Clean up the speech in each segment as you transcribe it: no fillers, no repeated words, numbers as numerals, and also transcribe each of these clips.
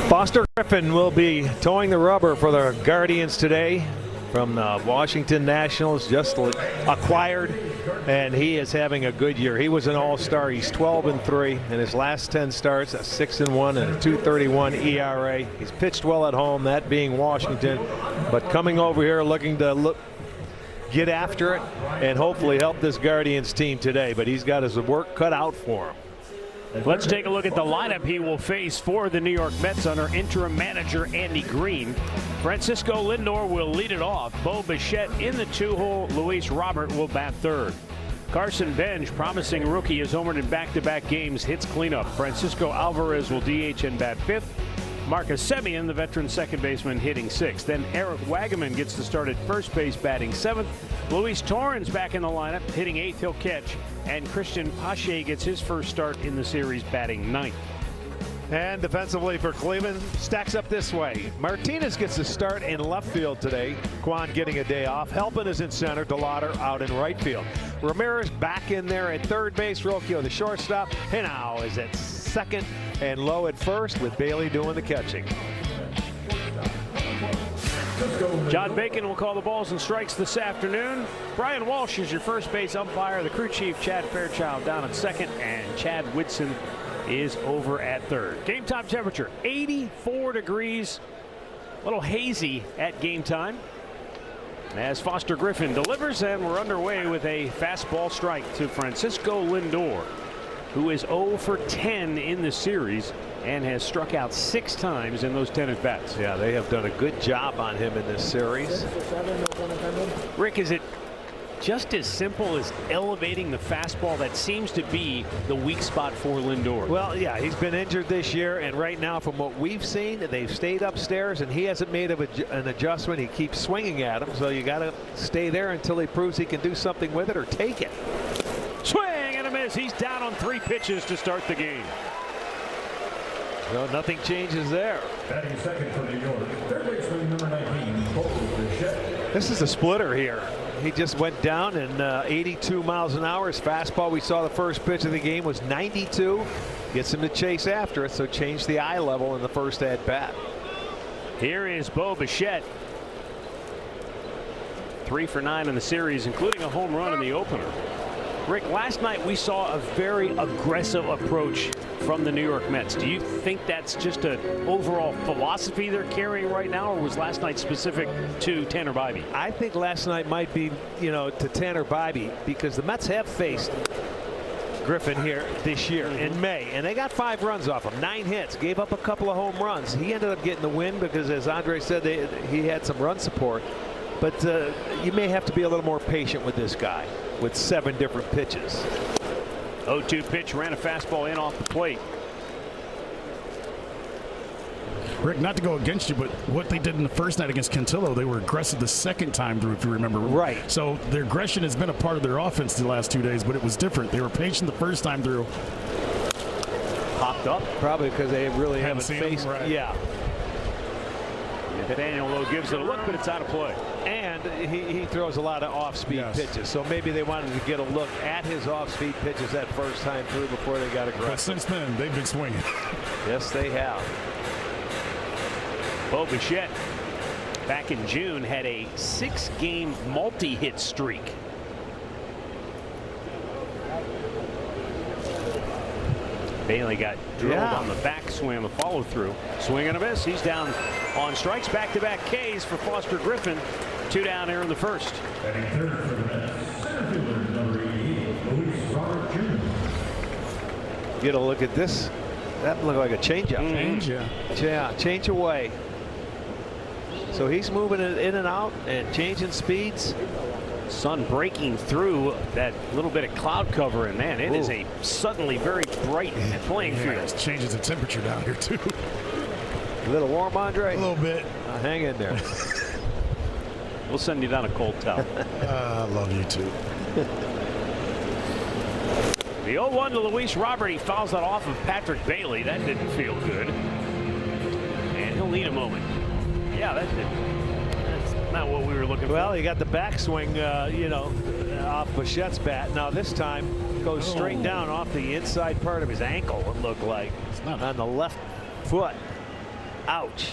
Foster Griffin will be towing the rubber for the Guardians today from the Washington Nationals, just acquired, and he is having a good year. He was an all-star. He's 12-3 in his last 10 starts, a 6-1 and a 2.31 ERA. He's pitched well at home, that being Washington, but coming over here looking to get after it and hopefully help this Guardians team today, but he's got his work cut out for him. Let's take a look at the lineup he will face for the New York Mets under interim manager Andy Green. Francisco Lindor will lead it off. Bo Bichette in the 2-hole. Luis Robert will bat third. Carson Bench, promising rookie, has homered in back-to-back games, hits cleanup. Francisco Alvarez will DH and bat fifth. Marcus Semien, the veteran second baseman, hitting sixth. Then Eric Wagaman gets the start at first base, batting seventh. Luis Torrens back in the lineup, hitting eighth, he'll catch. And Christian Pache gets his first start in the series, batting ninth. And defensively for Cleveland, stacks up this way. Martinez gets the start in left field today. Quan getting a day off. Helpin is in center. DeLauder out in right field. Ramirez back in there at third base. Rocchio the shortstop. Henao is at second and Lowe at first, with Bailey doing the catching. John Bacon will call the balls and strikes this afternoon. Brian Walsh is your first base umpire. The crew chief, Chad Fairchild, down at second, and Chad Whitson is over at third. Game time temperature 84 degrees. A little hazy at game time as Foster Griffin delivers, and we're underway with a fastball strike to Francisco Lindor, who is 0 for 10 in the series and has struck out 6 times in those 10 at bats. Yeah, they have done a good job on him in this series. Rick, is it just as simple as elevating the fastball? That seems to be the weak spot for Lindor. Well, yeah, he's been injured this year, and right now, from what we've seen, they've stayed upstairs, and he hasn't made an adjustment. He keeps swinging at him, so you got to stay there until he proves he can do something with it or take it. Swing and a miss. He's down on 3 pitches to start the game. No, nothing changes there. Batting second for New York, third baseman number 19, Bo Bichette. This is a splitter here. He just went down, and 82 miles an hour. His fastball, we saw the first pitch of the game, was 92. Gets him to chase after it, so change the eye level in the first at bat. Here is Bo Bichette. 3 for 9 in the series, including a home run in the opener. Rick, last night we saw a very aggressive approach from the New York Mets. Do you think that's just an overall philosophy they're carrying right now, or was last night specific to Tanner Bybee? I think last night might be, to Tanner Bybee, because the Mets have faced Griffin here this year in May, and they got 5 runs off him, 9 hits, gave up a couple of home runs. He ended up getting the win because, as Andre said, he had some run support. But you may have to be a little more patient with this guy with 7 different pitches. 0-2 pitch, ran a fastball in off the plate. Rick, not to go against you, but what they did in the first night against Cantillo, they were aggressive the second time through, if you remember. Right. So their aggression has been a part of their offense the last 2 days, but it was different. They were patient the first time through. Popped up. Probably because they really haven't faced him, right. Yeah. Daniel Lowe gives it a look, but it's out of play. And he throws a lot of off-speed pitches, so maybe they wanted to get a look at his off-speed pitches that first time through before they got aggressive. But since then, they've been swinging. Yes, they have. Bo Bichette, back in June, had a 6-game multi-hit streak. Bailey got drilled on the backswing, the follow-through. Swing and a miss. He's down on strikes. Back-to-back Ks for Foster Griffin. 2 down here in the first. Batting third for the Mets, center fielder number 88, Luis Robert Jr. Get a look at this. That looked like a changeup. Yeah, change away. So he's moving it in and out and changing speeds. Sun breaking through that little bit of cloud cover, and man, it is a suddenly very bright playing field. It changes the temperature down here too. A little warm, Andre? A little bit. Hang in there. We'll send you down a cold towel. I love you too. The 0-1 to Luis Robert. He fouls that off of Patrick Bailey. That didn't feel good. And he'll need a moment. Yeah, that's not what we were looking for. Well, he got the backswing, off Bichette's bat. Now this time goes straight down off the inside part of his ankle, it looked like, on the left foot. Ouch.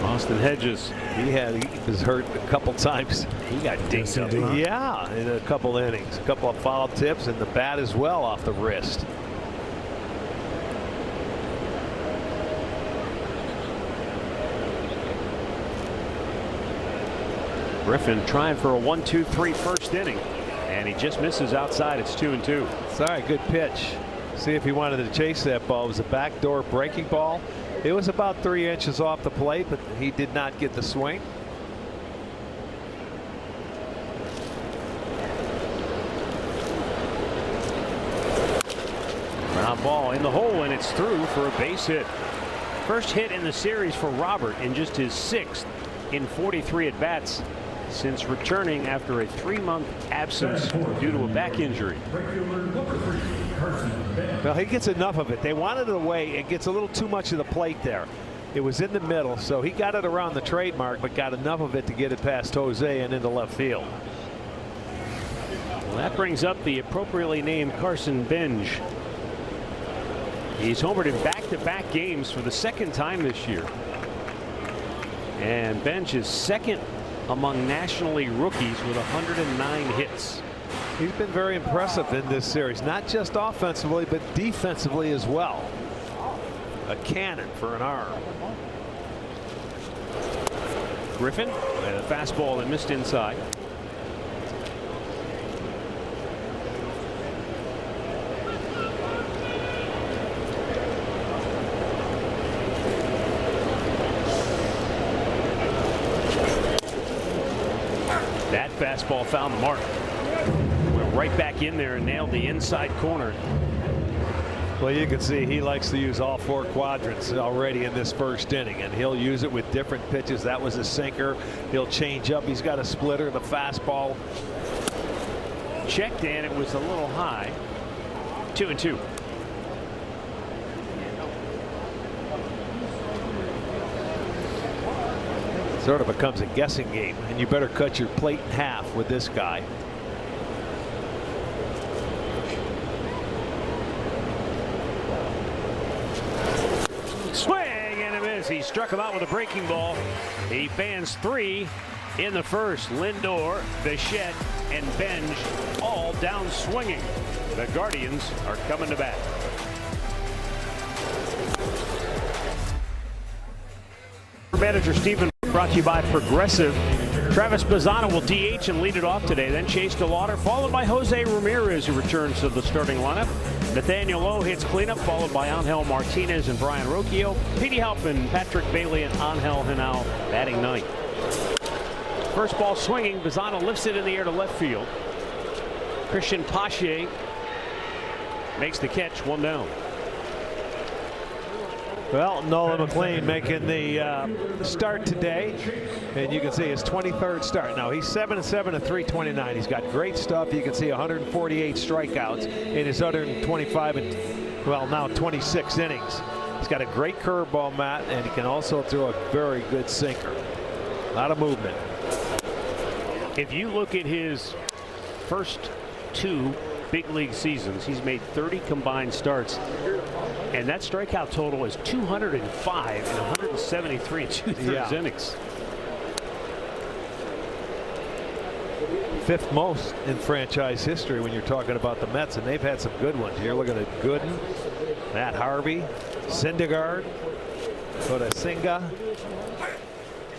Austin Hedges. He was hurt a couple times. He got dinged up. Huh? Yeah, in a couple innings. A couple of foul tips and the bat as well off the wrist. Griffin trying for a 1-2-3 first inning, and he just misses outside. It's 2-2. Sorry, good pitch. See if he wanted to chase that ball. It was a backdoor breaking ball. It was about 3 inches off the plate, but he did not get the swing. Ground ball in the hole, and it's through for a base hit. First hit in the series for Robert, in just his 6th in 43 at bats since returning after a 3-month absence due to a back injury. Well, he gets enough of it. They wanted it away. It gets a little too much of the plate there. It was in the middle, so he got it around the trademark, but got enough of it to get it past Jose and into left field. Well, that brings up the appropriately named Carson Benj. He's homered in back-to-back games for the 2nd time this year. And Benj is 2nd among National League rookies with 109 hits. He's been very impressive in this series, not just offensively, but defensively as well. A cannon for an arm. Griffin and a fastball that missed inside. That fastball found the mark. Went right back in there and nailed the inside corner. Well, you can see he likes to use all 4 quadrants already in this first inning, and he'll use it with different pitches. That was a sinker. He'll change up. He's got a splitter, the fastball. Checked in. It was a little high. 2-2. Sort of becomes a guessing game, and you better cut your plate in half with this guy. Swing and a miss. He struck him out with a breaking ball. He fans 3 in the first. Lindor, Bichette, and Benj all down swinging. The Guardians are coming to bat. Manager Stephen brought to you by Progressive. Travis Bazzana will DH and lead it off today. Then Chase DeLauder, followed by Jose Ramirez, who returns to the starting lineup. Nathaniel Lowe hits cleanup, followed by Angel Martinez and Brian Rocchio. Petey Halpin, Patrick Bailey, and Angel Henao batting ninth. First ball swinging. Bazzana lifts it in the air to left field. Christian Pache makes the catch, 1 down. Well, Nolan McLean making the start today, and you can see his 23rd start. Now he's 7-7 at .329. He's got great stuff. You can see 148 strikeouts in his 125 and, well, now 26 innings. He's got a great curveball, Matt, and he can also throw a very good sinker. A lot of movement. If you look at his first 2 big league seasons, he's made 30 combined starts, and that strikeout total is 205 and 173 and 2/3 innings. 5th most in franchise history when you're talking about the Mets, and they've had some good ones. You're looking at Gooden, Matt Harvey, Syndergaard, Kodasinga.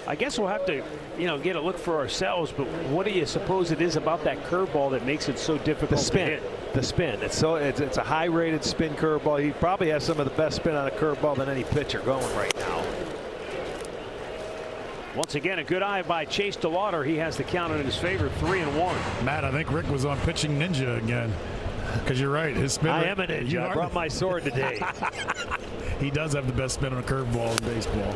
I guess we'll have to, get a look for ourselves, but what do you suppose it is about that curveball that makes it so difficult to hit? The spin. It's a high-rated spin curveball. He probably has some of the best spin on a curveball than any pitcher going right now. Once again, a good eye by Chase DeLauder. He has the count in his favor, 3-1. Matt, I think Rick was on pitching ninja again. Because you're right, his spin. I am a ninja. I brought my sword today. He does have the best spin on a curveball in baseball.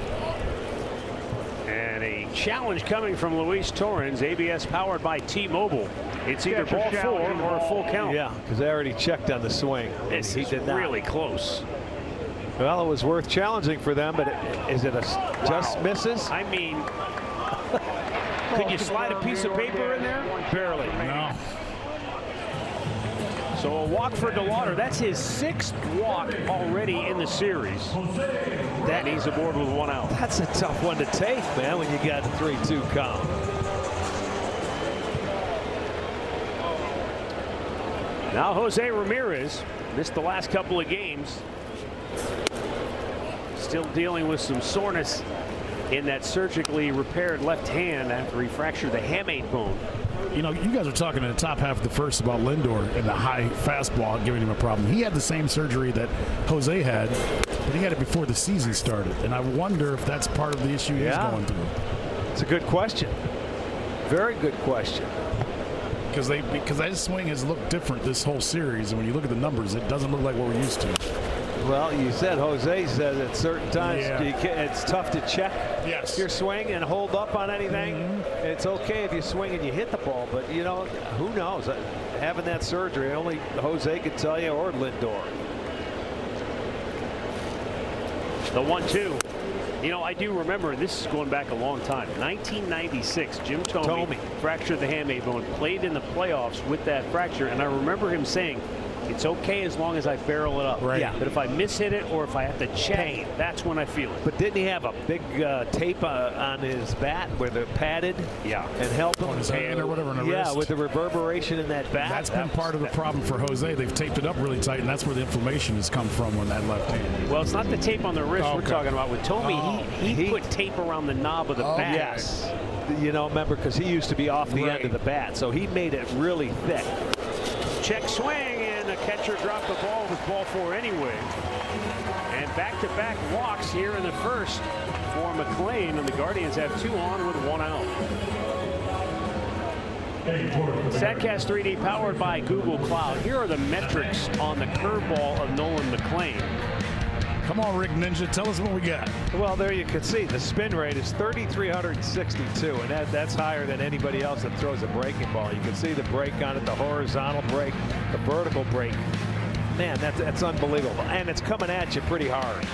And a challenge coming from Luis Torrens. ABS powered by T-Mobile. It's either ball 4 or a full count. Yeah, because they already checked on the swing. This is really close. Well, it was worth challenging for them, but is it just misses? I mean, Could you slide a piece of paper in there? Barely. No. So a walk for DeLauder. That's his 6th walk already in the series. That he's aboard with 1 out. That's a tough one to take, man, when you got the 3-2 count. Now Jose Ramirez missed the last couple of games. Still dealing with some soreness in that surgically repaired left hand after he fractured the hamate bone. You know, you guys are talking in the top half of the first about Lindor and the high fastball giving him a problem. He had the same surgery that Jose had, but he had it before the season started. And I wonder if that's part of the issue he's going through. It's a good question. Very good question. Because that swing has looked different this whole series, and when you look at the numbers, it doesn't look like what we're used to. Well, you said Jose said at certain times it's tough to check your swing and hold up on anything. It's okay if you swing and you hit the ball, but you know, who knows? Having that surgery, only Jose could tell you, or Lindor. The 1-2. You know, I do remember, this is going back a long time, 1996, Jim Thome fractured the hamate bone, played in the playoffs with that fracture, and I remember him saying, it's okay as long as I barrel it up. Right. Yeah. But if I mishit it or if I have to check, that's when I feel it. But didn't he have a big tape on his bat where they're padded? Yeah. And helped him? On his hand or whatever, on the wrist. With the reverberation in that bat. That's been part of the problem for Jose. They've taped it up really tight, and that's where the inflammation has come from on that left hand. Well, it's not the tape on the wrist we're talking about. With Thome, he put tape around the knob of the bat. Yes. You know, remember, because he used to be off the end of the bat, so he made it really thick. Check swing, and the catcher dropped the ball with ball 4 anyway. And back-to-back walks here in the first for McLean, and the Guardians have 2 on with 1 out. StatCast 3D powered by Google Cloud. Here are the metrics on the curveball of Nolan McLean. Come on, Rick Ninja, tell us what we got. Well, there you can see the spin rate is 3,362, and that's higher than anybody else that throws a breaking ball. You can see the break on it, the horizontal break, the vertical break. Man, that's unbelievable, and it's coming at you pretty hard.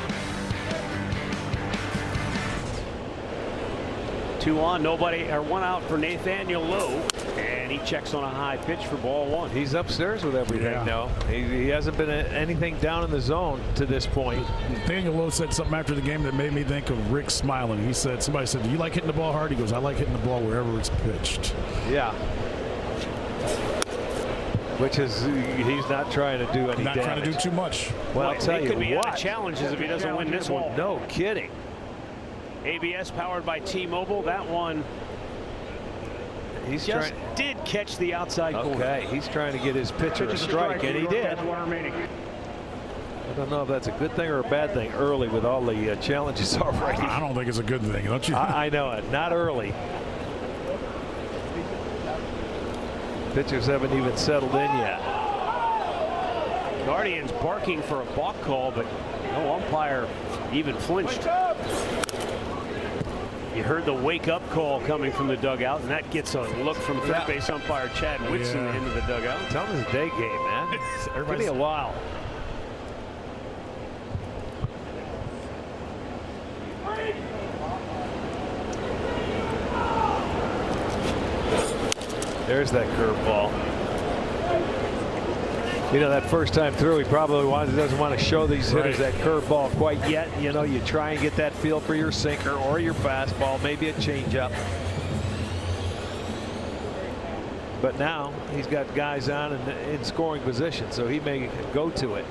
2 on, nobody, or 1 out for Nathaniel Lowe, and he checks on a high pitch for ball 1. He's upstairs with everything now. He hasn't been anything down in the zone to this point. Nathaniel Lowe said something after the game that made me think of Rick smiling. He said, somebody said, do you like hitting the ball hard? He goes, I like hitting the ball wherever it's pitched. Yeah. Which is, he's not trying to do any damage. Not trying to do too much. Well, I'll tell you could be out of what. challenges if he doesn't win this one. No kidding. ABS powered by T-Mobile. That one did catch the outside corner. Okay, he's trying to get his pitcher a strike, and he did. I don't know if that's a good thing or a bad thing early with all the challenges already. I don't think it's a good thing, don't you? I know it. Not early. Pitchers haven't even settled in yet. Guardians barking for a balk call, but no umpire even flinched. You heard the wake-up call coming from the dugout, and that gets a look from third base umpire Chad Whitson into the dugout. Tell him it's a day game, man. Give me a while. There's that curveball. You know, that first time through, he probably doesn't want to show these hitters that curveball quite yet. You know, you try and get that feel for your sinker or your fastball, maybe a changeup. But now he's got guys on in scoring position, so he may go to it.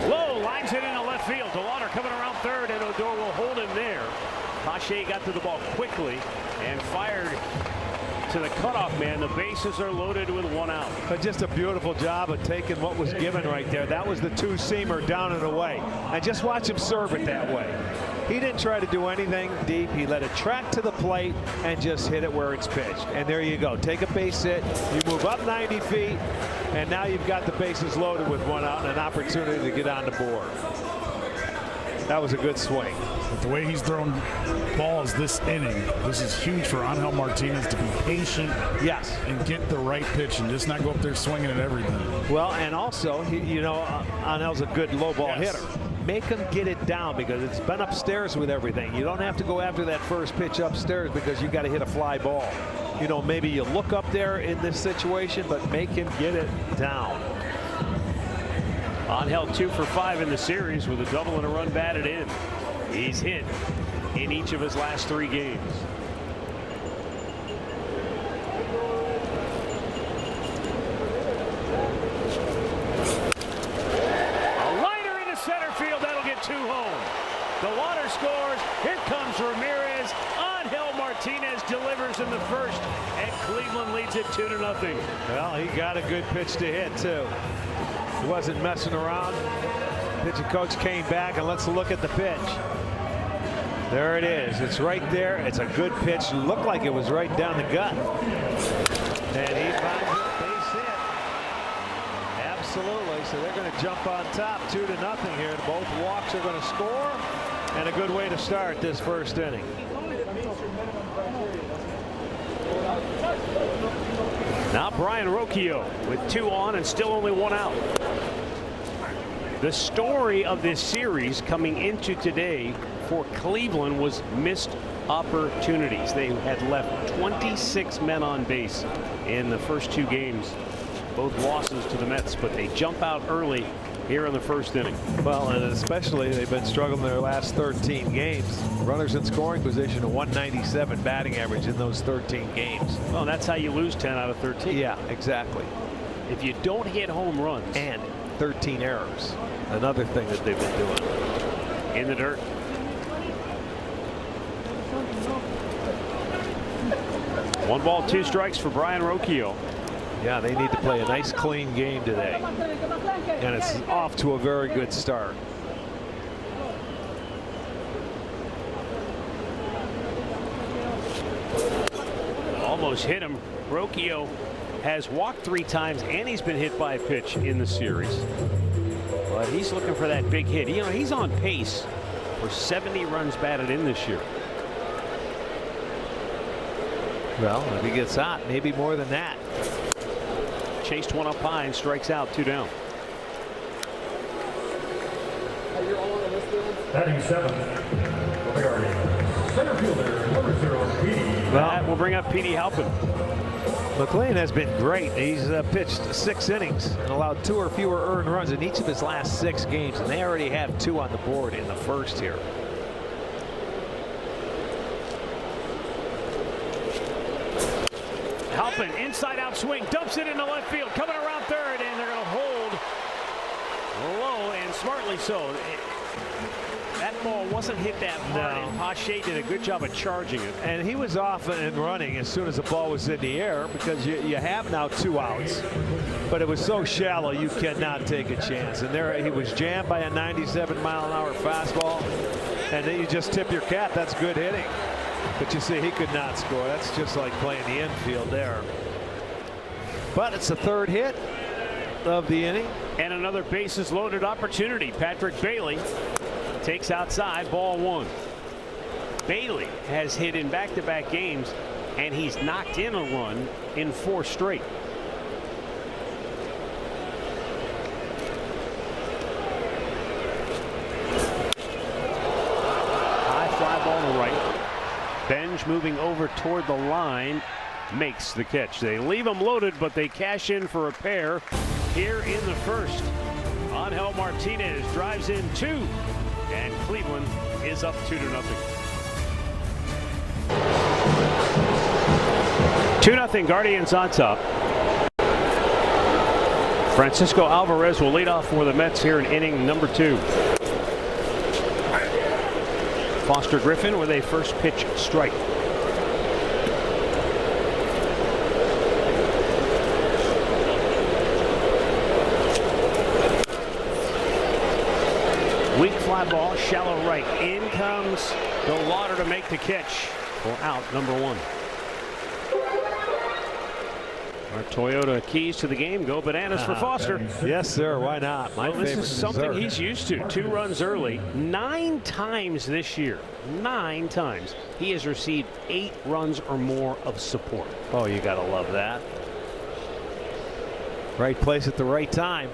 Low lines it into left field. DeLauder coming around third, and Odor will hold him there. Pache got to the ball quickly and fired to the cutoff man. The bases are loaded with 1 out. But just a beautiful job of taking what was given right there. That was the 2-seamer down and away. And just watch him serve it that way. He didn't try to do anything deep. He let it track to the plate and just hit it where it's pitched. And there you go. Take a base hit. You move up 90 feet. And now you've got the bases loaded with 1 out and an opportunity to get on the board. That was a good swing. But the way he's thrown balls this inning, this is huge for Angel Martinez to be patient and get the right pitch and just not go up there swinging at everything. Well, and also, you know, Angel's a good low ball hitter. make him get it down because it's been upstairs with everything. You don't have to go after that first pitch upstairs because you got to hit a fly ball. You know, maybe you look up there in this situation, but make him get it down. Angel 2 for 5 in the series with a double and a run batted in. He's hit in each of his last 3 games. A liner into center field. That'll get 2 home. The Water scores. Here comes Ramirez. Angel Martinez delivers in the first, and Cleveland leads it 2-0. Well, he got a good pitch to hit, too. He wasn't messing around. Pitching coach came back, and let's look at the pitch. There it is. It's right there. It's a good pitch. Looked like it was right down the gut. And he finds it. Base hit. Absolutely. So they're going to jump on top 2-0 here. Both walks are going to score. And a good way to start this first inning. Now Brian Rocchio with 2 on and still only 1 out. The story of this series coming into today for Cleveland was missed opportunities. They had left 26 men on base in the first 2 games, both losses to the Mets, but they jump out early here in the first inning. Well, and especially they've been struggling their last 13 games. Runners in scoring position, a 197 batting average in those 13 games. Well, that's how you lose 10 out of 13. Yeah, exactly. If you don't hit home runs. And 13 errors. Another thing that they've been doing. In the dirt. One ball, 2 strikes for Brian Rocchio. Yeah, they need to play a nice clean game today. And it's off to a very good start. Almost hit him. Rocchio has walked 3 times and he's been hit by a pitch in the series. But he's looking for that big hit. You know, he's on pace for 70 runs batted in this year. Well, if he gets hot, maybe more than that. Chased one up high and strikes out, 2 down. Batting 7th, the Guardians, center fielder, number 0, Petey. Well, that will bring up Petey Halpin. McLean has been great. He's pitched 6 innings and allowed 2 or fewer earned runs in each of his last 6 games, and they already have 2 on the board in the first here. Halpin, inside out swing, dumps it into left field, coming around third, and they're going to hold low, and smartly so. That ball wasn't hit that hard, and Pache did a good job of charging it. And he was off and running as soon as the ball was in the air because you have now 2 outs. But it was so shallow you cannot take a chance. And there he was jammed by a 97-mile-an-hour fastball. And then you just tip your cap. That's good hitting. But you see, he could not score. That's just like playing the infield there. But it's the 3rd hit of the inning. And another bases loaded opportunity. Patrick Bailey takes outside, ball 1. Bailey has hit in back-to-back games, and he's knocked in a run in 4 straight. High fly ball to right. Benj moving over toward the line, makes the catch. They leave him loaded, but they cash in for a pair here in the first. Angel Martinez drives in 2, and Cleveland is up 2-0. 2-0 Guardians on top. Francisco Alvarez will lead off for the Mets here in inning number 2. Foster Griffin with a first pitch strike. Weak fly ball, shallow right. In comes the Lauder to make the catch for out number 1. Our Toyota keys to the game go bananas for Foster. Yes, sir. Why not? My favorite. This is something dessert. he's used to. 2 runs early. 9 times this year. 9 times. He has received 8 runs or more of support. Oh, you got to love that. Right place at the right time.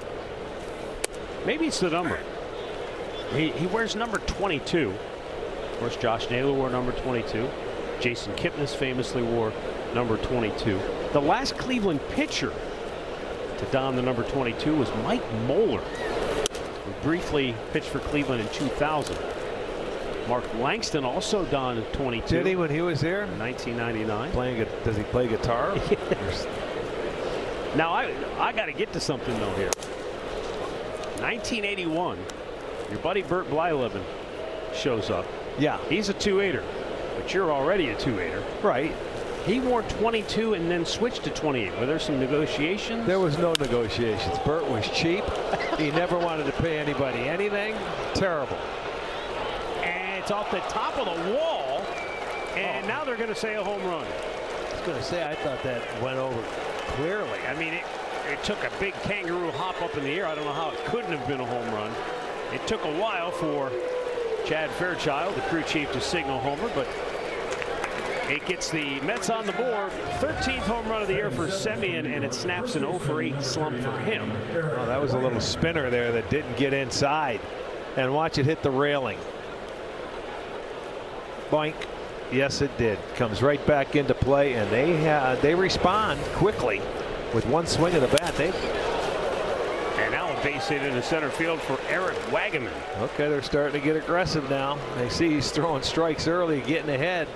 Maybe it's the number. He wears number 22. Of course, Josh Naylor wore number 22. Jason Kipnis famously wore number 22. The last Cleveland pitcher to don the number 22 was Mike Moeller, who briefly pitched for Cleveland in 2000. Mark Langston also donned 22. Did he when he was here? 1999. Does he play guitar? Now I got to get to something though here. 1981. Your buddy Bert Blyleven shows up. Yeah. He's a 2-8er, but you're already a 2-8er. Right. He wore 22 and then switched to 28. Were there some negotiations? There was no negotiations. Bert was cheap. He never wanted to pay anybody anything. Terrible. And it's off the top of the wall. And now they're going to say a home run. I was going to say, I thought that went over clearly. I mean, it took a big kangaroo hop up in the air. I don't know how it couldn't have been a home run. It took a while for Chad Fairchild, the crew chief, to signal homer, but it gets the Mets on the board. 13th home run of the year for Semien, and it snaps an 0-for-8 slump for him. Oh, that was a little spinner there that didn't get inside. And watch it hit the railing. Boink. Yes, it did. Comes right back into play, and they respond quickly with one swing of the bat. And now a base hit into center field for Eric Wagaman. Okay, they're starting to get aggressive now. They see he's throwing strikes early, getting ahead.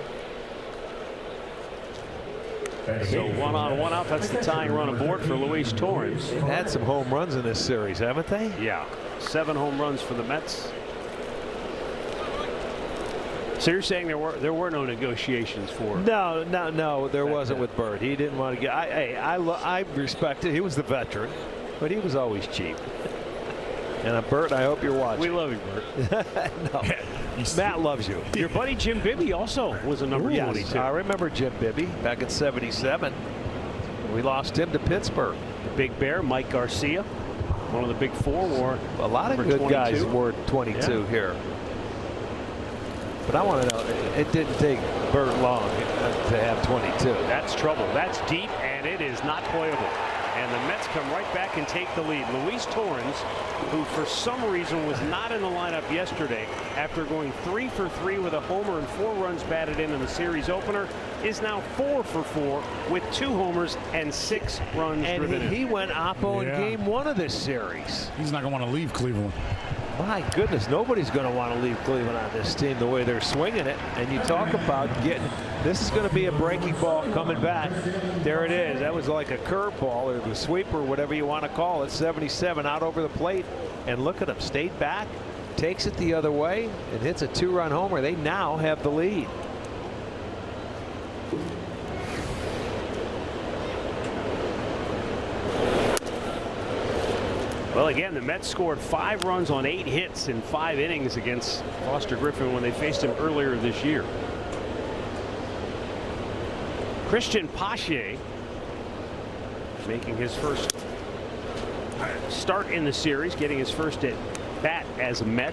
So 1 on 1 out. That's the tying run aboard for Luis Torrens. They've had some home runs in this series, haven't they? Yeah, 7 home runs for the Mets. So you're saying there were no negotiations for? No, there wasn't with Bert. He didn't want to get. I respect it. He was the veteran, but he was always cheap. And Bert, I hope you're watching. We love you, Bert. No, Matt loves you. Your buddy Jim Bibby also was a number 22. I remember Jim Bibby back in '77. We lost him to Pittsburgh. The Big Bear, Mike Garcia, one of the Big Four, wore a lot of good 22. guys wore 22 here. But I want to know, it didn't take Bert long to have 22. That's trouble. That's deep, and it is not playable. And the Mets come right back and take the lead. Luis Torrens, who for some reason was not in the lineup yesterday after going 3 for 3 with a homer and 4 runs batted in the series opener, is now 4 for 4 with 2 homers and 6 runs driven in. He went oppo in game 1 of this series. He's not going to want to leave Cleveland. My goodness, nobody's going to want to leave Cleveland on this team the way they're swinging it. And you talk about this is going to be a breaking ball coming back. There it is. That was like a curveball or the sweeper, whatever you want to call it. 77 out over the plate. And look at him, stayed back, takes it the other way, and hits a 2-run homer. They now have the lead. Well, again, the Mets scored 5 runs on 8 hits in 5 innings against Foster Griffin when they faced him earlier this year. Christian Pache making his first start in the series, getting his first at bat as a Met.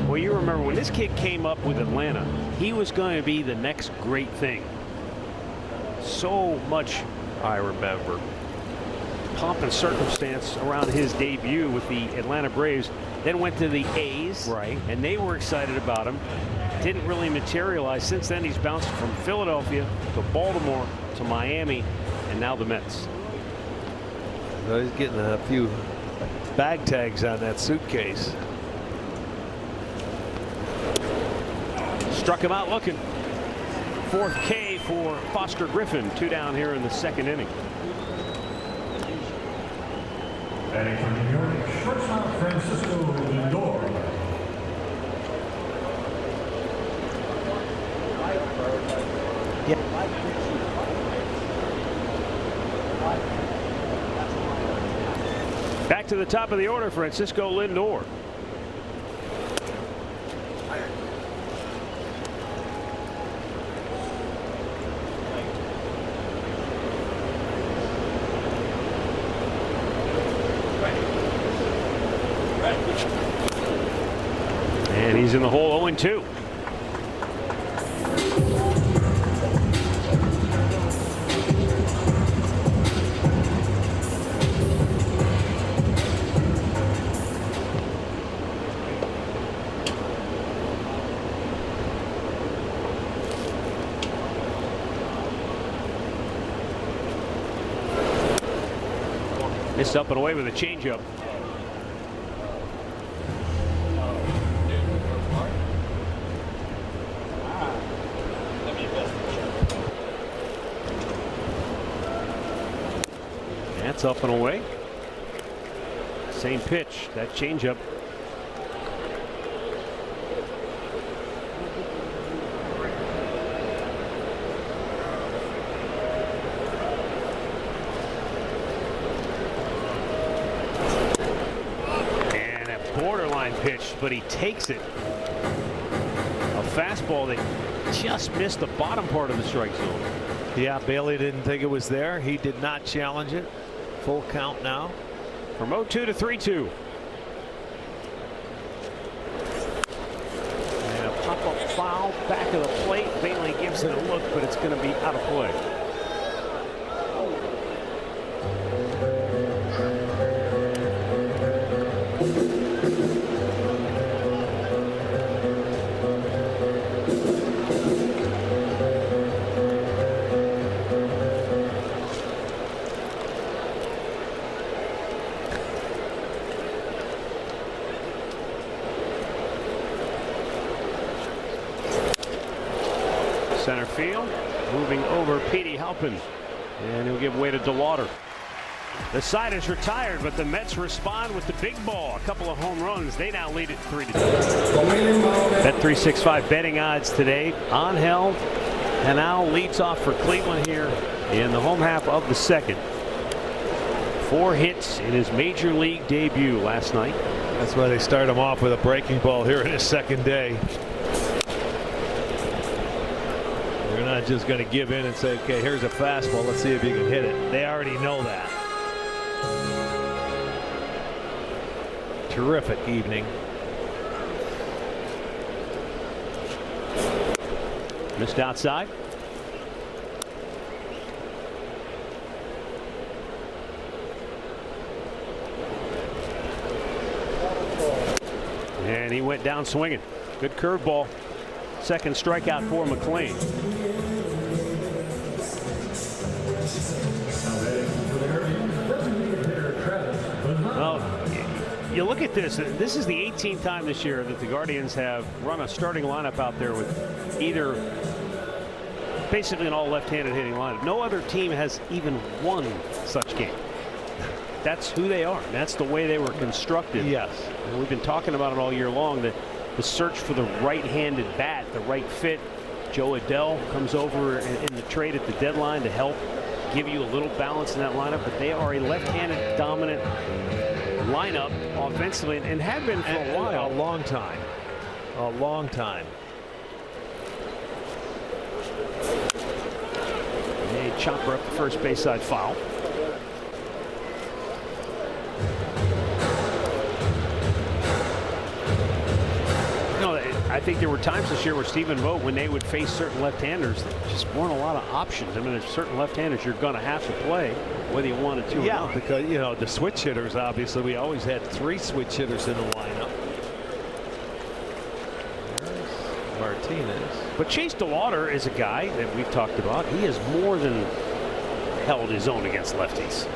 Well, you remember when this kid came up with Atlanta, he was going to be the next great thing. So much, I remember, pomp and circumstance around his debut with the Atlanta Braves. Then went to the A's, right, and they were excited about him. Didn't really materialize. Since then, he's bounced from Philadelphia to Baltimore to Miami, and now the Mets. So he's getting a few bag tags on that suitcase. Struck him out looking. 4th K for Foster Griffin. 2 down here in the 2nd inning. Batting for New York, shortstop Francisco Lindor. Back to the top of the order, Francisco Lindor. And he's in the hole 0-2. Missed up and away with a changeup. That's up and away. Same pitch, that changeup. And a borderline pitch, but he takes it. A fastball that just missed the bottom part of the strike zone. Yeah, Bailey didn't think it was there. He did not challenge it. Full count now. From 0-2 to 3-2. And a pop-up foul back of the plate. Bailey gives it a look, but it's going to be out of play. Center field, moving over Petey Halpin, and he'll give way to DeLauder. The side is retired, but the Mets respond with the big ball. A couple of home runs. They now lead it 3-2. Bet365 betting odds today. Angel Hanal leads off for Cleveland here in the home half of the second. 4 hits in his major league debut last night. That's why they start him off with a breaking ball here in his second day. They're not just going to give in and say, okay, here's a fastball, let's see if you can hit it. They already know that. Terrific evening. Missed outside. And he went down swinging. Good curveball. Second strikeout for McLean. Well, you look at this. This is the 18th time this year that the Guardians have run a starting lineup out there with either basically an all left-handed hitting lineup. No other team has even won such game. That's who they are. That's the way they were constructed. Yes. And we've been talking about it all year long, that the search for the right-handed bat, the right fit. Joe Adell comes over in the trade at the deadline to help give you a little balance in that lineup, but they are a left-handed dominant lineup offensively and have been for a while. A long time. A long time. A chopper up the first base side foul. I think there were times this year where Stephen Vogt, when they would face certain left-handers, there just weren't a lot of options. I mean, there's certain left-handers you're going to have to play, whether you wanted to or not. Because, you know, the switch hitters, obviously, we always had 3 switch hitters in the lineup. There's Martinez. But Chase DeLauder is a guy that we've talked about. He has more than held his own against lefties.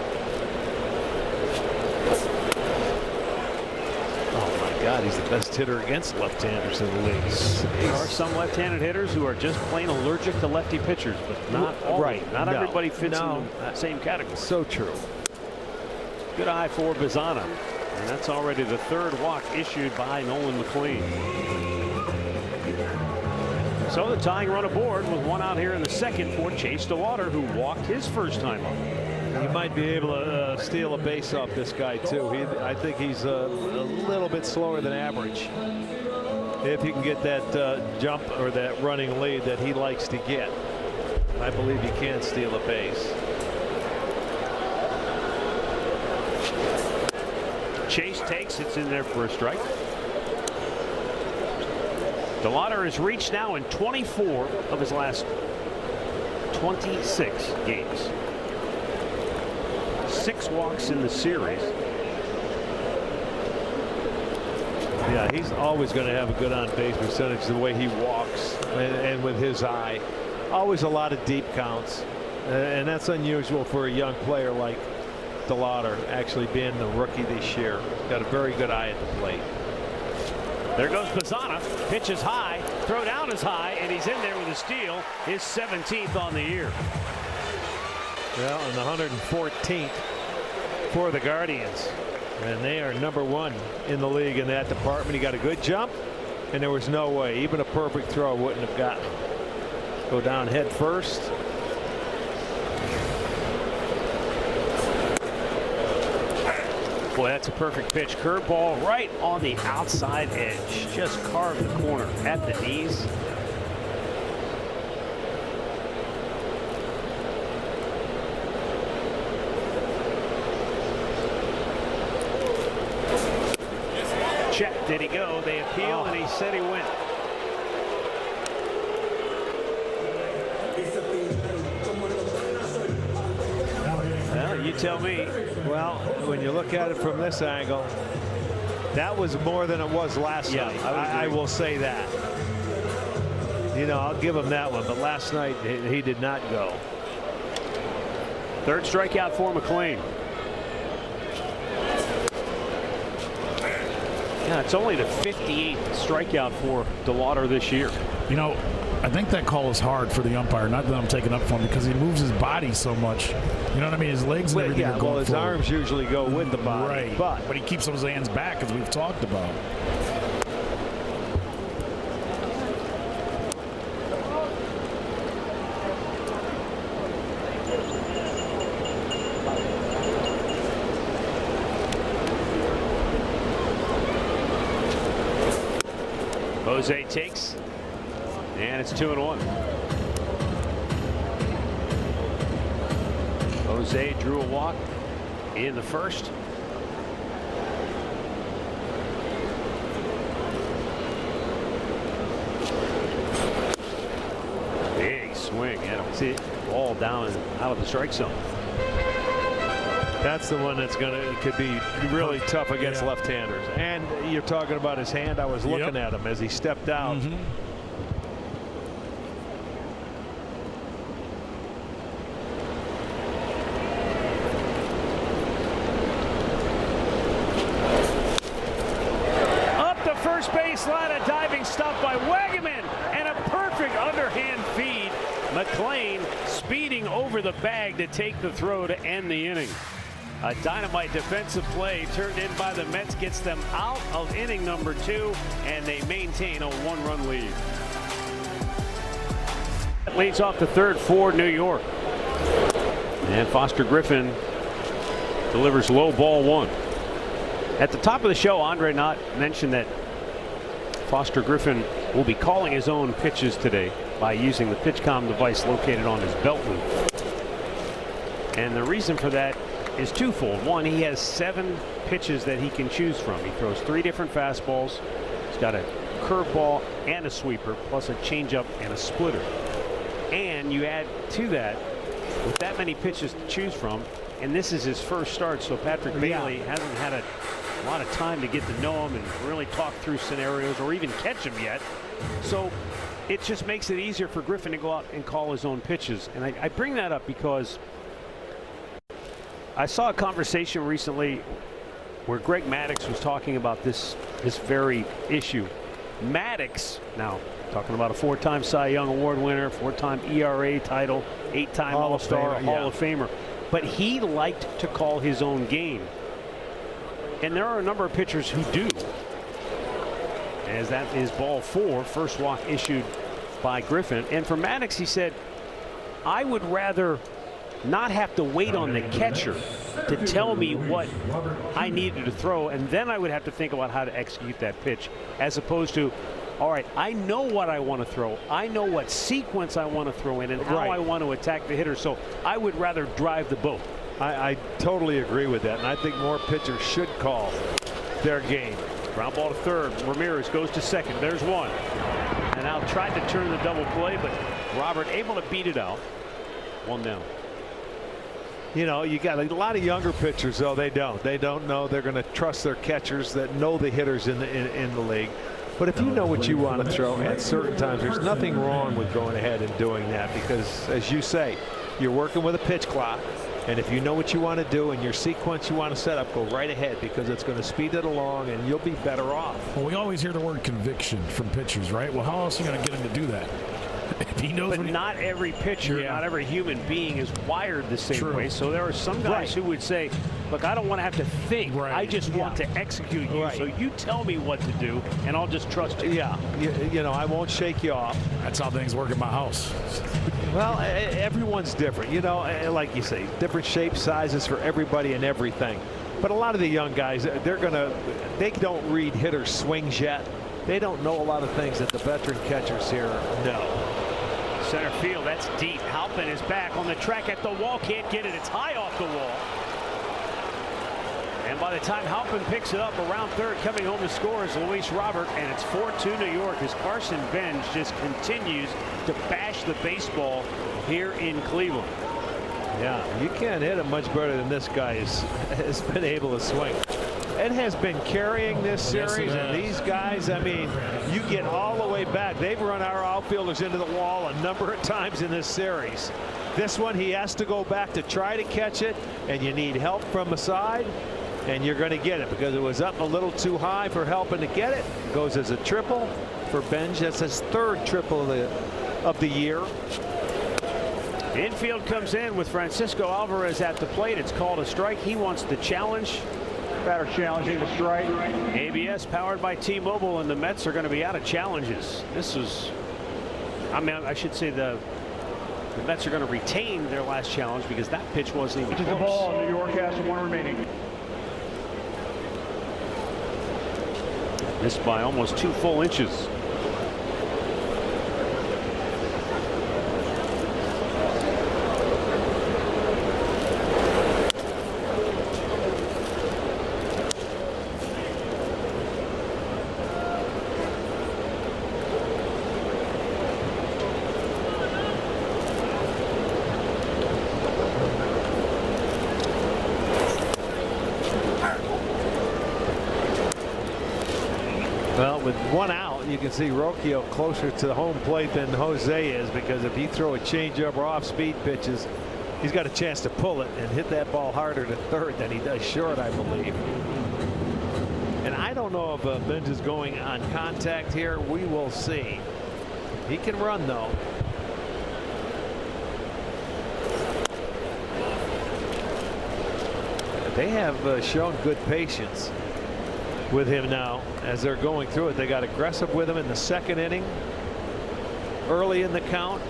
God, he's the best hitter against left-handers in the league. There are some left-handed hitters who are just plain allergic to lefty pitchers, but not all. Right. Not everybody fits in the same category. So true. Good eye for Bazana. And that's already the 3rd walk issued by Nolan McLean. So the tying run aboard with 1 out here in the second for Chase DeLauder, who walked his first time up. He might be able to steal a base off this guy too. I think he's a little bit slower than average. If he can get that jump or that running lead that he likes to get, I believe he can steal a base. Chase takes, it's in there for a strike. DeLauder has reached now in 24 of his last 26 games. 6 walks in the series. Yeah, he's always going to have a good on-base percentage the way he walks and with his eye. Always a lot of deep counts, and that's unusual for a young player like DeLauder actually being the rookie this year. Got a very good eye at the plate. There goes Bazzana. Pitch is high. Throw down is high. And he's in there with a steal. His 17th on the year. Well, and the 114th for the Guardians. And they are #1 in the league in that department. He got a good jump, and there was no way. Even a perfect throw wouldn't have gotten him. Go down head first. Boy, that's a perfect pitch. Curveball right on the outside edge. Just carved the corner at the knees. Check, did he go? They appealed, and he said he went. Well, you tell me. Well, when you look at it from this angle, that was more than it was last night. I will say that. You know, I'll give him that one, but last night he did not go. Third strikeout for McLean. Yeah, it's only the 58th strikeout for DeLauder this year. You know, I think that call is hard for the umpire. Not that I'm taking up for him, because he moves his body so much. You know what I mean? His legs and everything are going his forward. arms usually go with the body. Right. But he keeps those hands back, as we've talked about. Jose takes, and it's 2-1. Jose drew a walk in the first. Big swing. See it all down and out of the strike zone. That's the one that's could be really tough against left-handers. And you're talking about his hand. I was looking at him as he stepped out. Up the first baseline, a diving stop by Wagaman, and a perfect underhand feed. McLean speeding over the bag to take the throw to end the inning. A dynamite defensive play turned in by the Mets gets them out of inning number 2, and they maintain a 1-run lead. That leads off the third for New York. And Foster Griffin delivers low ball 1. At the top of the show, Andre Knott mentioned that Foster Griffin will be calling his own pitches today by using the PitchCom device located on his belt loop. And the reason for that is twofold. One, he has 7 pitches that he can choose from. He throws 3 different fastballs. He's got a curveball and a sweeper, plus a changeup and a splitter. And you add to that, with that many pitches to choose from, and this is his first start, so Patrick Bailey hasn't had a lot of time to get to know him and really talk through scenarios or even catch him yet. So it just makes it easier for Griffin to go out and call his own pitches. And I bring that up because I saw a conversation recently where Greg Maddux was talking about this very issue. Maddux, now talking about a 4-time Cy Young Award winner, 4-time ERA title, 8-time All-Star, Hall of Famer, but he liked to call his own game. And there are a number of pitchers who do. As that is ball 4, first walk issued by Griffin. And for Maddux, he said, I would rather not have to wait on the catcher to tell me what I needed to throw, and then I would have to think about how to execute that pitch, as opposed to, all right, I know what I want to throw. I know what sequence I want to throw in and how I want to attack the hitter, so I would rather drive the boat. I totally agree with that, and I think more pitchers should call their game. Ground ball to third. Ramirez goes to second. There's one. And now tried to turn the double play, but Robert able to beat it out. 1 down. You know, you got a lot of younger pitchers, though. They don't know. They're going to trust their catchers that know the hitters in the league. But if you know what you want to throw at certain times, there's nothing wrong with going ahead and doing that, because, as you say, you're working with a pitch clock. And if you know what you want to do and your sequence you want to set up, go right ahead, because it's going to speed it along and you'll be better off. Well, we always hear the word conviction from pitchers, right? Well, how else are you going to get him to do that? If he knows. But not every pitcher, not every human being is wired the same way. So there are some guys who would say, look, I don't want to have to think. I just want to execute you. So you tell me what to do, and I'll just trust you. Yeah, you know, I won't shake you off. That's how things work in my house. Well, everyone's different. You know, like you say, different shapes, sizes for everybody and everything. But a lot of the young guys, they don't read hitters' swings yet. They don't know a lot of things that the veteran catchers here know. Center field, that's deep. Halpin is back on the track at the wall. Can't get it. It's high off the wall. And by the time Halpin picks it up around third, coming home to score is Luis Robert, and it's 4-2 New York as Carson Benj just continues to bash the baseball here in Cleveland. Yeah, you can't hit it much better than this guy has been able to swing. It has been carrying this series, and these guys, I mean, you get all the way back. They've run our outfielders into the wall a number of times in this series. This one, he has to go back to try to catch it, and you need help from the side, and you're going to get it because it was up a little too high for Halpin to get it. Goes as a triple for Benj. That's his third triple of the year. Infield comes in with Francisco Alvarez at the plate. It's called a strike. He wants the challenge. Batter challenging the strike. ABS powered by T-Mobile, and the Mets are going to be out of challenges. This is, I mean, I should say the Mets are going to retain their last challenge because that pitch wasn't even close. The ball. New York has one remaining. Missed by almost 2 full inches. Well, with one out, you can see Rocchio closer to the home plate than Jose is, because if he throw a changeup or off-speed pitches, he's got a chance to pull it and hit that ball harder to third than he does short, I believe. And I don't know if Benj is going on contact here. We will see. He can run, though. They have shown good patience with him now as they're going through it. They got aggressive with him in the second inning, early in the count.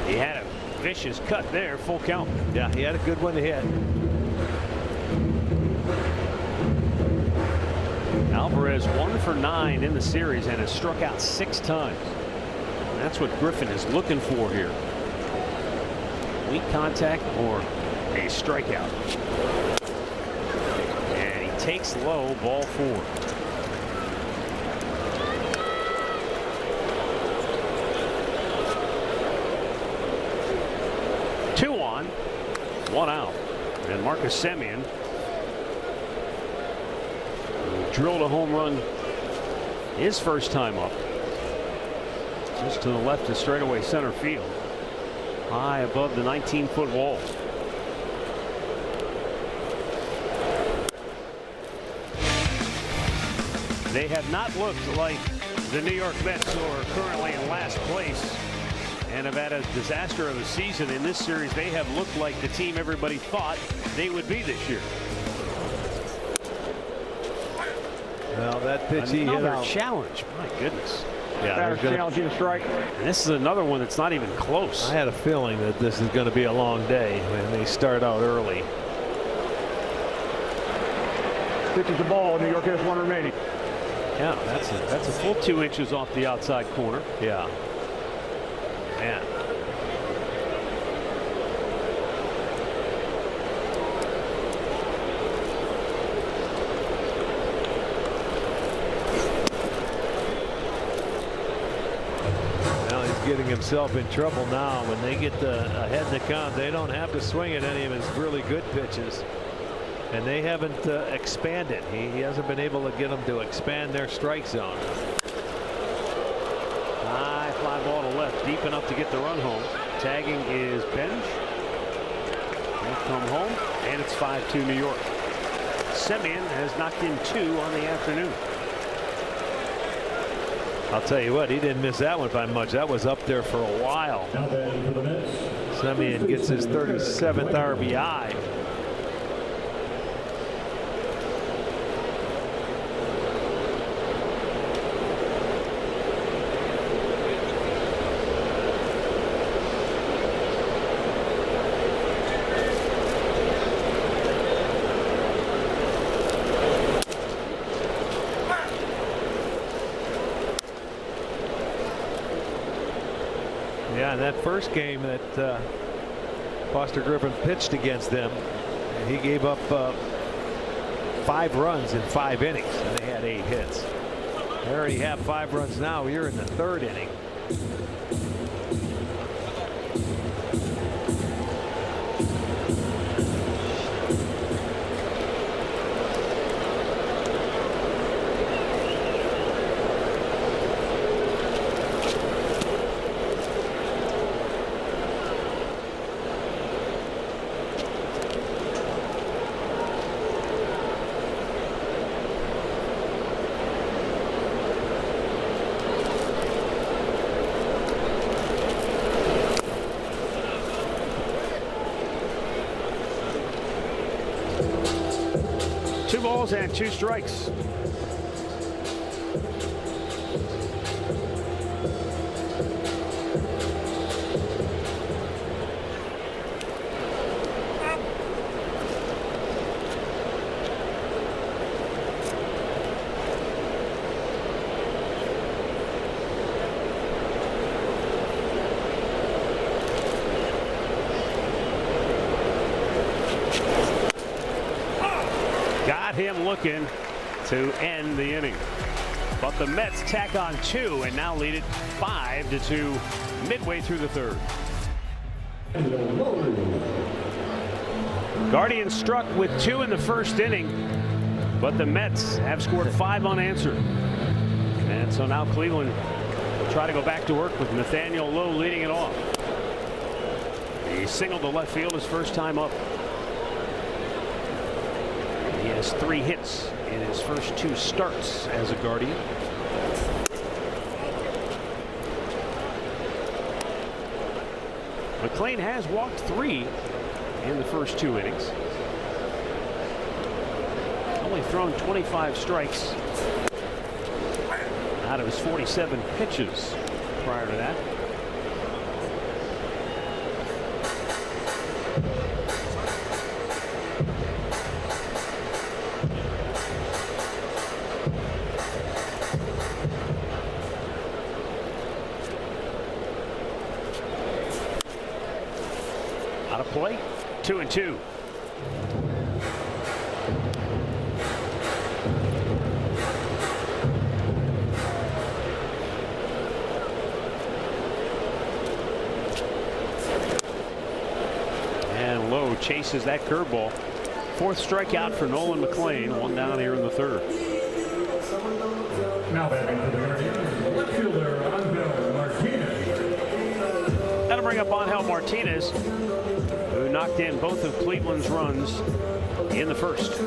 He had a vicious cut there, full count. Yeah, he had a good one to hit. Alvarez 1 for 9 in the series and has struck out 6 times. And that's what Griffin is looking for here. Weak contact or a strikeout. And he takes low, ball 4. Two on, 1 out. And Marcus Semien drilled a home run his first time up. Just to the left of straightaway center field. High above the 19-foot wall. They have not looked like the New York Mets, who are currently in last place and have had a disaster of a season in this series. They have looked like the team everybody thought they would be this year. Well, that pitch he hit out. Challenge. My goodness. Yeah, Batter challenging the strike. And this is another one that's not even close. I had a feeling that this is going to be a long day when they start out early. Pitches the ball. New York has 1 remaining. Yeah, that's a full 2 inches off the outside corner. Yeah. Man. Well, he's getting himself in trouble now. When they get ahead in the count, they don't have to swing at any of his really good pitches. And they haven't expanded. He hasn't been able to get them to expand their strike zone. High fly ball to left, deep enough to get the run home. Tagging is Benj. Won't come home, and it's 5-2 New York. Semien has knocked in 2 on the afternoon. I'll tell you what, he didn't miss that one by much. That was up there for a while. Semien gets his 37th RBI. Yeah, in that first game that Foster Griffin pitched against them, he gave up 5 runs in 5 innings, and they had 8 hits. They already have 5 runs now. You're in the 3rd inning. Two balls and 2 strikes. Got him looking to end the inning. But the Mets tack on 2 and now lead it 5-2 midway through the 3rd. Guardians struck with 2 in the first inning, but the Mets have scored 5 unanswered. And so now Cleveland will try to go back to work with Nathaniel Lowe leading it off. He singled to left field his first time up. He has 3 hits in his first 2 starts as a Guardian. McLean has walked 3 in the first 2 innings. Only thrown 25 strikes out of his 47 pitches prior to that. Out of play, 2-2. And Lowe chases that curveball. 4th strikeout for Nolan McLean. 1 down here in the 3rd. Now batting for the Guardians, left fielder Angel Martinez. That'll bring up Angel Martinez, who knocked in both of Cleveland's runs in the first.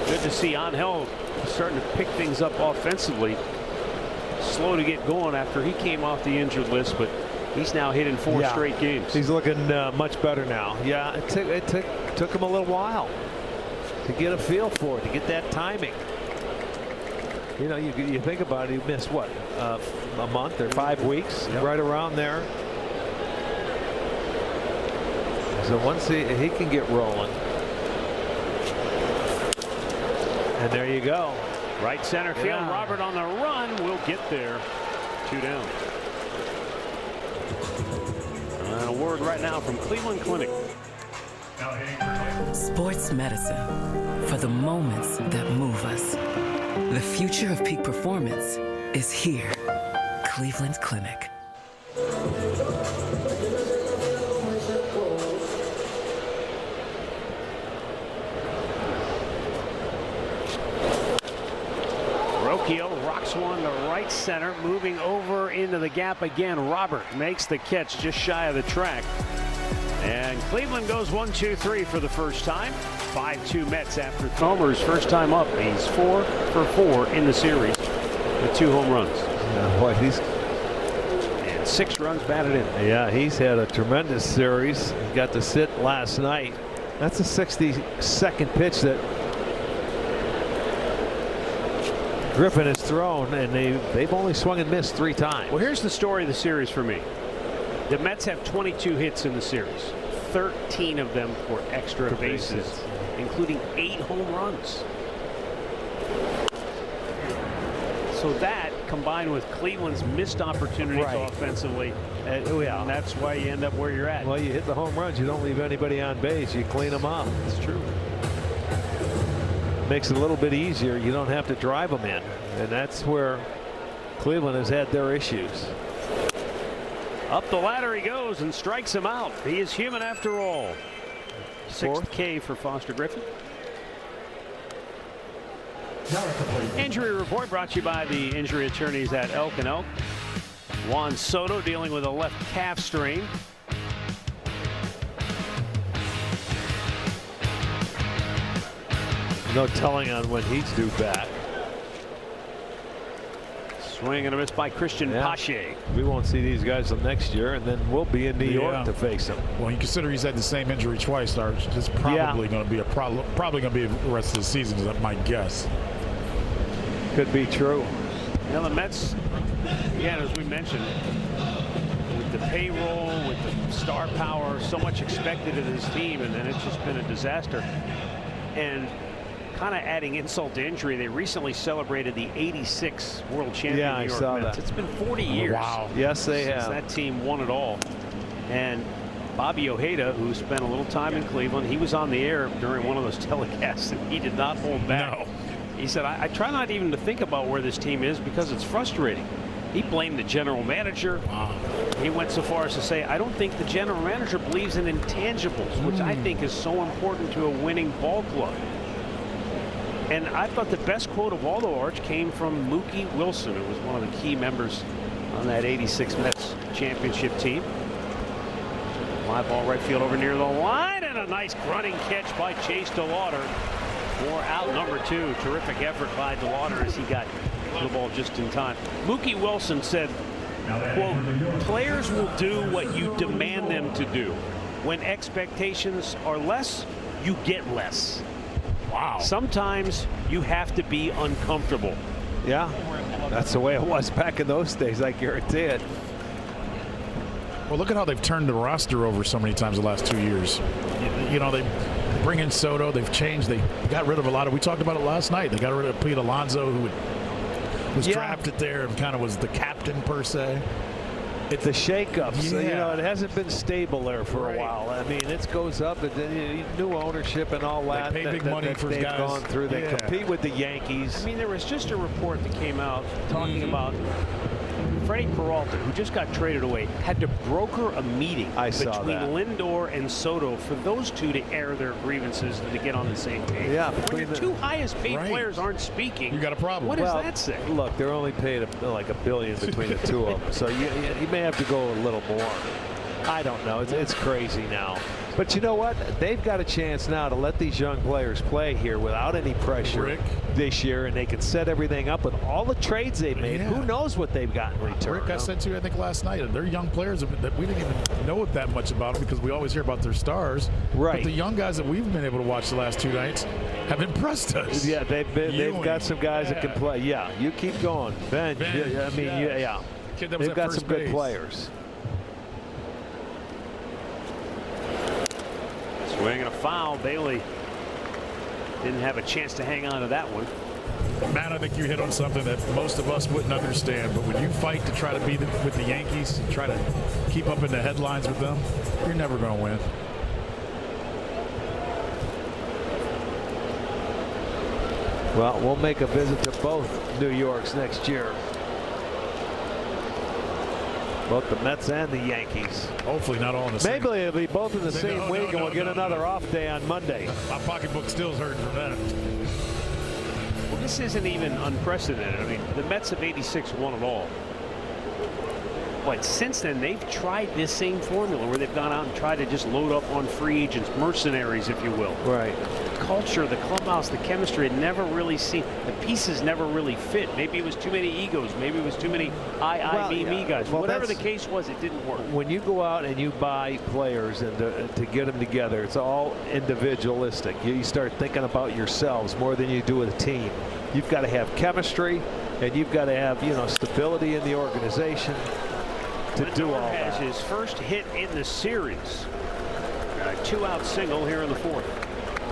Good to see Angel starting to pick things up offensively. Slow to get going after he came off the injured list, but he's now hit in 4 straight games. He's looking much better now. Yeah, it took him a little while to get a feel for it, to get that timing. You know, you think about it, he missed what, a month or 5 weeks, right around there. So once he can get rolling. And there you go. Right center field. Yeah. Robert on the run will get there. 2 down. And a word right now from Cleveland Clinic. Sports medicine for the moments that move us. The future of peak performance is here. Cleveland Clinic. Appeal rocks one to right center, moving over into the gap again. Robert makes the catch just shy of the track. And Cleveland goes 1-2-3 for the first time. 5-2 Mets after Comer's first time up. He's 4 for 4 in the series with 2 home runs. Boy, he's and 6 runs batted in. Yeah, he's had a tremendous series. He got to sit last night. That's a 62nd pitch that Griffin has thrown, and they've only swung and missed 3 times. Well, here's the story of the series for me. The Mets have 22 hits in the series. 13 of them for extra bases, including 8 home runs. So that, combined with Cleveland's missed opportunities offensively, and that's why you end up where you're at. Well, you hit the home runs, you don't leave anybody on base, you clean them up. It's true. Makes it a little bit easier. You don't have to drive them in, and that's where Cleveland has had their issues. Up the ladder he goes and strikes him out. He is human after all. 6th K for Foster Griffin. Injury report brought to you by the injury attorneys at Elk & Elk. Juan Soto dealing with a left calf strain. No telling on when he's due back. Swing and a miss by Christian Pache. We won't see these guys until next year, and then we'll be in New York to face them. Well, you consider he's had the same injury twice, Arch. It's probably going to be a problem. Probably going to be the rest of the season, is my guess. Could be true. Now the Mets, again, as we mentioned, with the payroll, with the star power, so much expected of this team, and then it's just been a disaster. And kind of adding insult to injury, they recently celebrated the '86 World Champion New York Mets. It's been 40 years. Wow. Yes, they have. That team won it all. And Bobby Ojeda, who spent a little time in Cleveland, he was on the air during one of those telecasts, and he did not hold back. No. He said, I try not even to think about where this team is because it's frustrating. He blamed the general manager. Wow. He went so far as to say, I don't think the general manager believes in intangibles, which I think is so important to a winning ball club. And I thought the best quote of all the Arch came from Mookie Wilson, who was one of the key members on that '86 Mets championship team. Live ball right field over near the line, and a nice grunting catch by Chase DeLauder for out number 2. Terrific effort by DeLauder as he got the ball just in time. Mookie Wilson said, quote, players will do what you demand them to do. When expectations are less, you get less. Wow. Sometimes you have to be uncomfortable. Yeah, that's the way it was back in those days, I guarantee it. Well, look at how they've turned the roster over so many times the last 2 years. You know, they bring in Soto. They've changed. They got rid of a lot of. We talked about it last night. They got rid of Pete Alonso, who was drafted there and kind of was the captain per se. It's the shakeups. Yeah. You know, it hasn't been stable there for a while. I mean, it goes up, and then new ownership and all that. They pay big money for they've guys. Gone through. They compete with the Yankees. I mean, there was just a report that came out talking about Freddie Peralta, who just got traded away, had to broker a meeting between Lindor and Soto for those two to air their grievances and to get on the same page. Yeah, when your 2 highest paid players aren't speaking, you got a problem. What does that say? Look, they're only paid like $1 billion between the 2 of them, so you may have to go a little more. I don't know. It's crazy now. But you know what? They've got a chance now to let these young players play here without any pressure this year, and they can set everything up with all the trades they've made. Who knows what they've got in return? Rick, I said to you, I think last night, they're young players that we didn't even know that much about them because we always hear about their stars. Right. But the young guys that we've been able to watch the last 2 nights have impressed us. Yeah, they've got some guys that can play. Yeah, you keep going. Ben, I mean, Kid that was they've got some base. good players. Swing and a foul. Bailey didn't have a chance to hang on to that one. Man, I think you hit on something that most of us wouldn't understand. But when you fight to try to be with the Yankees and try to keep up in the headlines with them, you're never going to win. Well, we'll make a visit to both New Yorks next year. Both the Mets and the Yankees. Hopefully not all in the same. Maybe it'll be both in the same week, and we'll get another off day on Monday. My pocketbook still's hurting from that. this isn't even unprecedented. I mean, the Mets have 86 won it all. But since then, they've tried this same formula where they've gone out and tried to just load up on free agents, mercenaries, if you will. Right. Culture, the clubhouse, the chemistry had never really seen. The pieces never really fit. Maybe it was too many egos. Maybe it was too many me guys. Well, whatever the case was, it didn't work. When you go out and you buy players and to get them together, it's all individualistic. You start thinking about yourselves more than you do with a team. You've got to have chemistry, and you've got to have, you know, stability in the organization to do all that. Has his first hit in the series. A 2-out single here in the fourth.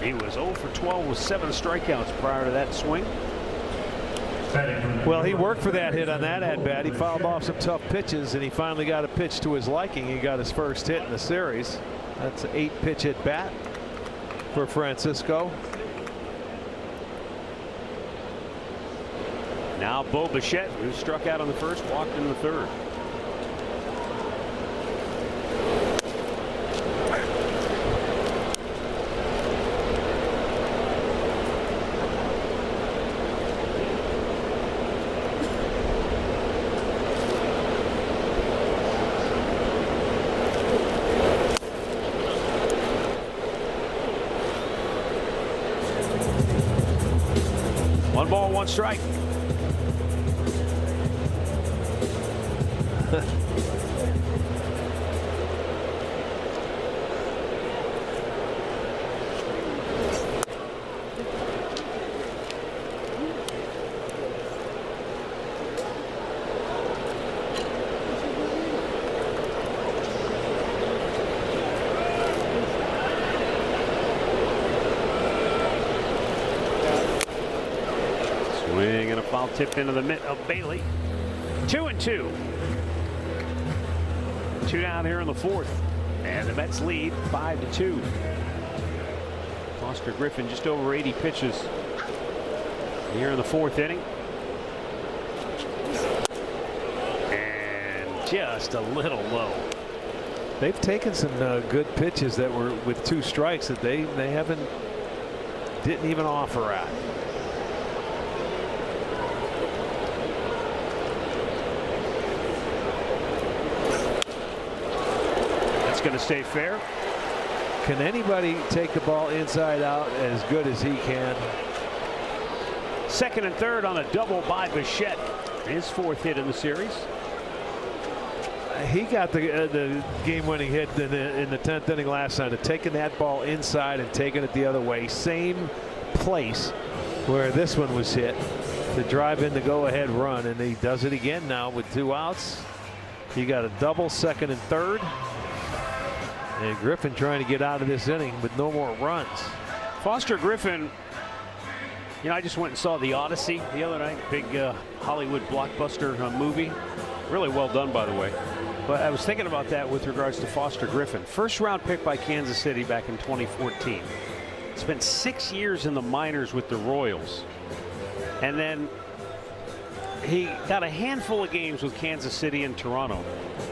He was 0 for 12 with 7 strikeouts prior to that swing. Well, he worked for that hit on that at-bat. He fouled off some tough pitches, and he finally got a pitch to his liking. He got his first hit in the series. That's an 8-pitch at-bat for Francisco. Now Bo Bichette, who struck out on the first, walked in the third. One ball, one strike. Swing and a foul tip into the mitt of Bailey. 2-2. 2 down here in the fourth, and the Mets lead 5-2. Foster Griffin just over 80 pitches here in the fourth inning, and just a little low. They've taken some good pitches that were with 2 strikes that they didn't even offer at. Going to stay fair. Can anybody take the ball inside out as good as he can? Second and third on a double by Bichette. His 4th hit in the series. He got the game-winning hit in the 10th inning last night, taking that ball inside and taking it the other way. Same place where this one was hit to drive in the go-ahead run, and he does it again now with 2 outs. He got a double, second and third. And Griffin trying to get out of this inning with no more runs. Foster Griffin, you know, I just went and saw The Odyssey the other night. Big Hollywood blockbuster movie. Really well done, by the way. But I was thinking about that with regards to Foster Griffin. First round pick by Kansas City back in 2014. Spent 6 years in the minors with the Royals. And then he got a handful of games with Kansas City and Toronto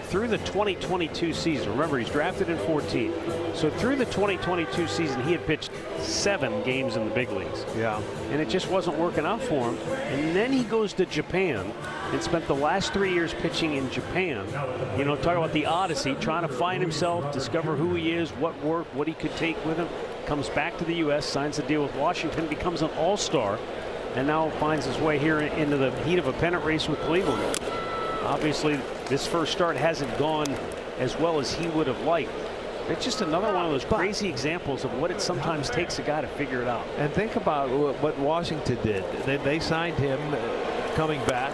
through the 2022 season. Remember, he's drafted in 14. So through the 2022 season, he had pitched 7 games in the big leagues. Yeah. And it just wasn't working out for him. And then he goes to Japan and spent the last 3 years pitching in Japan. You know, talk about the Odyssey, trying to find himself, discover who he is, what worked, what he could take with him. Comes back to the U.S., signs a deal with Washington, becomes an all-star, and now finds his way here into the heat of a pennant race with Cleveland. Obviously, this first start hasn't gone as well as he would have liked. It's just another one of those crazy examples of what it sometimes takes a guy to figure it out. And think about what Washington did. They signed him coming back,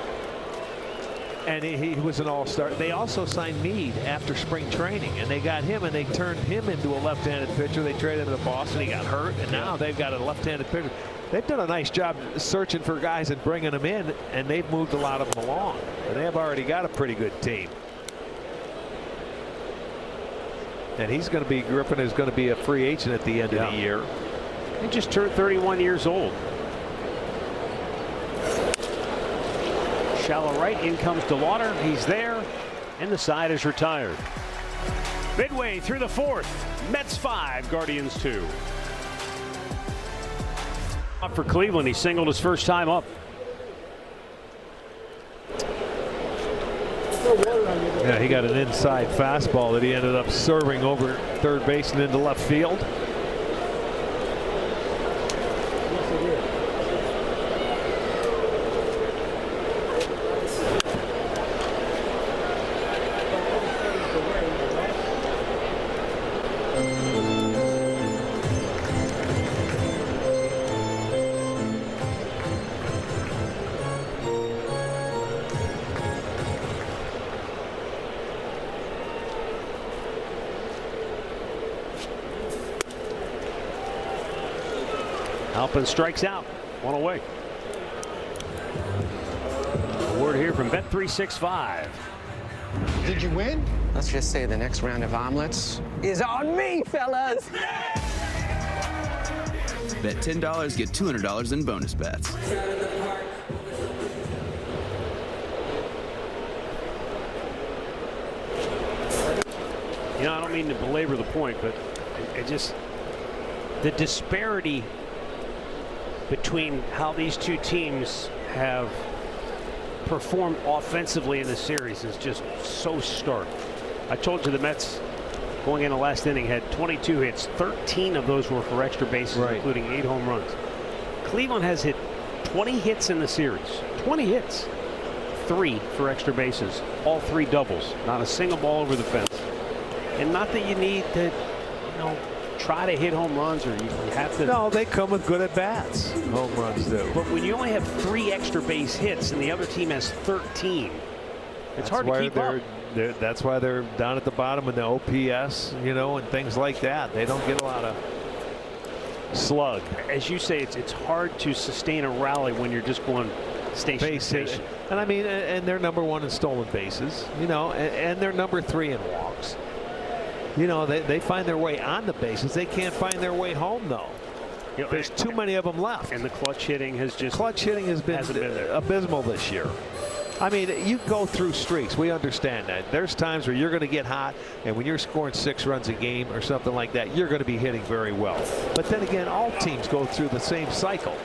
and he was an all-star. They also signed Meade after spring training, and they got him, and they turned him into a left-handed pitcher. They traded him to Boston. He got hurt, and now they've got a left-handed pitcher. They've done a nice job searching for guys and bringing them in, and they've moved a lot of them along. And they have already got a pretty good team. And Griffin is going to be a free agent at the end of the year. He just turned 31 years old. Shallow right, in comes DeLauder. He's there, and the side is retired. Midway through the fourth, Mets 5, Guardians 2. For Cleveland, he singled his first time up. Yeah, he got an inside fastball that he ended up serving over third base and into left field. Halpin strikes out, one away. A word here from Bet365. Did you win? Let's just say the next round of omelets is on me, fellas. Bet $10, get $200 in bonus bets. You know, I don't mean to belabor the point, but it just, the disparity between how these two teams have performed offensively in this series is just so stark. I told you the Mets going in the last inning had 22 hits. 13 of those were for extra bases, including 8 home runs. Cleveland has hit 20 hits in the series. 20 hits. 3 for extra bases. All 3 doubles. Not a single ball over the fence. And not that you need to, you know, try to hit home runs, or you have to. No, they come with good at bats. Home runs do. But when you only have 3 extra base hits and the other team has 13, it's hard to keep up. That's why they're down at the bottom in the OPS, you know, and things like that. They don't get a lot of slug. As you say, it's hard to sustain a rally when you're just going station to station. And I mean, and they're number 1 in stolen bases, you know, and they're number 3 in walks. You know, they find their way on the bases. They can't find their way home, though. You know, there's too many of them left. And the clutch hitting has been abysmal this year. I mean, you go through streaks. We understand that. There's times where you're going to get hot, and when you're scoring 6 runs a game or something like that, you're going to be hitting very well. But then again, all teams go through the same cycle.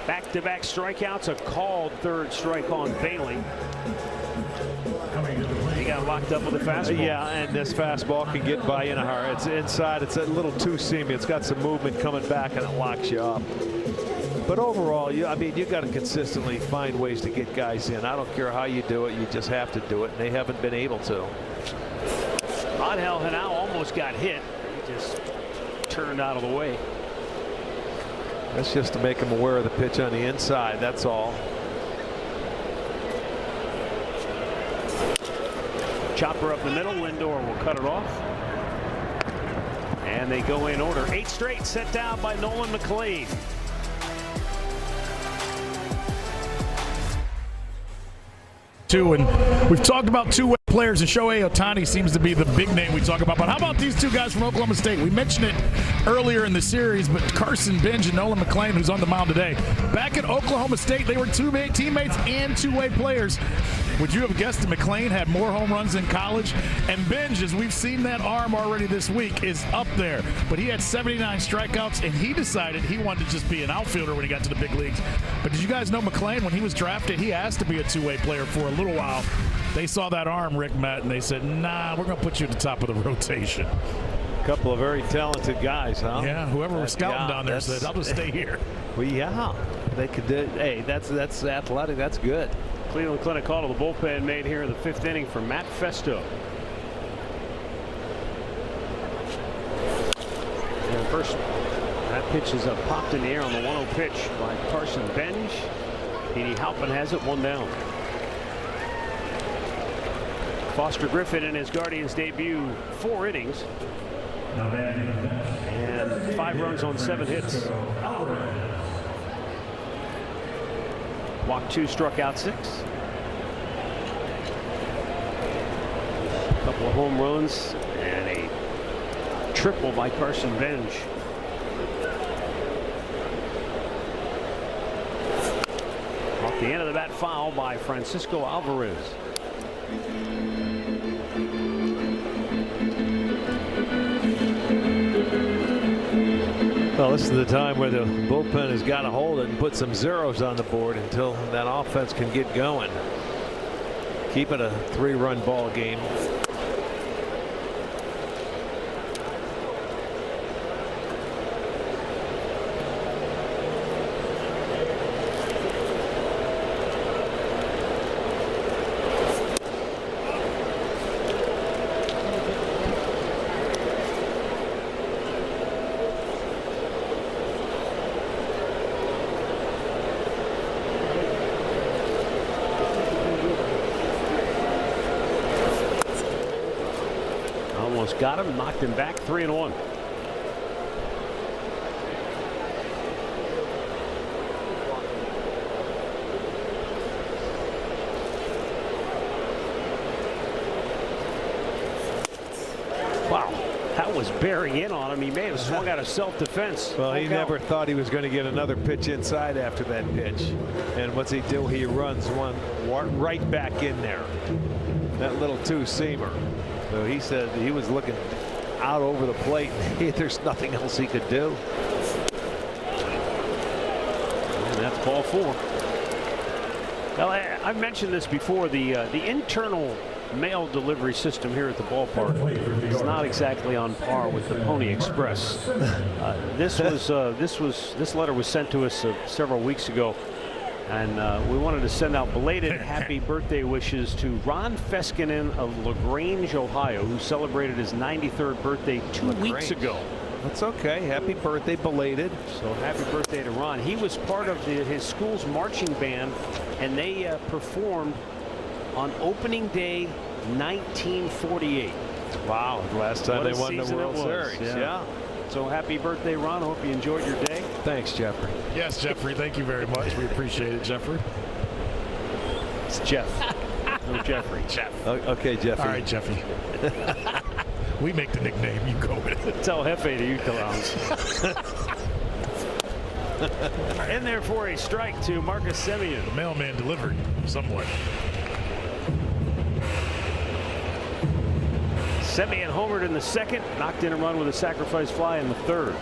Back-to-back strikeouts, a called third strike on Bailey. He got locked up with a fastball. Yeah, and this fastball can get by in a hurry. It's inside. It's a little too seamy. It's got some movement coming back, and it locks you up. But overall, I mean, you got to consistently find ways to get guys in. I don't care how you do it. You just have to do it, and they haven't been able to. Angel Henao almost got hit. He just turned out of the way. That's just to make him aware of the pitch on the inside. That's all. Chopper up the middle. Lindor will cut it off. And they go in order. 8 straight set down by Nolan McLean. And we've talked about two-way players, and Shohei Ohtani seems to be the big name we talk about. But how about these 2 guys from Oklahoma State? We mentioned it earlier in the series, but Carson Bench and Nolan McLean, who's on the mound today. Back at Oklahoma State, they were teammates and two-way players. Would you have guessed that McLean had more home runs in college? And Benj, as we've seen that arm already this week, is up there. But he had 79 strikeouts, and he decided he wanted to just be an outfielder when he got to the big leagues. But did you guys know McLean, when he was drafted, he asked to be a two-way player for a little while. They saw that arm, Rick met, and they said, nah, we're going to put you at the top of the rotation. A couple of very talented guys, huh? Yeah, whoever was scouting down there said, I'll just stay here. Well, yeah, they could do. Hey, that's athletic. That's good. Cleveland Clinic call to the bullpen made here in the 5th inning for Matt Festo. And first, that pitch is popped in the air on the 1-0 pitch by Carson Benj. Petey Halpin has it, 1 down. Foster Griffin in his Guardians debut, 4 innings. And 5 runs on 7 hits. Walked 2, struck out 6. A couple of home runs and a triple by Carson Benj. Off the end of the bat, foul by Francisco Alvarez. Well, this is the time where the bullpen has got to hold it and put some zeros on the board until that offense can get going. Keep it a 3-run ball game. Got him, knocked him back, 3-1. Wow, that was bearing in on him. He may have swung out of self-defense. Well, he never thought he was going to get another pitch inside after that pitch. And what's he do? He runs one right back in there. That little two-seamer. So he said he was looking out over the plate. There's nothing else he could do. And that's ball 4. Well, I've mentioned this before. The internal mail delivery system here at the ballpark is not exactly on par with the Pony Express. This letter was sent to us several weeks ago. And we wanted to send out belated happy birthday wishes to Ron Feskinen of LaGrange, Ohio, who celebrated his 93rd birthday 2 weeks ago. That's okay. Happy birthday, belated. So happy birthday to Ron. He was part of his school's marching band, and they performed on opening day 1948. Wow. Last time they won the World Series. Yeah. So happy birthday, Ron. I hope you enjoyed your day. Thanks, Jeffrey. Yes, Jeffrey. Thank you very much. We appreciate it, Jeffrey. It's Jeff. No, Jeffrey. Jeff. Okay, Jeffrey. All right, Jeffy. We make the nickname. You go with it. Tell Hefe to you clowns. In there for a strike to Marcus Semien. The mailman delivered somewhat. Semien homered in the second, knocked in a run with a sacrifice fly in the third.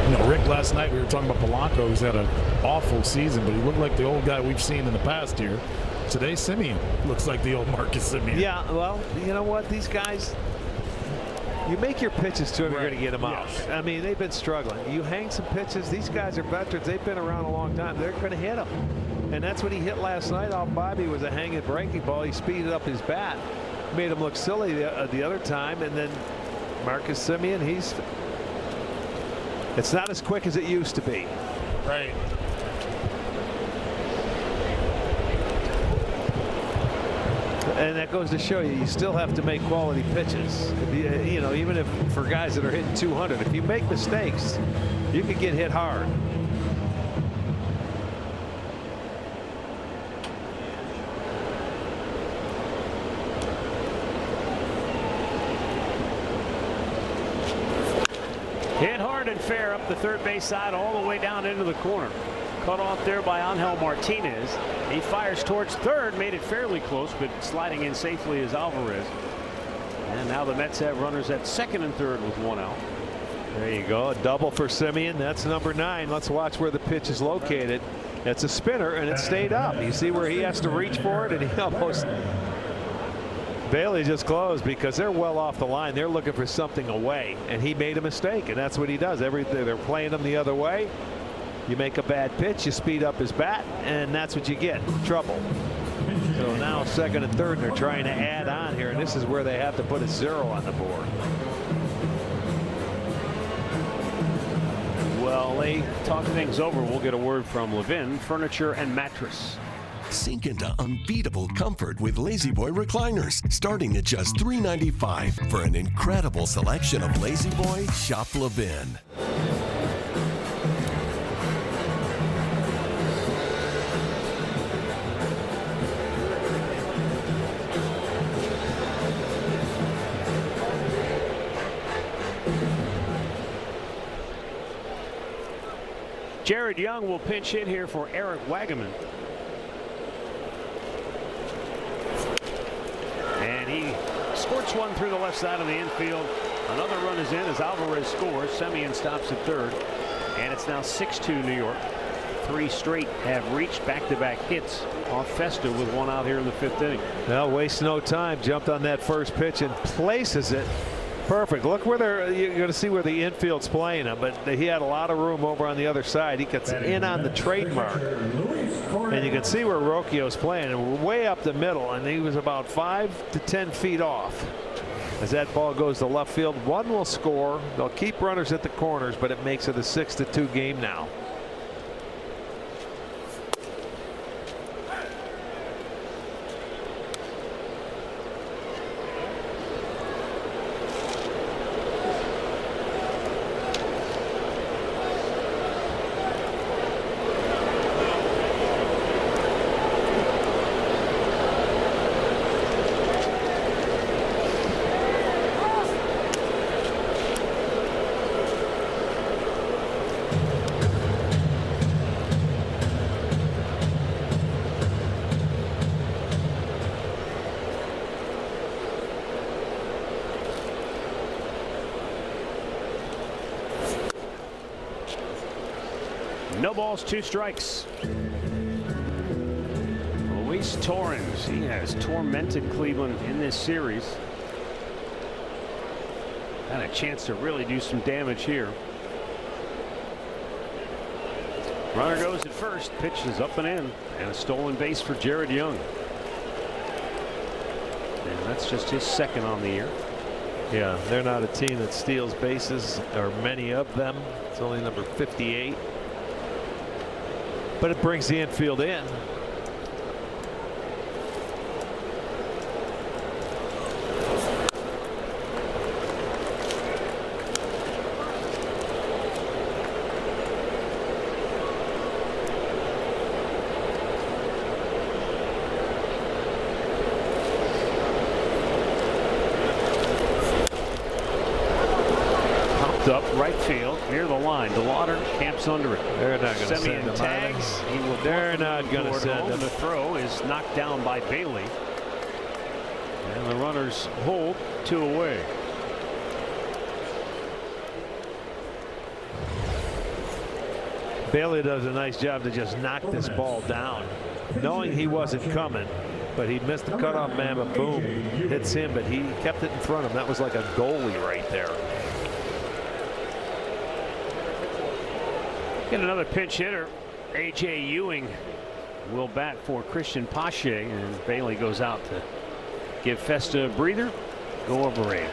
You know, Rick, last night we were talking about Polanco, who's had an awful season, but he looked like the old guy we've seen in the past year. Today, Semien looks like the old Marcus Semien. Yeah, well, you know what? These guys, you make your pitches to them, you're going to get them out. Yes. I mean, they've been struggling. You hang some pitches. These guys are veterans. They've been around a long time. They're going to hit them. And that's what he hit last night. Off Bobby was a hanging breaking ball. He speeded up his bat, made him look silly the other time. And then Marcus Semien, it's not as quick as it used to be. Right. And that goes to show you still have to make quality pitches. You know, even if for guys that are hitting 200, if you make mistakes, you can get hit hard. Hit hard and fair up the third base side all the way down into the corner. Cut off there by Angel Martinez. He fires towards third, made it fairly close, but sliding in safely is Alvarez. And now the Mets have runners at second and third with one out. There you go. A double for Semien. That's number 9. Let's watch where the pitch is located. It's a spinner, and it stayed up. You see where he has to reach for it, and he almost. Bailey just closed because they're well off the line. They're looking for something away, and he made a mistake, and that's what he does. They're playing him the other way. You make a bad pitch, you speed up his bat, and that's what you get, trouble. So now second and third, they're trying to add on here, and this is where they have to put a 0 on the board. Well, they talk things over. We'll get a word from Levin Furniture and Mattress. Sink into unbeatable comfort with Lazy Boy recliners, starting at just $395. For an incredible selection of Lazy Boy, shop Levin. Jared Young will pinch hit here for Eric Wagaman. Ports one through the left side of the infield. Another run is in as Alvarez scores. Semien stops at third. And it's now 6-2 New York. 3 straight have reached back-to-back hits off Festa with one out here in the 5th inning. Well, wastes no time. Jumped on that first pitch and places it perfect. Look where you're going to see where the infield's playing him, but he had a lot of room over on the other side. He gets in on the trademark, and you can see where Rocchio's playing, and way up the middle, and he was about 5 to 10 feet off. As that ball goes to left field, one will score. They'll keep runners at the corners, but it makes it a 6-2 game now. No balls, 2 strikes. Luis Torrens, he has tormented Cleveland in this series. Had a chance to really do some damage here. Runner goes at first. Pitch is up and in, and a stolen base for Jared Young. And that's just his 2nd on the year. Yeah, they're not a team that steals bases, or many of them. It's only number 58. But it brings the infield in. Up right field near the line. DeLauder camps under it. They're not going to send him. Tags. They're not going to send him. The throw is knocked down by Bailey. And the runners hold 2 away. Bailey does a nice job to just knock this ball down, knowing he wasn't coming, but he missed the cutoff man, but boom, hits him, but he kept it in front of him. That was like a goalie right there. Get another pinch hitter. A.J. Ewing will bat for Christian Pache, and Bailey goes out to give Festa a breather. Go over a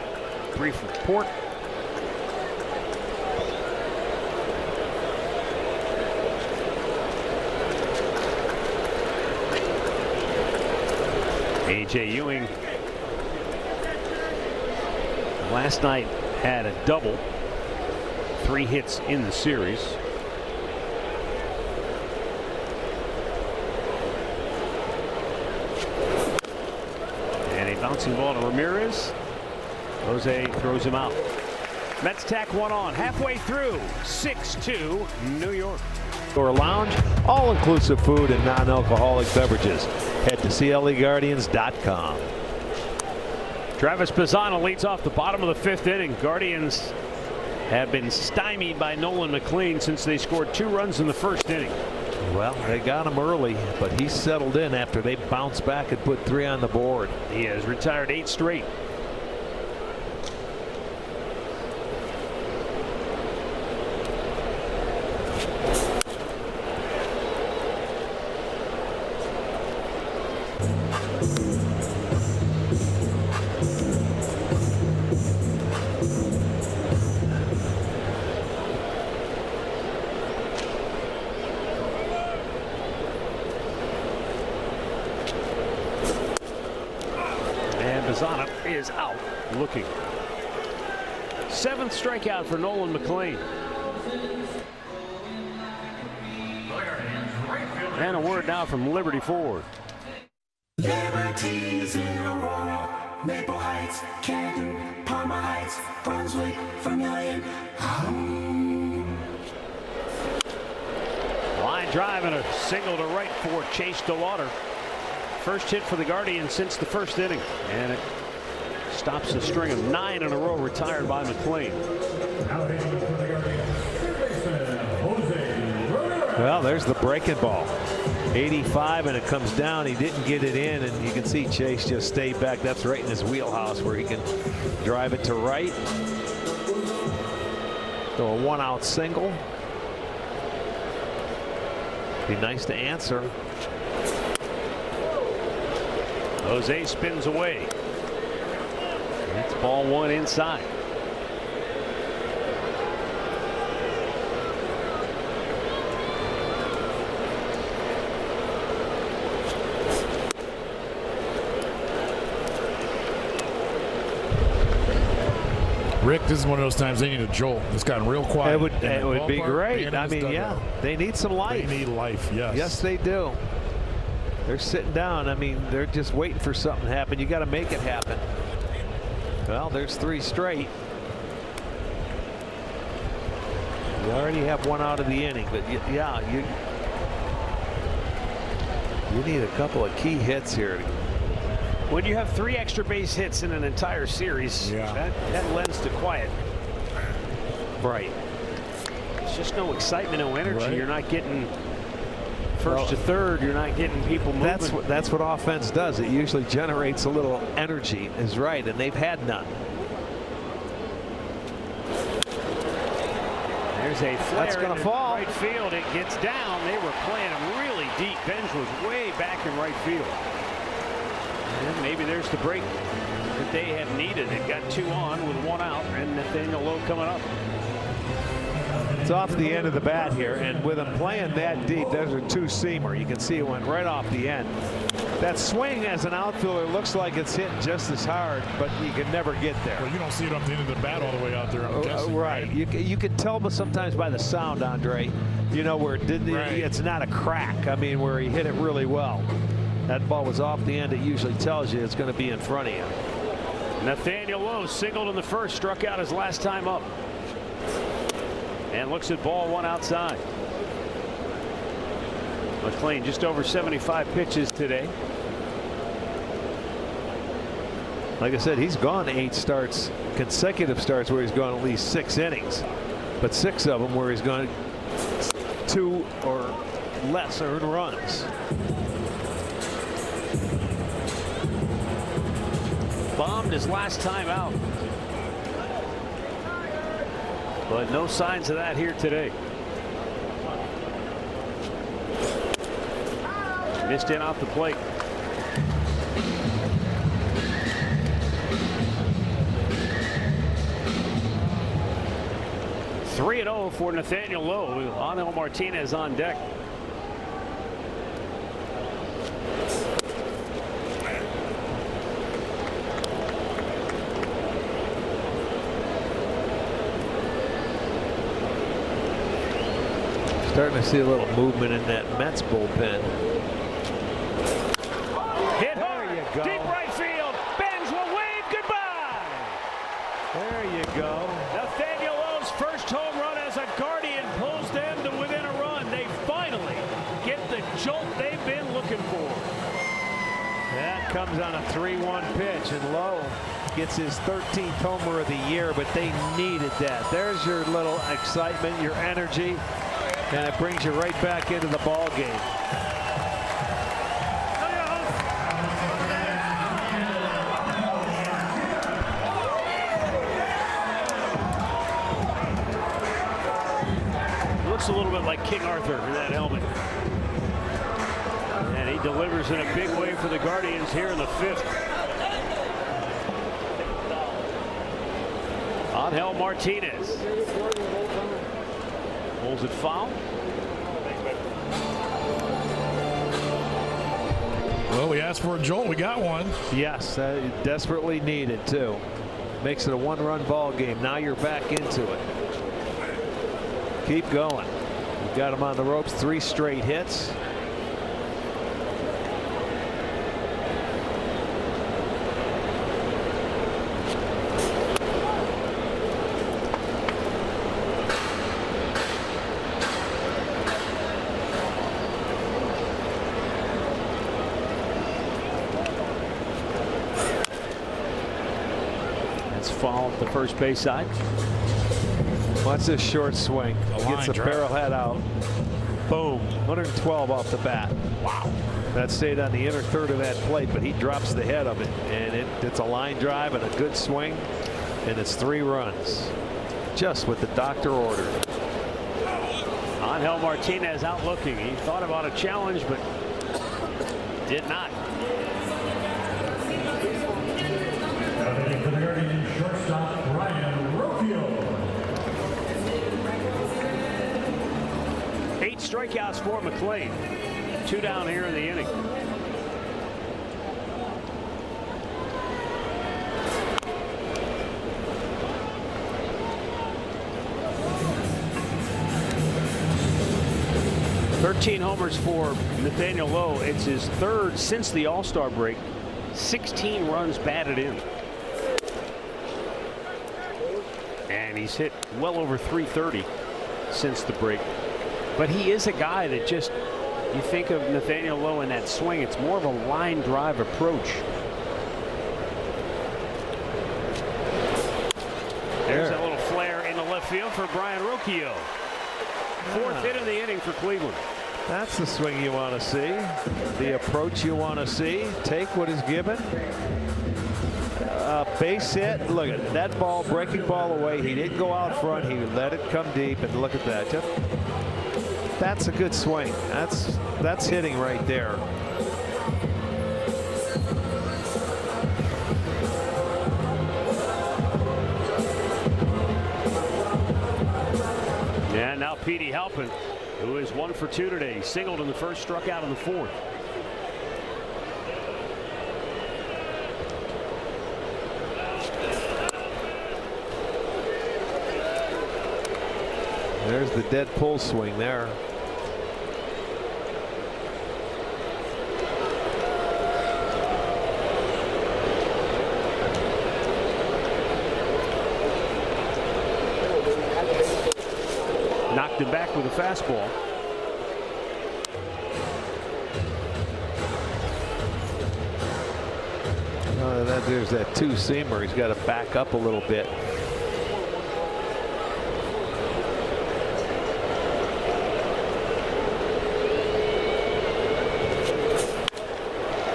brief report. A.J. Ewing last night had a double, 3 hits in the series. Bouncing ball to Ramirez. Jose throws him out. Mets tack one on halfway through. 6-2 New York. Or lounge, all-inclusive food and non-alcoholic beverages. Head to CLEGuardians.com. Travis Pisano leads off the bottom of the 5th inning. Guardians have been stymied by Nolan McLean since they scored 2 runs in the 1st inning. Well, they got him early, but he settled in after they bounced back and put 3 on the board. He has retired 8 straight. Pisano is out looking. 7th strikeout for Nolan McLean. And a word now from Liberty Ford. Liberty's in Aurora, Maple Heights, Canton, Palmer Heights, Brunswick, Vermilion. Line drive and a single to right for Chase DeLauder. First hit for the Guardians since the 1st inning, and it stops the string of 9 in a row retired by McLean. Well, there's the breaking ball. 85, and it comes down. He didn't get it in, and you can see Chase just stayed back. That's right in his wheelhouse where he can drive it to right. So a 1-out single. Be nice to answer. Jose spins away. It's ball 1 inside. Rick, this is one of those times they need a jolt. It's gotten real quiet. It would be great. I mean, yeah, they need some life. They need life, yes. Yes, they do. They're sitting down. I mean, they're just waiting for something to happen. You got to make it happen. Well, there's 3 straight. You already have 1 out of the inning, but yeah, you need a couple of key hits here. When you have 3 extra base hits in an entire series, that lends to quiet. Right. It's just no excitement, no energy. Right. You're not getting first to third. You're not getting people moving. That's what offense does. It usually generates a little energy, is right, and they've had none. There's a flare. That's going to fall. Right field. It gets down. They were playing him really deep. Benj was way back in right field. And maybe there's the break that they have needed. They've got 2 on with 1 out, and Nathaniel Lowe coming up. It's off the end of the bat here, and with him playing that deep, there's a 2-seamer. You can see it went right off the end. That swing as an outfielder looks like it's hitting just as hard, but you can never get there. Well, you don't see it off the end of the bat all the way out there, I'm guessing. Right. You can tell sometimes by the sound, Andre, you know, where it didn't, it's not a crack. I mean, where he hit it really well. That ball was off the end. It usually tells you it's going to be in front of you. Nathaniel Lowe singled in the first, struck out his last time up. And looks at ball 1 outside. McLean just over 75 pitches today. Like I said, he's gone 8 starts, consecutive starts where he's gone at least 6 innings, but 6 of them where he's gone 2 or less earned runs. Bombed his last time out. But no signs of that here today. Missed in off the plate. (3-0) for Nathaniel Lowe. Angel Martinez on deck. Starting to see a little movement in that Mets bullpen. Hit hard. There you go. Deep right field. Benj will wave goodbye. There you go. Nathaniel Lowe's first home run as a Guardian pulls them to within a run. They finally get the jolt they've been looking for. That comes on a 3-1 pitch, and Lowe gets his 13th homer of the year, but they needed that. There's your little excitement, your energy. And it brings you right back into the ball game. Looks a little bit like King Arthur in that helmet. And he delivers in a big way for the Guardians here in the 5th. Angel Martinez. Pulls it foul. Well, we asked for a jolt. We got one. Yes, desperately needed too. Makes it a 1-run ball game. Now you're back into it. Keep going. You've got him on the ropes. 3 straight hits. Mets foul at the first base side. Watch this short swing. Gets the drive. barrel head out. Boom. 112 off the bat. Wow. That stayed on the inner third of that plate, but he drops the head of it, and it's a line drive and a good swing, and it's 3 runs. Just what the doctor ordered. Angel Martinez out looking. He thought about a challenge, but did not. Batting for the Guardians, shortstop Brian Rocchio. 8 strikeouts for McLean. 2 down here in the inning. "13 homers for Nathaniel Lowe. It's his 3rd since the All-Star break. 16 runs batted in. And he's hit well over 330 since the break. But he is a guy that just, you think of Nathaniel Lowe in that swing, it's more of a line drive approach. There's a little flare in the left field for Brian Rocchio. 4th hit of the inning for Cleveland. That's the swing you want to see. The approach you want to see. Take what is given. Base hit. Look at that ball, breaking ball away. He didn't go out front. He let it come deep, and look at that. That's a good swing. That's hitting right there. Yeah, now Petey Halpin, who is 1 for 2 today. He singled in the first, struck out in the 4th. There's the dead pull swing there. Knocked him back with a fastball. There's that 2-seamer. He's got to back up a little bit.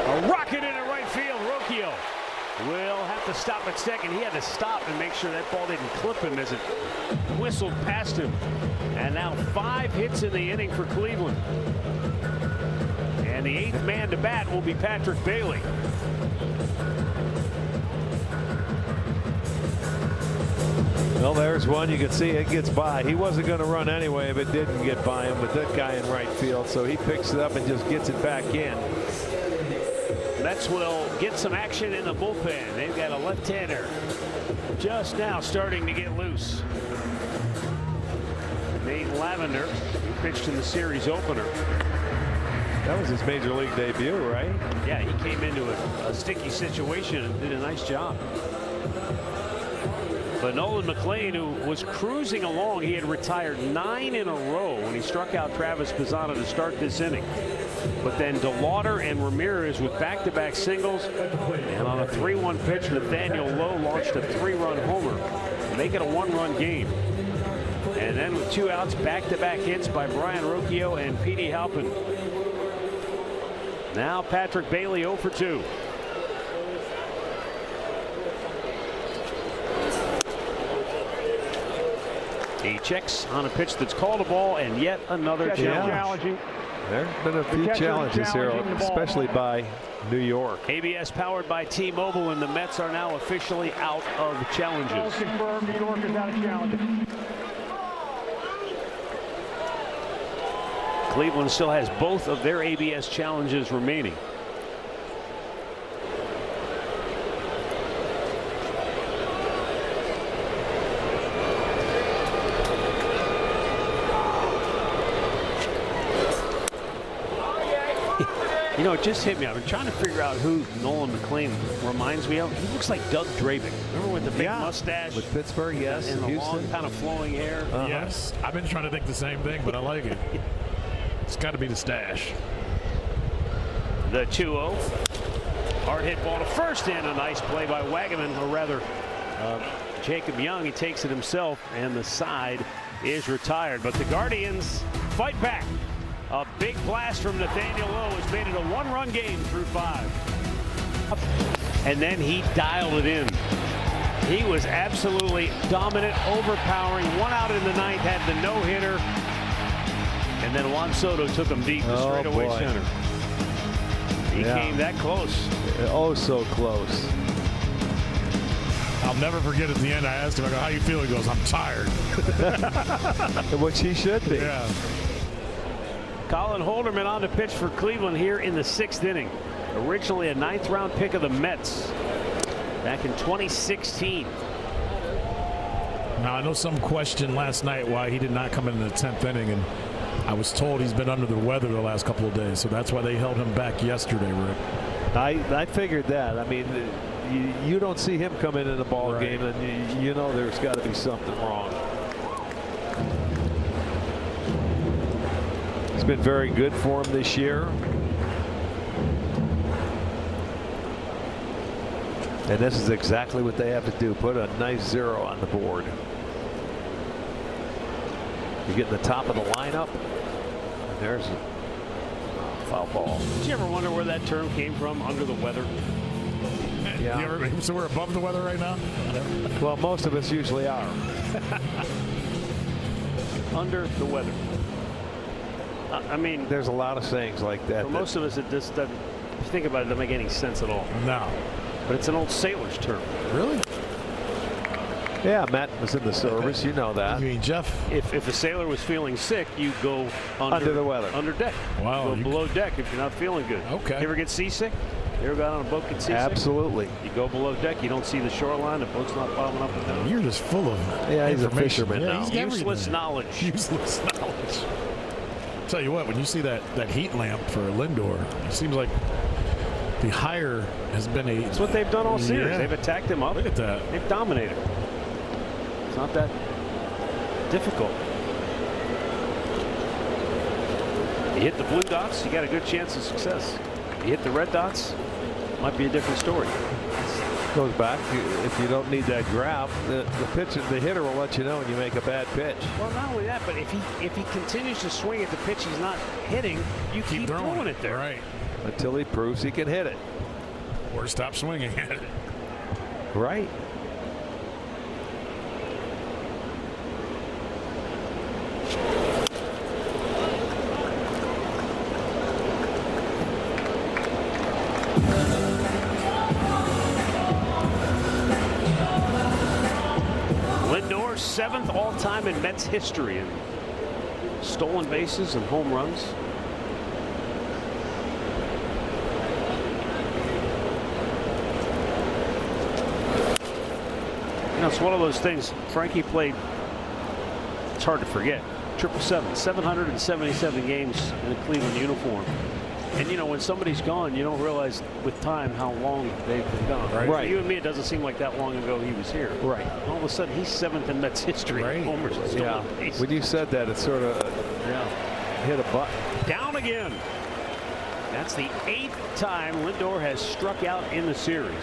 A rocket into right field. Rocchio will have to stop at second. He had to stop and make sure that ball didn't clip him as it whistled past him. And now 5 hits in the inning for Cleveland. And the 8th man to bat will be Patrick Bailey. Well, there's one. You can see it gets by. He wasn't going to run anyway if it didn't get by him, but that guy in right field, so he picks it up and just gets it back in. Mets will get some action in the bullpen. They've got a left-hander just now starting to get loose. Nate Lavender, who pitched in the series opener. That was his major league debut, right? Yeah, he came into a sticky situation and did a nice job. But Nolan McLean, who was cruising along, he had retired 9 in a row when he struck out Travis Pisano to start this inning. But then DeLauder and Ramirez with back-to-back singles, and on a 3-1 pitch, Nathaniel Lowe launched a 3-run homer to make it a 1-run game. And then with 2 outs, back-to-back hits by Brian Rocchio and Petey Halpin. Now Patrick Bailey 0 for 2. He checks on a pitch that's called a ball, and yet another challenge. There have been a few challenges here, especially by New York. ABS powered by T-Mobile, and the Mets are now officially out of challenges. Confirmed, New York is out of challenges. Cleveland still has both of their ABS challenges remaining. You know, it just hit me. I've been trying to figure out who Nolan McLean reminds me of. He looks like Doug Draven. Remember with the big mustache? With Pittsburgh, yes. And the Houston. long kind of flowing hair. Yes. I've been trying to think the same thing, but I like it. It's got to be the stash. The 2-0. Hard hit ball to first, and a nice play by Wagaman, or rather Jacob Young. He takes it himself, and the side is retired. But the Guardians fight back. A big blast from Nathaniel Lowe has made it a one-run game through 5. And then he dialed it in. He was absolutely dominant, overpowering. 1 out in the 9th, had the no-hitter. And then Juan Soto took him deep to straightaway center. He came that close. Oh, so close. I'll never forget at the end, I asked him, I go, how you feel? He goes, I'm tired. Which he should be. Yeah. Colin Holderman on the pitch for Cleveland here in the 6th inning. Originally a 9th round pick of the Mets back in 2016. Now, I know some questioned last night why he did not come in the 10th inning, and I was told he's been under the weather the last couple of days, so that's why they held him back yesterday, Rick. I figured that. I mean, you don't see him come in a ball game, and you know there's got to be something wrong. It's been very good for him this year. And this is exactly what they have to do. Put a nice 0 on the board. You get in the top of the lineup, and there's a foul ball. Did you ever wonder where that term came from, under the weather? Yeah. So we're above the weather right now? Well, most of us usually are. Under the weather. I mean, there's a lot of sayings like that. For most of us, it just doesn't, if you think about it, it doesn't make any sense at all. No. But it's an old sailor's term. Really? Yeah, Matt was in the service. You know that. You mean Jeff? If a sailor was feeling sick, you go under the weather. Under deck. Wow. You go below deck if you're not feeling good. Okay. You ever get seasick? You ever got on a boat get seasick? Absolutely. You go below deck. You don't see the shoreline. The boat's not bobbing up and down. You're just full of he's a information. fisherman now. He's Useless knowledge. Useless knowledge. Tell you what, when you see that heat lamp for Lindor, it seems like the hire has been a. That's what they've done all series. Yeah. They've attacked him up. Look at that. They've dominated. It's not that difficult. You hit the blue dots, you got a good chance of success. You hit the red dots, might be a different story. Goes back. If you don't need that grab, the hitter will let you know when you make a bad pitch. Well, not only that, but if he continues to swing at the pitch he's not hitting, you keep throwing it there. Right. Until he proves he can hit it. Or stop swinging at it. Right. Lindor, 7th all-time in Mets history in stolen bases and home runs. It's one of those things. Frankie played, it's hard to forget, 777 games in a Cleveland uniform. And you know, when somebody's gone, you don't realize with time how long they've been gone. Right. For you and me, it doesn't seem like that long ago he was here. Right. All of a sudden, he's 7th in Mets history. Right. Homers and stolen bases. When you said that, it sort of hit a button. Down again. That's the 8th time Lindor has struck out in the series.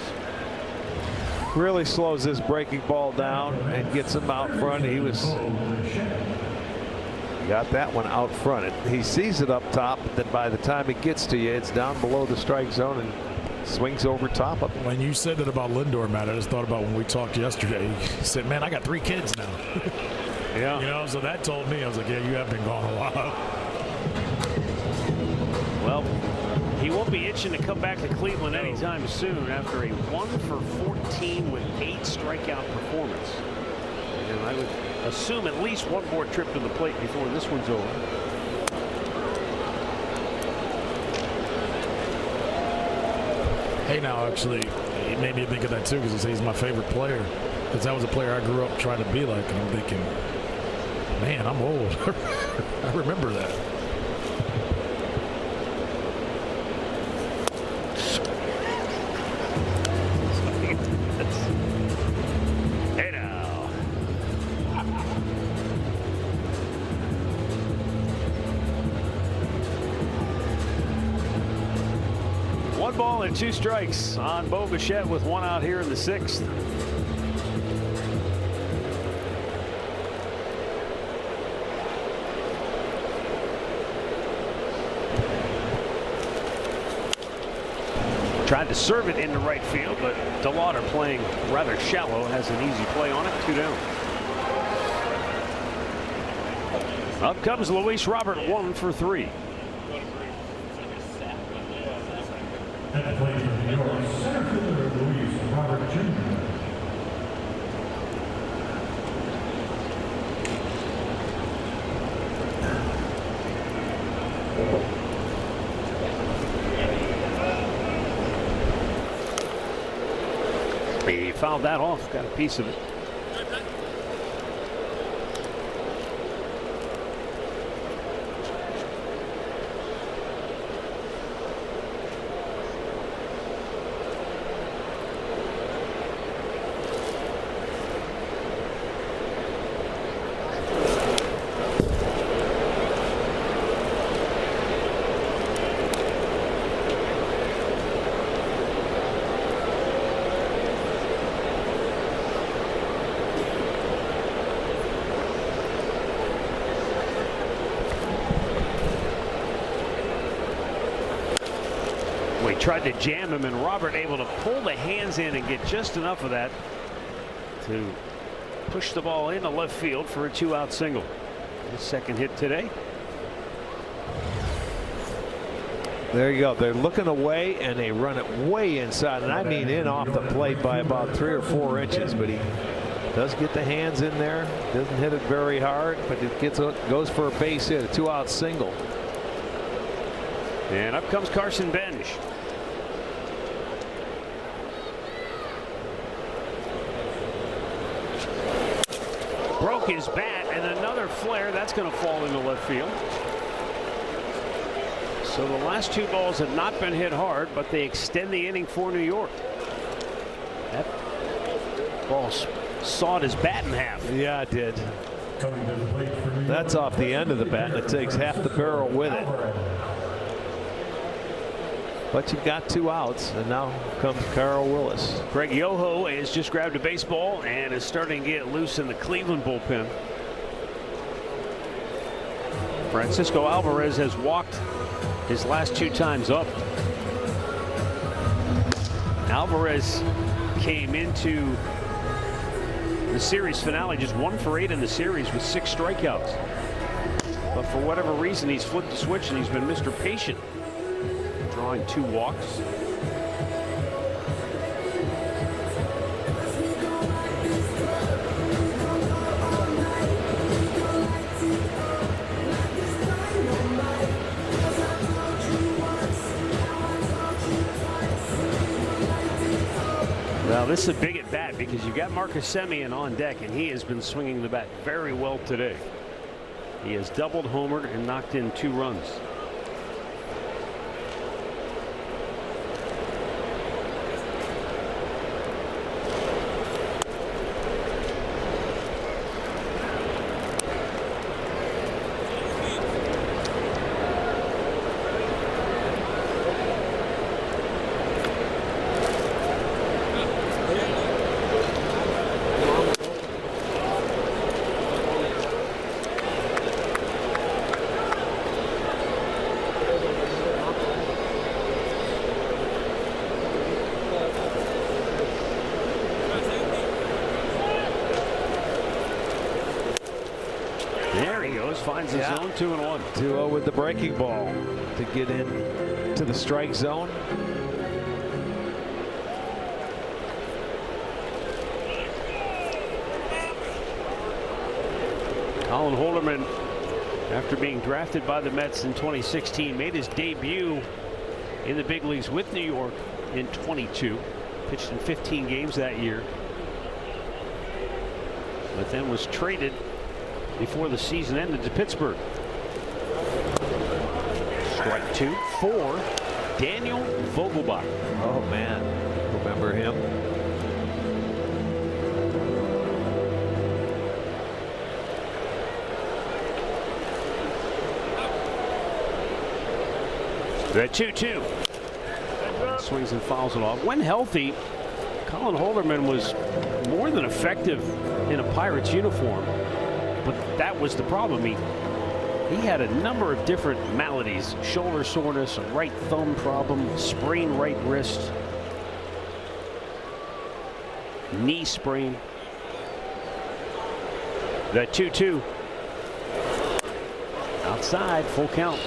Really slows this breaking ball down and gets him out front. He got that one out front. He sees it up top, but then by the time it gets to you, it's down below the strike zone and swings over top of it. When you said that about Lindor, Matt, I just thought about when we talked yesterday. He said, man, I got 3 kids now. Yeah. You know, so that told me, I was like, yeah, you have been gone a while. Well, he won't be itching to come back to Cleveland anytime soon after a 1-for-14 with 8 strikeout performance. And I would assume at least one more trip to the plate before this one's over. Hey, now, actually, it made me think of that, too, because he's my favorite player. Because that was a player I grew up trying to be like, and I'm thinking, man, I'm old. I remember that. Hey now. One ball and 2 strikes on Bo Bichette with 1 out here in the 6th. Tried to serve it into right field, but DeLauder, playing rather shallow, has an easy play on it. 2 down. Up comes Luis Robert, 1 for 3. That play for New York, center fielder Luis Robert Jr. He fouled that off, got a piece of it. We tried to jam him, and Robert able to pull the hands in and get just enough of that to push the ball into left field for a 2-out single. His second hit today. There you go. They're looking away, and they run it way inside, and I mean in off the plate by about 3 or 4 inches. But he does get the hands in there. Doesn't hit it very hard, but it goes for a base hit, a 2-out single. And up comes Carson Bench. Broke his bat, and another flare that's going to fall into left field. So the last 2 balls have not been hit hard, but they extend the inning for New York. That ball sawed his bat in half. Yeah, it did. That's off the end of the bat, and it takes half the barrel with it. But you've got 2 outs, and now comes Carl Willis. Greg Yoho has just grabbed a baseball and is starting to get loose in the Cleveland bullpen. Francisco Alvarez has walked his last 2 times up. Alvarez came into the series finale just 1 for 8 in the series with 6 strikeouts. But for whatever reason, he's flipped the switch and he's been Mr. Patient, drawing 2 walks. Well, this is a big at bat because you've got Marcus Semien on deck, and he has been swinging the bat very well today. He has doubled, homered, and knocked in 2 runs. There he goes, finds his zone. 2-1. 2-0 with the breaking ball to get in to the strike zone. Colin Holderman, after being drafted by the Mets in 2016, made his debut in the big leagues with New York in 22. Pitched in 15 games that year, but then was traded before the season ended to Pittsburgh. Strike 2 for Daniel Vogelbach. Oh man, remember him? The 2-2. Swings and fouls it off. When healthy, Colin Holderman was more than effective in a Pirates uniform, but that was the problem. He had a number of different maladies: shoulder soreness, a right thumb problem, sprained right wrist. knee sprain. The 2-2. Outside, full count.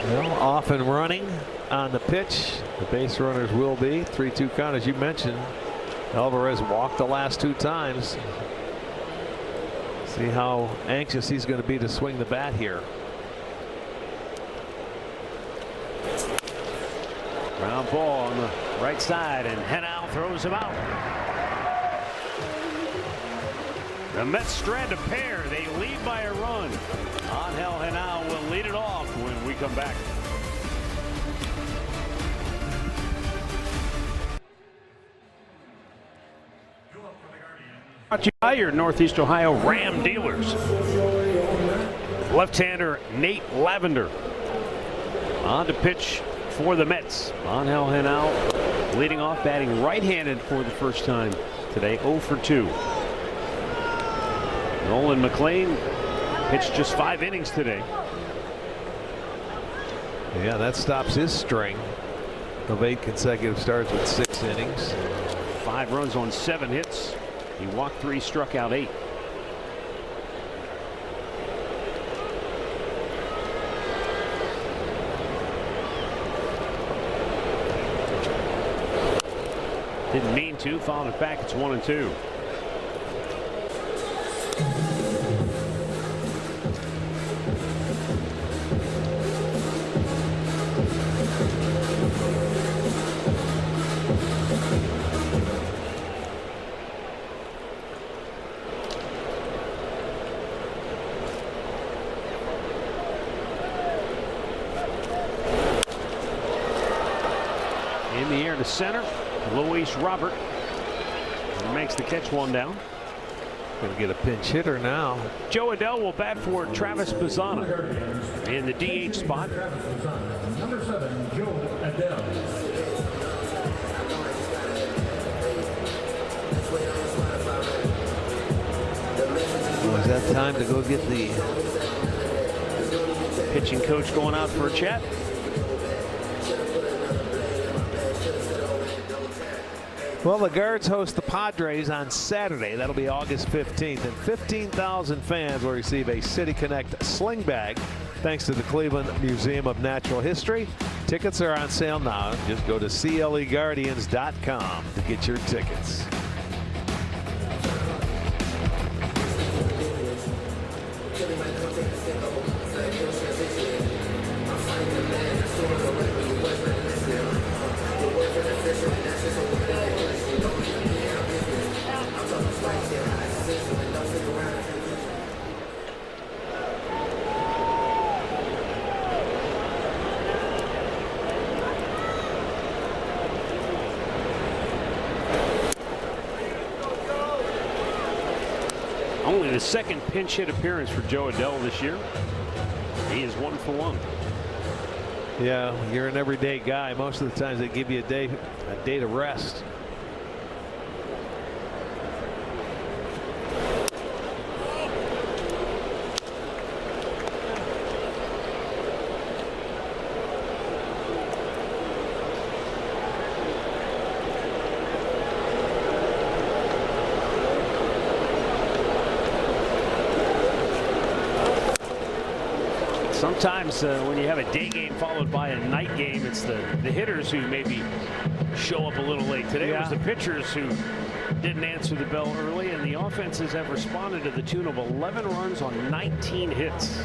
Well, off and running on the pitch. The base runners will be 3-2 count, as you mentioned. Alvarez walked the last 2 times. See how anxious he's going to be to swing the bat here. Ground ball on the right side, and Henao throws him out. The Mets strand a pair. They lead by a run. Angel Henao will lead it off when we come back. Brought to you by your Northeast Ohio Ram dealers. Left-hander Nate Lavender on to pitch for the Mets. Angel Henao leading off, batting right-handed for the first time today, 0 for 2. Nolan McLean pitched just 5 innings today. Yeah, that stops his string of 8 consecutive starts with 6 innings. 5 runs on 7 hits. He walked 3, struck out 8. Didn't mean to, fouled it back. It's 1-2. In the air to center, Luis Robert makes the catch, 1 down. Going to get a pinch hitter now. Joe Adell will bat for Travis Bazzana in the DH spot. Number 7, Joe Adell. Is that time to go get the pitching coach going out for a chat? Well, the Guards host the Padres on Saturday. That'll be August 15th, and 15,000 fans will receive a City Connect sling bag thanks to the Cleveland Museum of Natural History. Tickets are on sale now. Just go to CLEGuardians.com to get your tickets. Only the second pinch hit appearance for Joe Adell this year. He is 1 for 1. Yeah, you're an everyday guy. Most of the times they give you a day to rest. Sometimes when you have a day game followed by a night game, it's the hitters who maybe show up a little late. Today it was the pitchers who didn't answer the bell early, and the offenses have responded to the tune of 11 runs on 19 hits.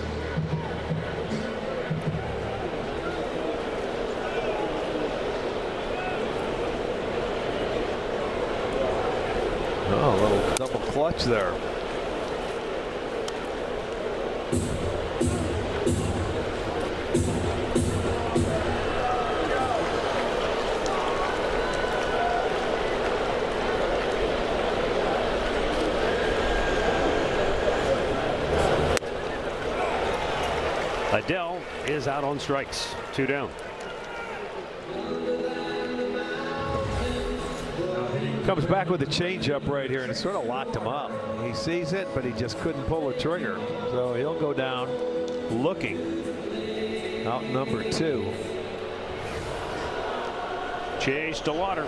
Oh, a little double clutch there. Adell is out on strikes. 2 down. Comes back with a changeup right here, and it sort of locked him up. He sees it, but he just couldn't pull the trigger. So he'll go down looking. Out number 2. Chase to Lauder.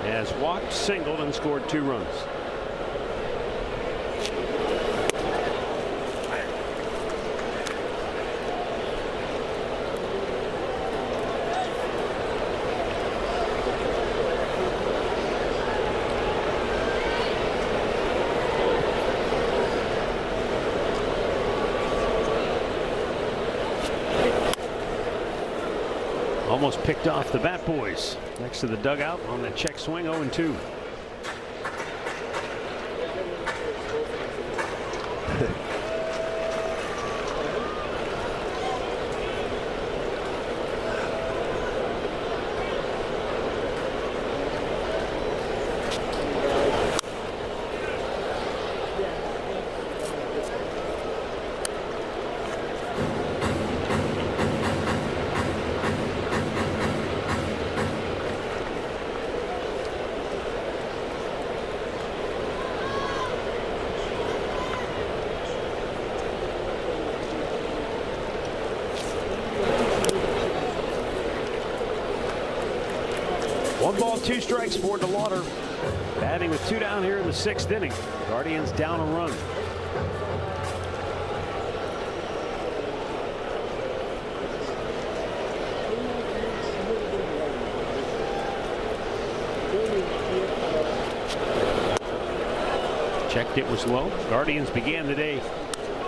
has walked, singled, and scored 2 runs. Almost picked off the Bat Boys next to the dugout on that check swing. 0-2. One ball, 2 strikes for DeLauder. Batting with 2 down here in the 6th inning. Guardians down a run. Checked, it was low. Guardians began the day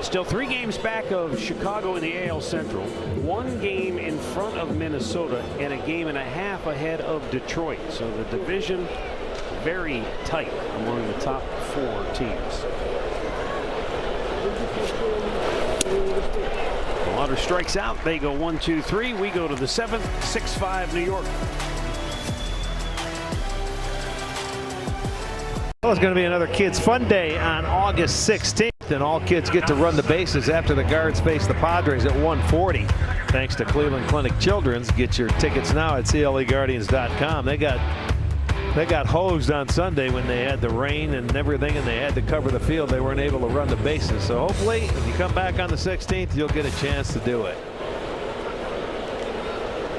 still 3 games back of Chicago in the AL Central, 1 game in front of Minnesota, and a game and a half ahead of Detroit. So the division very tight among the top 4 teams. DeLauder strikes out. They go 1, 2, 3. We go to the 7th. 6-5 New York. Well, it's going to be another Kids Fun Day on August 16th, and all kids get to run the bases after the Guards face the Padres at 1:40. Thanks to Cleveland Clinic Children's. Get your tickets now at CLEGuardians.com. They got hosed on Sunday when they had the rain and everything, and they had to cover the field. They weren't able to run the bases. So hopefully, if you come back on the 16th, you'll get a chance to do it.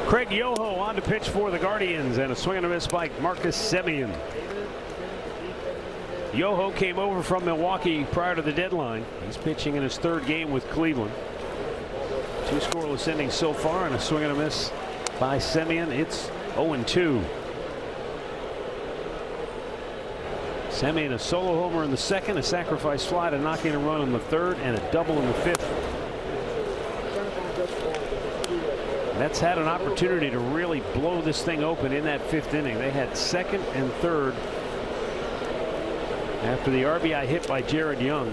Craig Yoho on to pitch for the Guardians, and a swing and a miss by Marcus Semien. Yoho came over from Milwaukee prior to the deadline. He's pitching in his 3rd game with Cleveland. 2 scoreless innings so far, and a swing and a miss by Semien. It's 0-2. Semien a solo homer in the 2nd, a sacrifice fly to knock in a run in the 3rd, and a double in the 5th. Mets had an opportunity to really blow this thing open in that 5th inning. They had 2nd and 3rd. After the RBI hit by Jared Young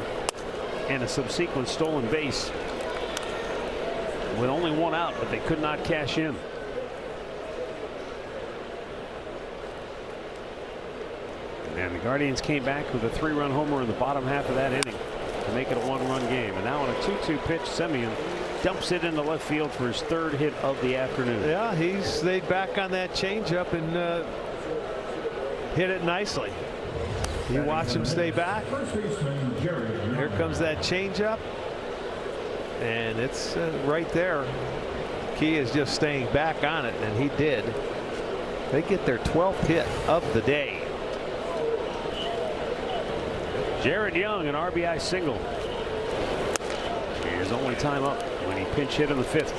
and a subsequent stolen base with only 1 out, but they could not cash in. And the Guardians came back with a 3-run homer in the bottom half of that inning to make it a 1-run game. And now on a 2-2 pitch, Semien dumps it into left field for his 3rd hit of the afternoon. Yeah, he stayed back on that changeup and hit it nicely. You watch him stay back. Here comes that changeup, and it's right there. Key is just staying back on it, and he did. They get their 12th hit of the day. Jared Young, an RBI single. His only time up when he pinch hit in the 5th.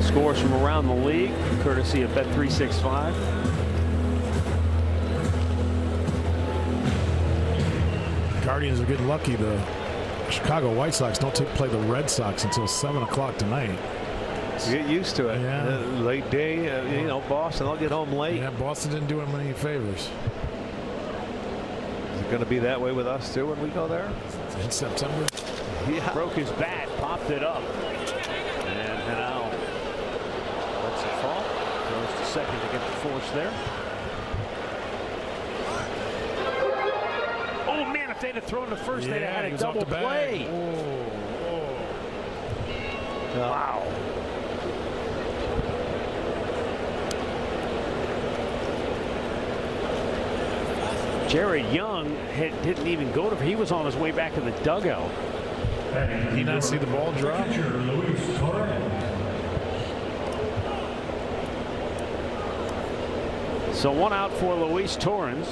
Scores from around the league, courtesy of Bet365. Guardians are getting lucky. The Chicago White Sox don't play the Red Sox until 7 o'clock tonight. Get used to it. Yeah. Late day, you know, Boston, they'll get home late. Yeah, Boston didn't do him any favors. Is it going to be that way with us too when we go there? In September? Yeah. Broke his bat, popped it up. And Hanau lets it fall. Goes to second to get the force there. Oh man, if they'd have thrown to first, they'd have had a double play. Wow. Jared Young didn't even go to. He was on his way back in the dugout. Did you not see the ball drop? So 1 out for Luis Torrens.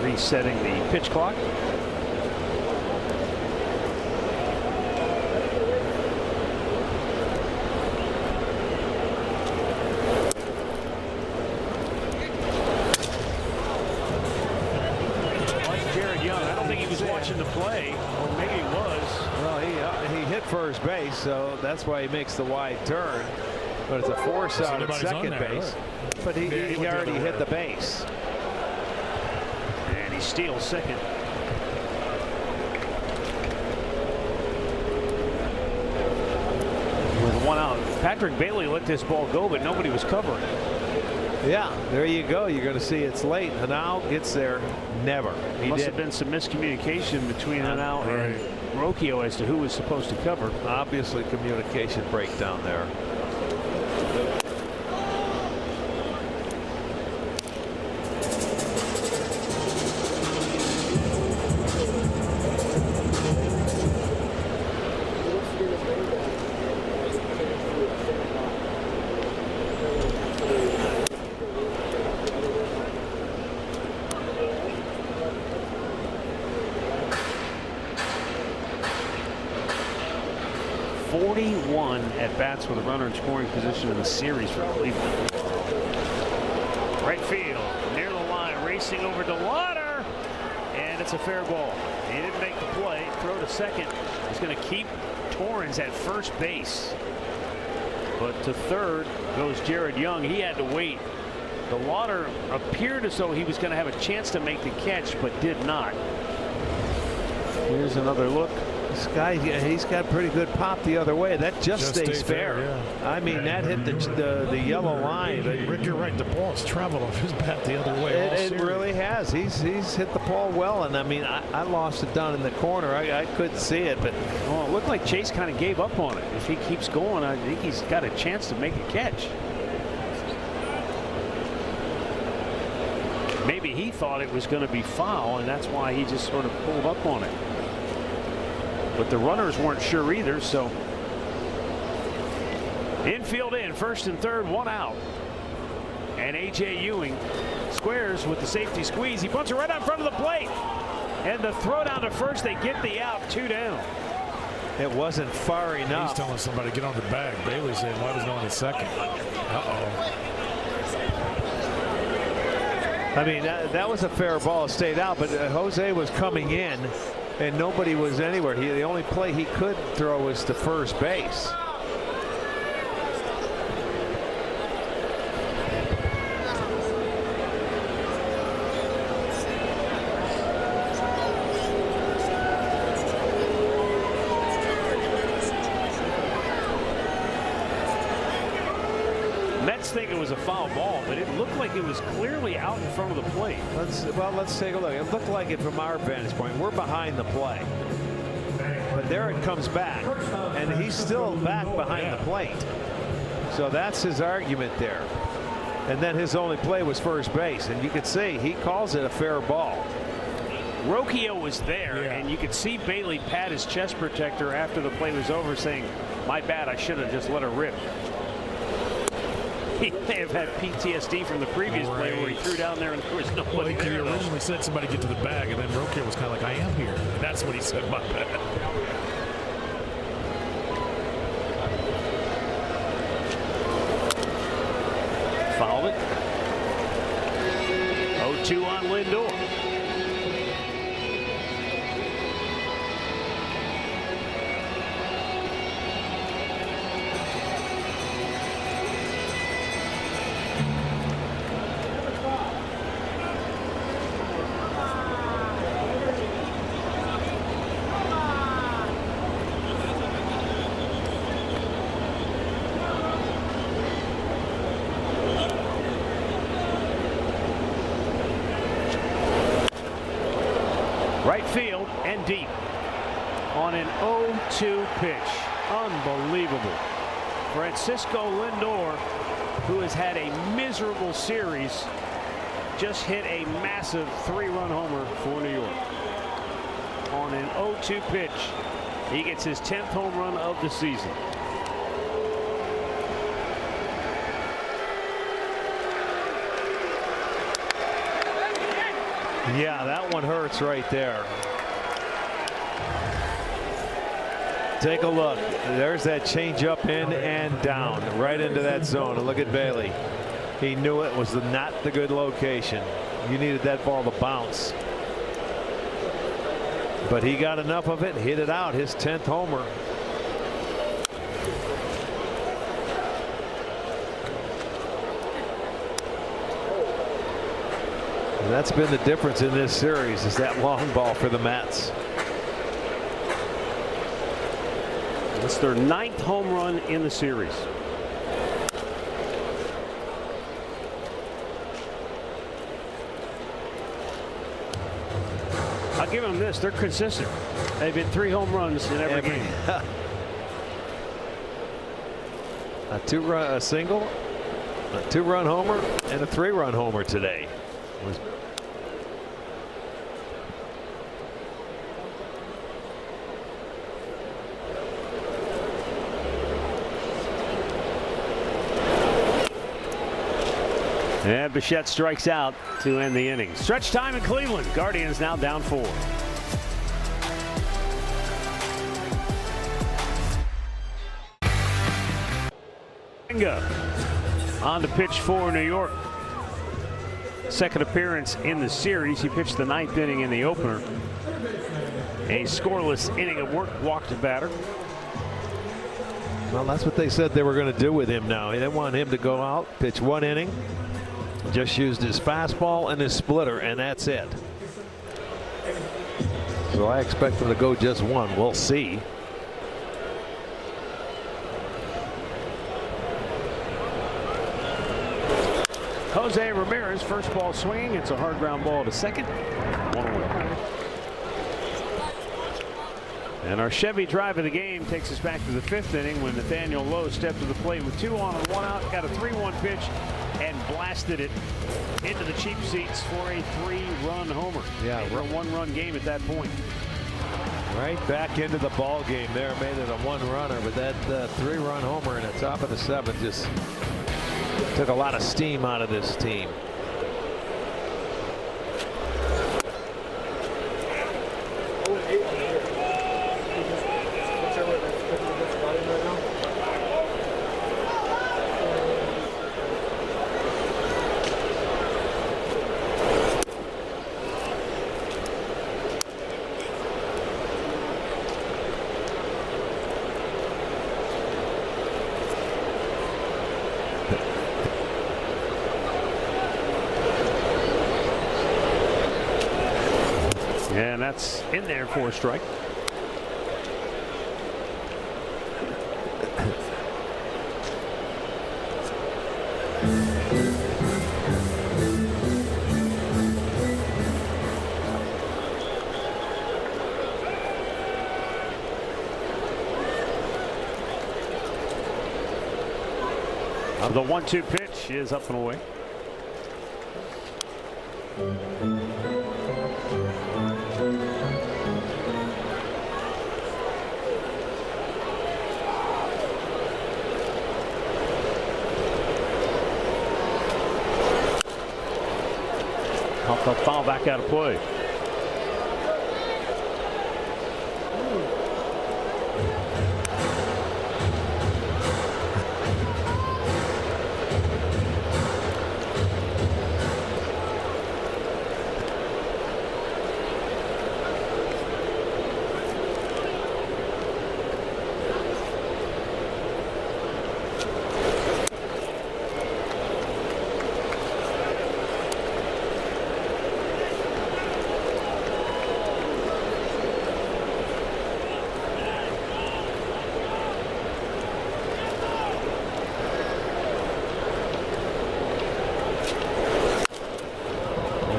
Resetting the pitch clock. Watching the play, or maybe he was. Well, he hit first base, so that's why he makes the wide turn. But it's a force out at second base. Right. But he already hit the base. And he steals second. With 1 out, Patrick Bailey let this ball go, but nobody was covering. Yeah, there you go. You're going to see it's late. Hanau gets there. Never. Must have been some miscommunication between Hanau and Rocchio as to who was supposed to cover. Obviously, communication breakdown there. At-bats with a runner in scoring position in the series for Cleveland. Right field, near the line, racing over to Lauder, and it's a fair ball. He didn't make the play. Throw to second. He's going to keep Torrens at first base. But to third goes Jared Young. He had to wait. The Lauder appeared as though he was going to have a chance to make the catch, but did not. Here's another look. This guy, he's got pretty good pop the other way. That just stays fair. There, yeah. I mean, that hit the yellow line. Rick, you're right. The ball's traveled off his bat the other way. It really has. He's hit the ball well, and I mean, I lost it down in the corner. I couldn't see it, but it looked like Chase kind of gave up on it. If he keeps going, I think he's got a chance to make a catch. Maybe he thought it was going to be foul, and that's why he just sort of pulled up on it. But the runners weren't sure either, so infield in, first and third, 1 out. And A.J. Ewing squares with the safety squeeze. He puts it right out in front of the plate. And the throw down to first, they get the out, 2 down. It wasn't far enough. He's telling somebody to get on the bag. Bailey said, why was no one in second? Uh-oh. I mean, that was a fair ball. It stayed out, but Jose was coming in. And nobody was anywhere. The only play he could throw was to first base. Mets think it was a foul ball, but it looked like it was clearly out in front of the plate. Let's take a look. It looked like it from our vantage point. We're behind the play. But there it comes back, and he's still back behind the plate. So that's his argument there. And then his only play was first base, and you could see he calls it a fair ball. Rocchio was there, and you could see Bailey pat his chest protector after the play was over, saying, "My bad, I should have just let her rip." He may have had PTSD from the previous play where he threw down there and there was nobody there. He originally said somebody get to the bag, and then Rocchio was kind of like, I am here. And that's what he said, my bad. Fouled it. 0-2 on Lindor. Right field and deep on an 0-2 pitch. Unbelievable. Francisco Lindor, who has had a miserable series, just hit a massive 3-run homer for New York. On an 0-2 pitch, he gets his 10th home run of the season. Yeah, that one hurts right there. Take a look. There's that changeup in and down right into that zone. And look at Bailey. He knew it was not the good location. You needed that ball to bounce. But he got enough of it, hit it out, his 10th homer. And that's been the difference in this series, is that long ball for the Mets. It's their 9th home run in the series. I'll give them this. They're consistent. They've hit 3 home runs in every game. A single, a 2-run homer, and a 3-run homer today. And Bichette strikes out to end the inning. Stretch time in Cleveland. Guardians now down 4. On to pitch for New York. Second appearance in the series. He pitched the 9th inning in the opener. A scoreless inning of work, walked a batter. Well, that's what they said they were going to do with him now. They want him to go out, pitch 1 inning. Just used his fastball and his splitter, and that's it. So I expect him to go just 1. We'll see. Jose Ramirez, first ball swinging. It's a hard ground ball to second. 1 away. And our Chevy drive of the game takes us back to the 5th inning when Nathaniel Lowe stepped to the plate with 2 on and 1 out. Got a 3-1 pitch and blasted it into the cheap seats for a 3-run homer. Yeah, we're a 1-run game at that point. Right back into the ball game there, made it a 1-runner, but that 3-run homer in the top of the 7th just took a lot of steam out of this team. And that's in there for a strike. The 1-2 pitch is up and away. Foul back out of play.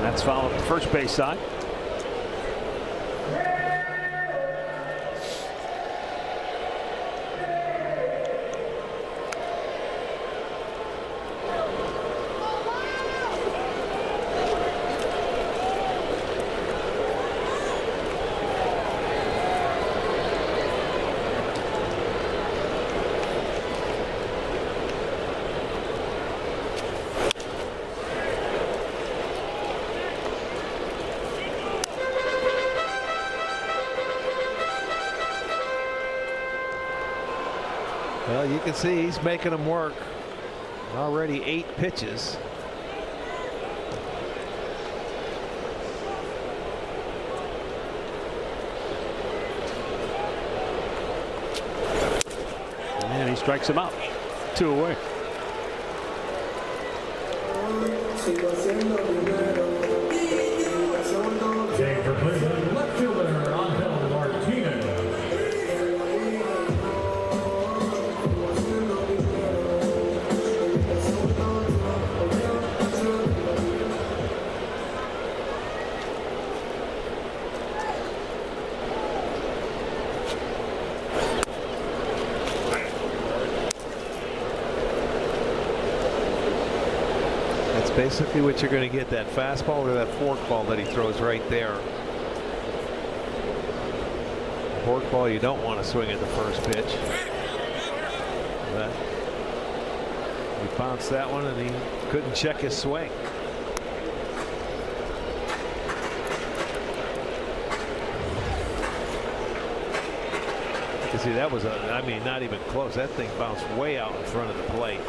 That's fouled the first base side. Well, you can see he's making them work. Already 8 pitches. And he strikes him out. 2 away. Save for Cleveland, left fielder Angel Martinez. That's basically what you're going to get, that fastball or that forkball that he throws right there. Forkball you don't want to swing at the first pitch. But he bounced that one and he couldn't check his swing. You see, that was I mean, not even close. That thing bounced way out in front of the plate.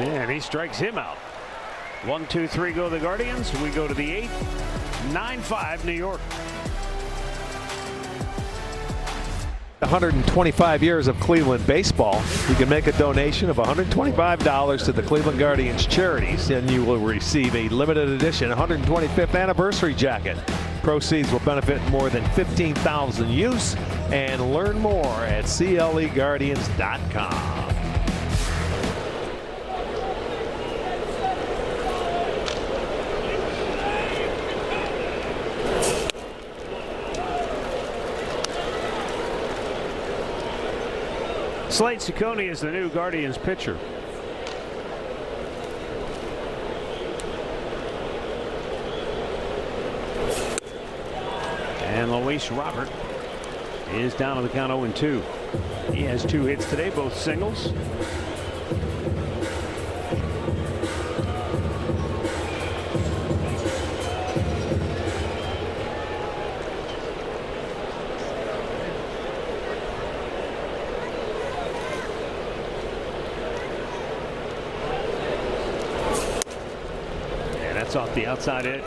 And he strikes him out. 1, 2, 3 go the Guardians. We go to the 8th. 9-5 New York. 125 years of Cleveland baseball. You can make a donation of $125 to the Cleveland Guardians charities, and you will receive a limited edition 125th anniversary jacket. Proceeds will benefit more than 15,000 youths, and learn more at CLEGuardians.com. Slade Ciccone is the new Guardians pitcher. And Luis Robert is down on the count 0-2. He has 2 hits today, both singles. That's off the outside edge.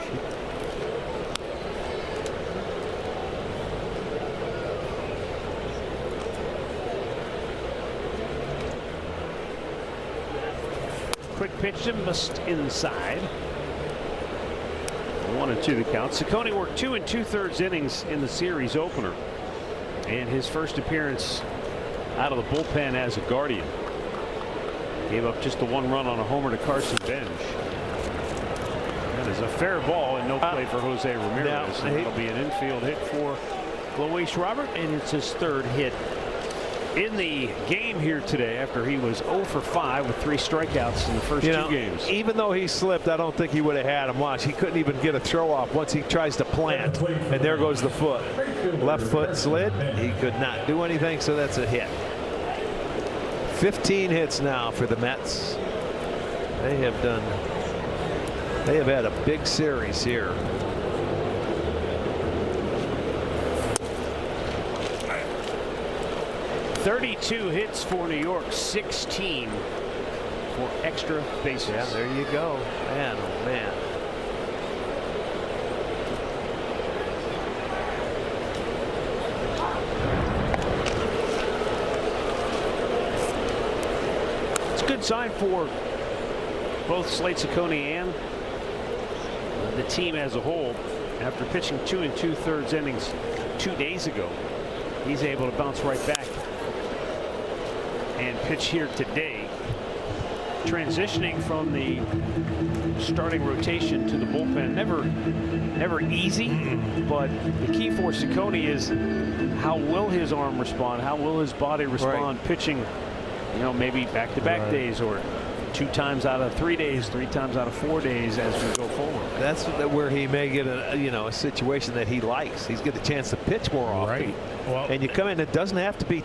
Quick pitch to just inside. 1-2 the count. Ciccone worked 2 2/3 innings in the series opener, and his first appearance out of the bullpen as a Guardian. Gave up just the 1 run on a homer to Carson Bench. That is a fair ball and no play for Jose Ramirez. It'll be an infield hit for Luis Robert, and it's his 3rd hit in the game here today after he was 0 for 5 with 3 strikeouts in the first 2 games. Even though he slipped, I don't think he would have had him. Watch, he couldn't even get a throw off once he tries to plant, and there goes the foot. Left foot slid. He could not do anything, so that's a hit. 15 hits now for the Mets. They have had a big series here. .32 hits for New York, 16 for extra bases. Yeah, there you go. Man, oh man. It's a good sign for both Slade Ciccone and the team as a whole. After pitching 2 2/3 innings 2 days ago, he's able to bounce right back and pitch here today, transitioning from the starting rotation to the bullpen. Never easy, but the key for Ciccone is how will his arm respond? How will his body respond pitching, maybe back-to-back days, or 2 times out of 3 days, 3 times out of 4 days as we go forward. That's where he may get a situation that he likes. He's get a chance to pitch more often. Right. Well, and you come in, it doesn't have to be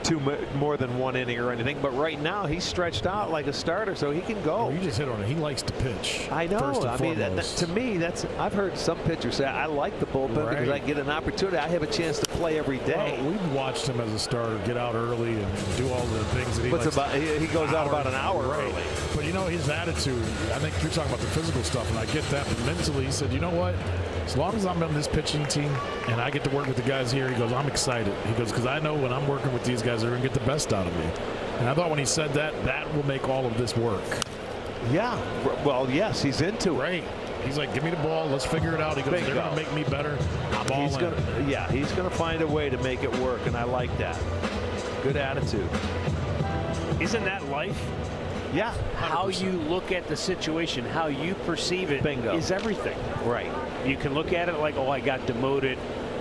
more than 1 inning or anything, but right now he's stretched out like a starter, so he can go. You just hit on it. He likes to pitch. I know. I mean, to me, I've heard some pitchers say, I like the bullpen because I get an opportunity. I have a chance to play every day. Well, we've watched him as a starter get out early and do all the things that he likes. He goes out about an hour early. But his attitude, I think you're talking about the physical stuff, and I get that, but mentally he said, you know what? As long as I'm on this pitching team and I get to work with the guys here, he goes, I'm excited. He goes, because I know when I'm working with these guys, they're going to get the best out of me. And I thought when he said that, that will make all of this work. Yeah. Well, yes, he's into it. Right. He's like, give me the ball. Let's figure it out. He goes, they're going to make me better. I'm all in. He's going to find a way to make it work, and I like that. Good attitude. Isn't that life? Yeah. 100%. How you look at the situation, how you perceive it is everything. Right. You can look at it like, oh, I got demoted,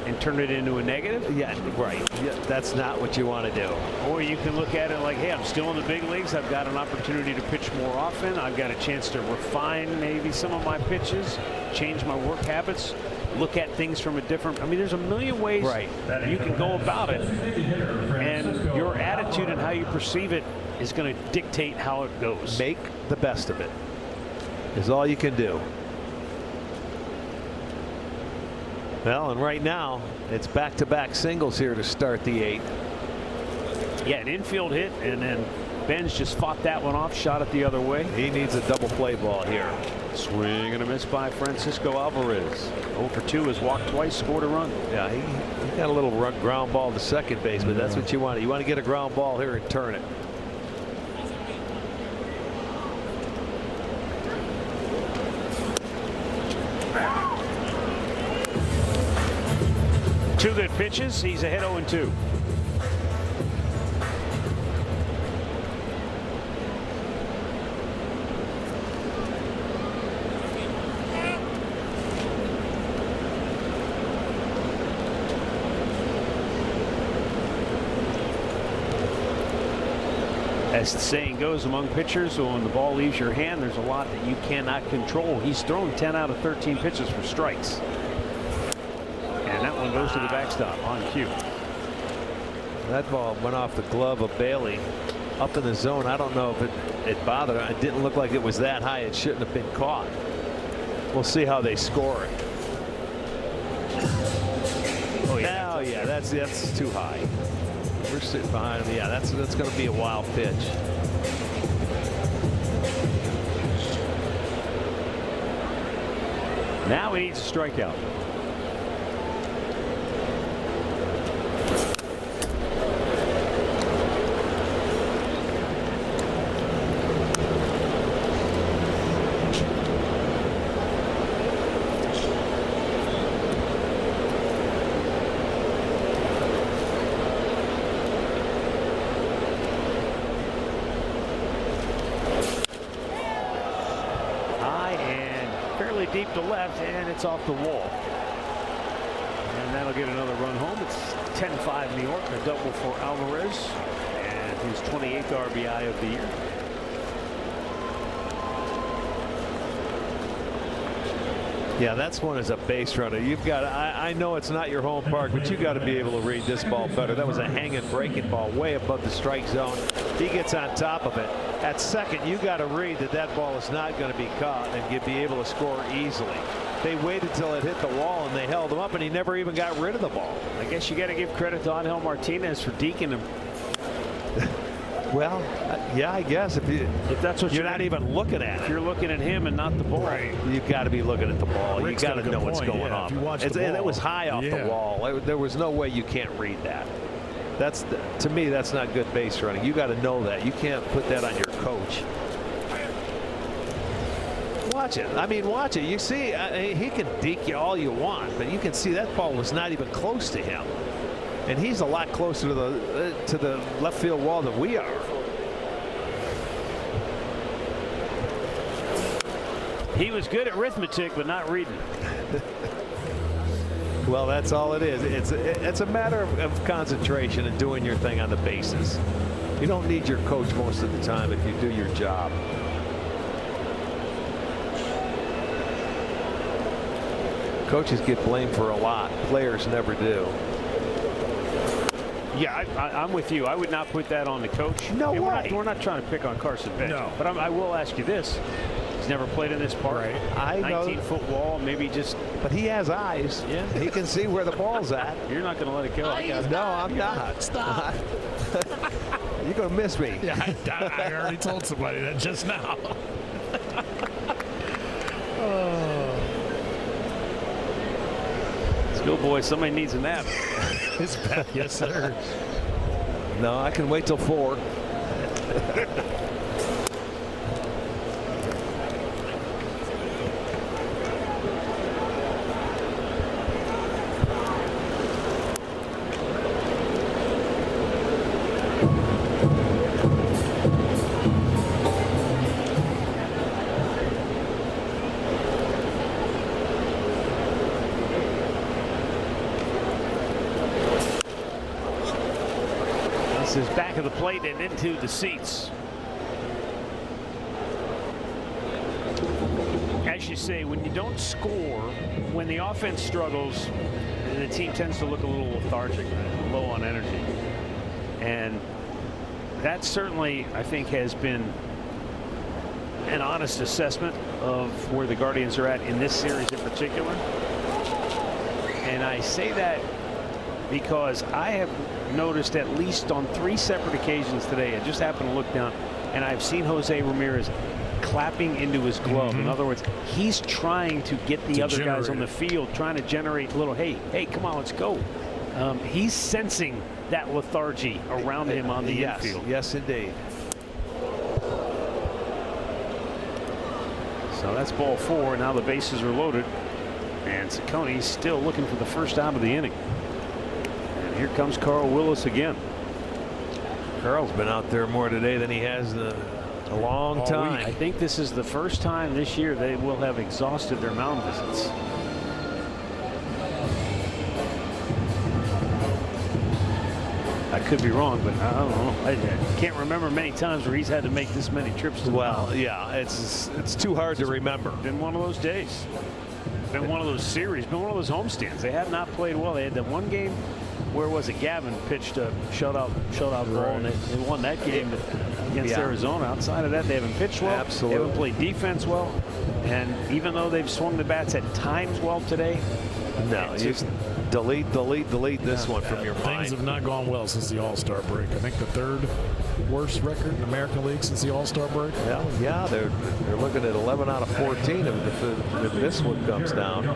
and turn it into a negative. Yeah, right. Yeah, that's not what you want to do. Or you can look at it like, hey, I'm still in the big leagues. I've got an opportunity to pitch more often. I've got a chance to refine maybe some of my pitches, change my work habits, look at things from a different. I mean, there's a million ways you can go about it, and your attitude and how you perceive it is going to dictate how it goes. Make the best of it is all you can do. Well, and right now it's back-to-back singles here to start the 8th. Yeah, an infield hit, and then Ben's just fought that one off, shot it the other way. He needs a double play ball here. Swing and a miss by Francisco Alvarez. 0 for 2 has walked twice, scored a run. Yeah, he got a little ground ball to second base, but that's what you want. You want to get a ground ball here and turn it. Two good pitches. He's ahead 0-2. As the saying goes among pitchers, when the ball leaves your hand, there's a lot that you cannot control. He's thrown 10 out of 13 pitches for strikes. And that one goes to the backstop on cue. That ball went off the glove of Bailey up in the zone. I don't know if it bothered him. It didn't look like it was that high. It shouldn't have been caught. We'll see how they score it. Oh yeah, that's too high. We're sitting behind him. Yeah, that's going to be a wild pitch. Now he needs a strikeout. Deep to left, and it's off the wall. And that'll get another run home. It's 10-5 New York, a double for Alvarez, and his 28th RBI of the year. Yeah, that's one as a base runner. You've got. I know it's not your home park, but you got to be able to read this ball better. That was a hanging breaking ball way above the strike zone. He gets on top of it. At second, you got to read that ball is not going to be caught and you'd be able to score easily. They waited till it hit the wall and they held him up, and he never even got rid of the ball. I guess you got to give credit to Angel Martinez for deking him. Well, yeah, I guess if that's what you're not even looking at. If you're looking at him and not the ball, you've got to be looking at the ball. Rick's you got to know what's going on. That was high off the wall. There was no way you can't read that. To me, that's not good base running. You got to know that. You can't put that on your coach. Watch it. I mean, watch it. You see, he can deke you all you want, but you can see that ball was not even close to him. And he's a lot closer to the left field wall than we are. He was good at arithmetic, but not reading. Well, that's all it is. It's a matter of concentration and doing your thing on the bases. You don't need your coach most of the time if you do your job. Coaches get blamed for a lot. Players never do. Yeah, I'm with you. I would not put that on the coach. No way. We're not trying to pick on Carson Bench. No. But I will ask you this. He's never played in this park. Right. I know. 19-foot wall, maybe just. But he has eyes. Yeah. He can see where the ball's at. You're not going to let it go. No, I'm not. Stop. You're going to miss me. Yeah, I already told somebody that just now. Schoolboy, somebody needs a nap. It's bad. Yes, sir. No, I can wait till 4. This is back of the plate and into the seats. As you say, when you don't score, when the offense struggles, the team tends to look a little lethargic, low on energy. And that certainly, I think, has been an honest assessment of where the Guardians are at in this series in particular. And I say that because I have noticed at least on 3 separate occasions today, I just happened to look down, and I've seen Jose Ramirez clapping into his glove. In other words, he's trying to get the other guys on the field, trying to generate a little, hey, come on, let's go. He's sensing that lethargy around him on the infield. Yes, indeed. So that's ball 4. Now the bases are loaded, and Cicconi's still looking for the first out of the inning. And here comes Carl Willis again. Carl's been out there more today than he has in a long time. I think this is the first time this year they will have exhausted their mound visits. I could be wrong, but I don't know. I can't remember many times where he's had to make this many trips to the mound. Yeah, it's too hard to remember. Been one of those days. Been one of those series. Been one of those homestands. They have not played well. They had that one game where was it? Gavin pitched a shutout ball, and they won that game against Arizona. Outside of that, they haven't pitched well. Absolutely. They haven't played defense well. And even though they've swung the bats at times well today, no, just delete this one from your mind. Things have not gone well since the All-Star break. I think the 3rd worst record in the American League since the All-Star break. Yeah, they're looking at 11 out of 14 if this one comes down.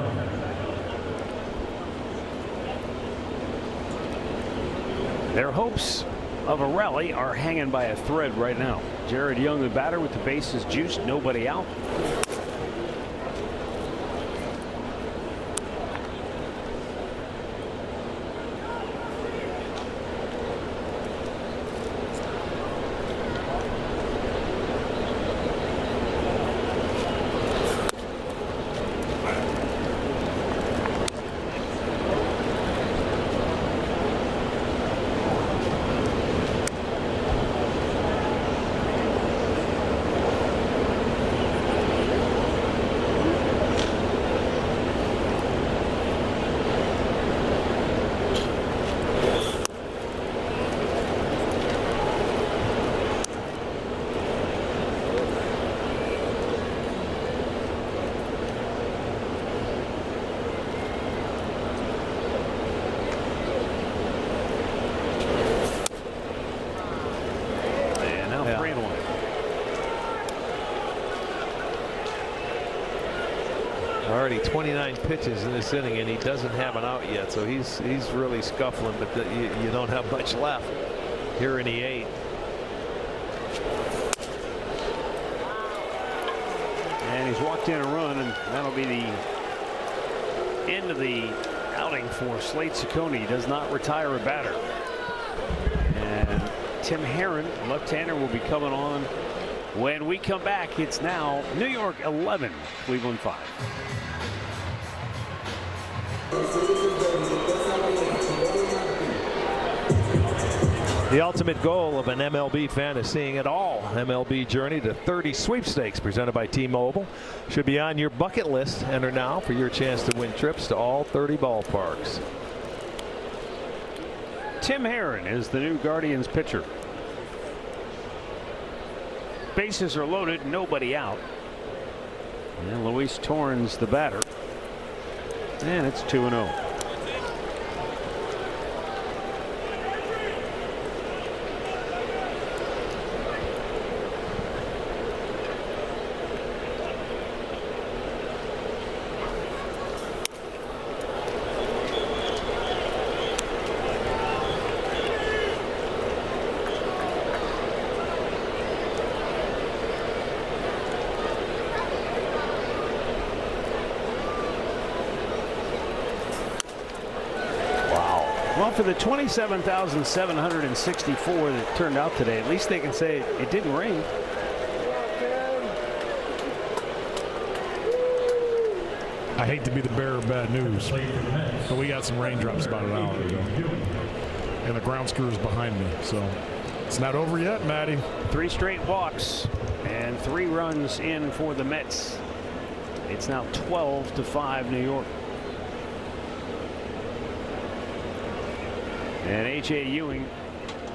their hopes of a rally are hanging by a thread right now. Jared Young, the batter, with the bases juiced, nobody out. Already 29 pitches in this inning, and he doesn't have an out yet, so he's really scuffling, but you don't have much left here in the 8th. And he's walked in a run, and that'll be the end of the outing for Slade Ciccone. He does not retire a batter. And Tim Herron, left-hander, will be coming on When we come back, it's now New York 11, Cleveland 5. The ultimate goal of an MLB fan is seeing it all. MLB Journey to 30 Sweepstakes presented by T-Mobile should be on your bucket list. Enter now for your chance to win trips to all 30 ballparks. Tim Herron is the new Guardians pitcher. Bases are loaded, nobody out. And Luis Torrens the batter. And it's 2-0. Well, for the 27,764 that turned out today, at least they can say it didn't rain. I hate to be the bearer of bad news, but we got some raindrops about an hour ago. And the ground screw is behind me, so it's not over yet, Matty. 3 straight walks and 3 runs in for the Mets. It's now 12-5 New York. And A.J. Ewing,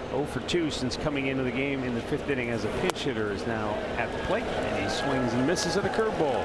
0 for 2 since coming into the game in the 5th inning as a pinch hitter, is now at the plate, and he swings and misses at a curveball.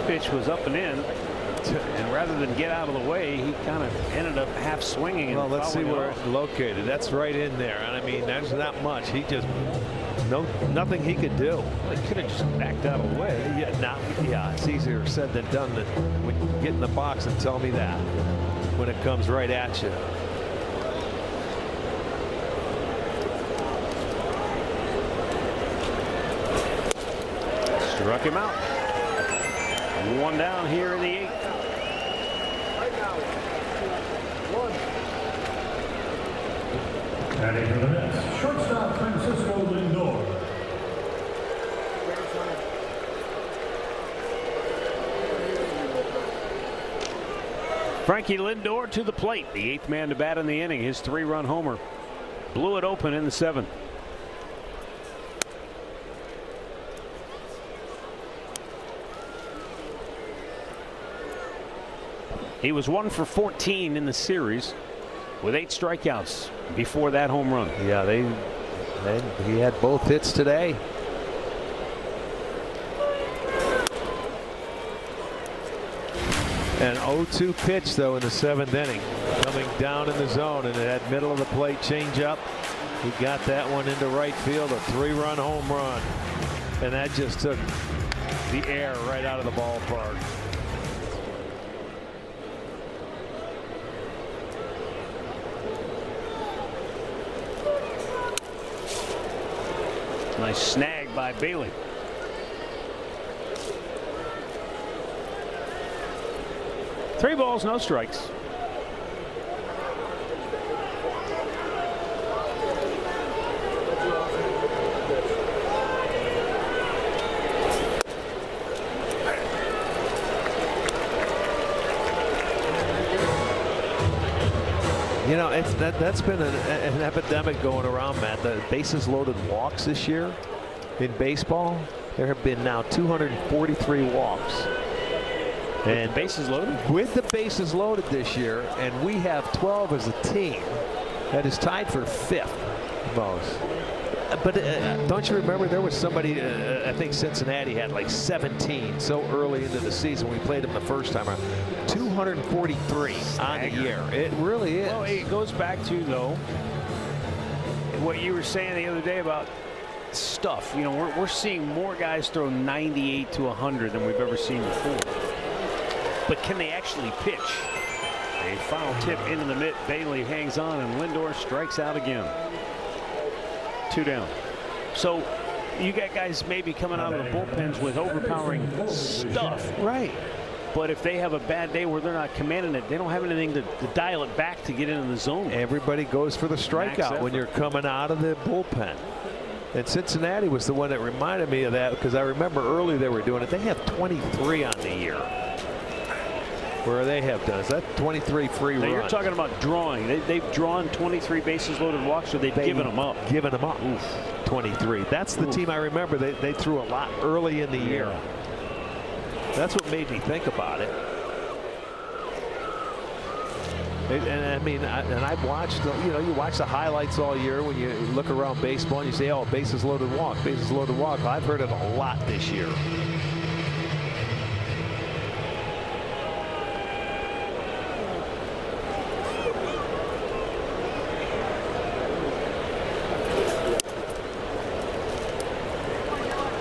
Pitch was up and in, and rather than get out of the way, he kind of ended up half swinging. Well, let's see where it's located. That's right in there. And I mean, there's not much. He just nothing he could do. Well, he could have just backed out of the way. Yeah, it's easier said than done. Than when you get in the box and tell me that when it comes right at you. Struck him out. 1 down here in the 8th. Batting for the Mets, shortstop Francisco Lindor. Frankie Lindor to the plate, the 8th man to bat in the inning. His 3-run homer blew it open in the 7th. He was 1 for 14 in the series with 8 strikeouts before that home run. Yeah, he had both hits today. An 0-2 pitch though in the 7th inning, coming down in the zone, and it had middle of the plate changeup. He got that one into right field, a 3-run home run, and that just took the air right out of the ballpark. Nice snag by Bailey. Three balls, no strikes. You know, that's been an epidemic going around, Matt. The bases loaded walks this year in baseball. There have been now 243 walks. And bases loaded? With the bases loaded this year, and we have 12 as a team. That is tied for 5th most. But don't you remember there was somebody, I think Cincinnati had like 17 so early into the season. We played them the first time around. 243 on the year. It really is. Well, it goes back to, though, what you were saying the other day about stuff. You know, we're seeing more guys throw 98 to 100 than we've ever seen before. But can they actually pitch? A foul tip into the mitt. Bailey hangs on, and Lindor strikes out again. 2 down. So you got guys maybe coming out of the bullpens with overpowering stuff. Right. But if they have a bad day where they're not commanding it, they don't have anything to dial it back to get into the zone. Everybody goes for the strikeout when you're coming out of the bullpen. And Cincinnati was the one that reminded me of that, because I remember early they were doing it. They have 23 on the year. Where they have done is that 23 free runs. You're talking about drawing. They've drawn 23 bases loaded walks, or they've given them up. Given them up. Oof. 23. That's the team I remember. They threw a lot early in the year. That's what made me think about it. And I mean, I've watched, you know, you watch the highlights all year when you look around baseball and you say, oh, bases loaded walk, bases loaded walk. I've heard it a lot this year.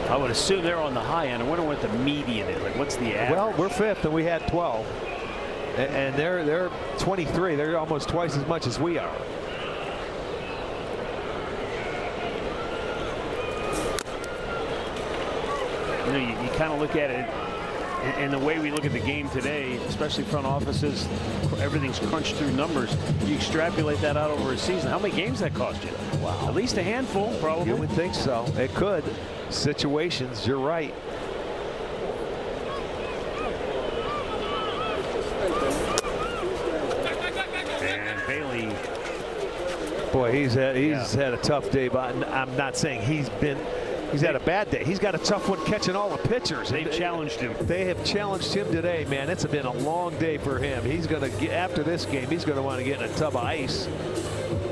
I would assume they're on the high end. I wonder what the median is. Like, what's the average? Well, we're 5th, and we had 12. And they're 23. They're almost twice as much as we are. You know, you kind of look at it, and the way we look at the game today, especially front offices, everything's crunched through numbers. You extrapolate that out over a season. How many games that cost you? Wow. At least a handful, probably. You would think so. It could. Situations, you're right. And Bailey. Boy, he's had a tough day, but I'm not saying he's had a bad day. He's got a tough one catching all the pitchers. They've challenged him. They have challenged him today, man. It's been a long day for him. He's going to get, after this game, he's going to want to get in a tub of ice.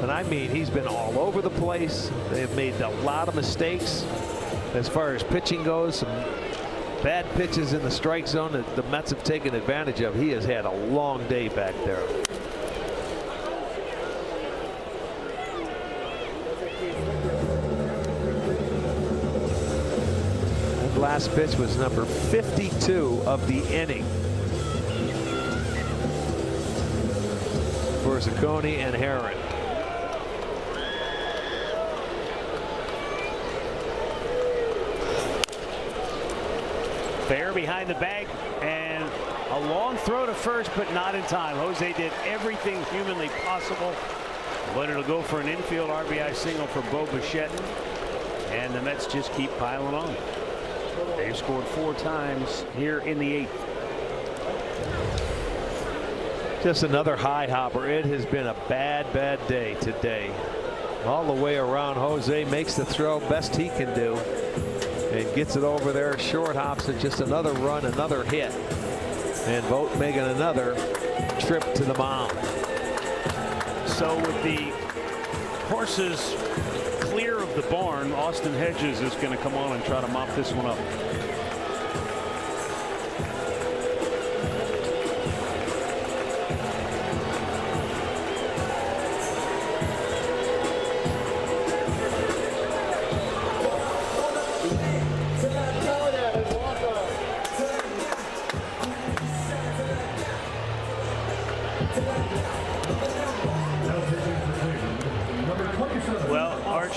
And I mean, he's been all over the place. They've made a lot of mistakes as far as pitching goes. Some bad pitches in the strike zone that the Mets have taken advantage of. He has had a long day back there. That last pitch was number 52 of the inning for Zacconi and Herron. Fair behind the bag, and a long throw to first, but not in time. Jose did everything humanly possible, but it'll go for an infield RBI single for Bo Bichette, and the Mets just keep piling on. They've scored 4 times here in the 8th. Just another high hopper. It has been a bad day today. All the way around. Jose makes the throw best he can do and gets it over there. Short hops it. Just another run, another hit, and Vogt making another trip to the mound. So with the horses clear of the barn, Austin Hedges is going to come on and try to mop this one up.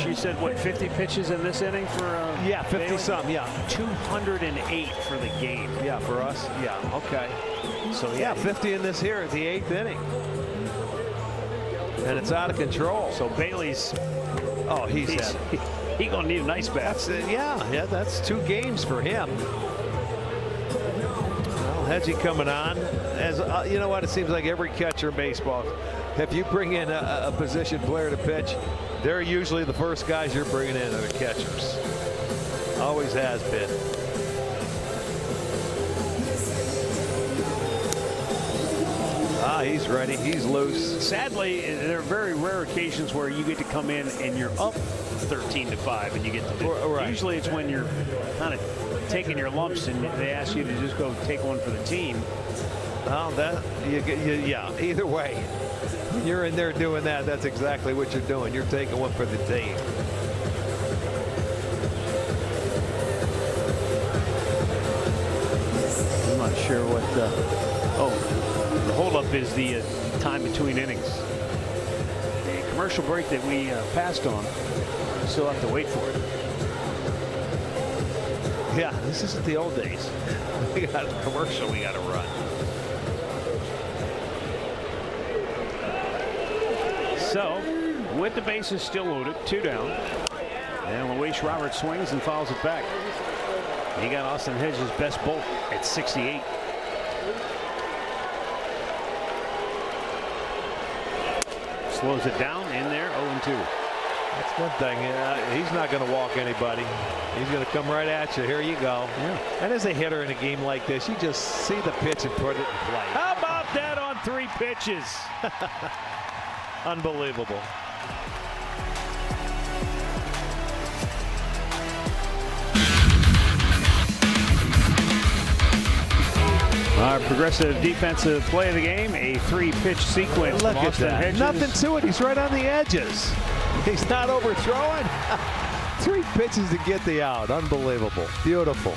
You said what, 50 pitches in this inning for yeah, 50 Bailey? some, yeah. 208 for the game. Yeah, for us. Yeah, okay. So yeah, 50 in this here at the 8th inning. And it's out of control. So Bailey's he's gonna need a nice bat. Yeah, that's 2 games for him. Well, Hedgie coming on. As you know what, it seems like every catcher in baseball if you bring in a position player to pitch, they're usually the first guys you're bringing in are the catchers. Always has been. He's ready. He's loose. Sadly, there are very rare occasions where you get to come in and you're up 13-5 and you get to do it. Right. Usually it's when you're kind of taking your lumps and they ask you to just go take one for the team. Well, yeah, either way, when you're in there doing that, that's exactly what you're doing. You're taking one for the team. I'm not sure what the holdup is, the time between innings. The commercial break that we passed on, we still have to wait for it. Yeah, this isn't the old days. We got a commercial we got to run. So, with the bases still loaded, 2 down, and Luis Robert swings and fouls it back. He got Austin Hedges' best bolt at 68. Slows it down in there, 0-2. That's one thing. He's not going to walk anybody. He's going to come right at you. Here you go. Yeah. And as a hitter in a game like this, you just see the pitch and put it in play. How about that on 3 pitches? Unbelievable. Our progressive defensive play of the game, a 3-pitch sequence. Look from at Austin that. Hedges. Nothing to it. He's right on the edges. He's not overthrowing. 3 pitches to get the out. Unbelievable. Beautiful.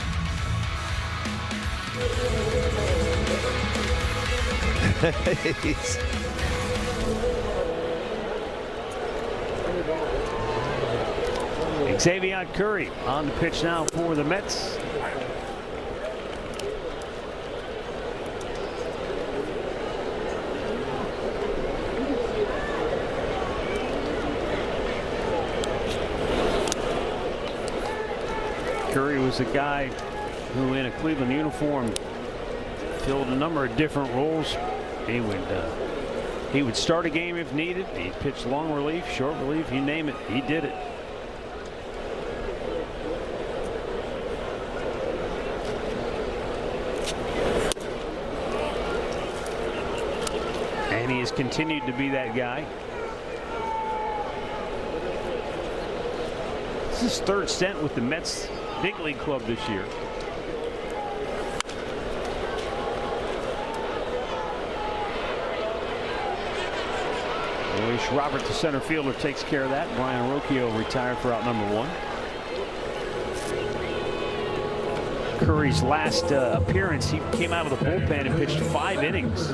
Xavier Curry on the pitch now for the Mets. Curry was a guy who, in a Cleveland uniform, filled a number of different roles. He would start a game if needed. He pitched long relief, short relief, you name it, he did it. And he has continued to be that guy. This is his 3rd stint with the Mets big league club this year. Luis Robert, the center fielder, takes care of that. Brian Rocchio retired for out number 1. Curry's last appearance, he came out of the bullpen and pitched 5 innings.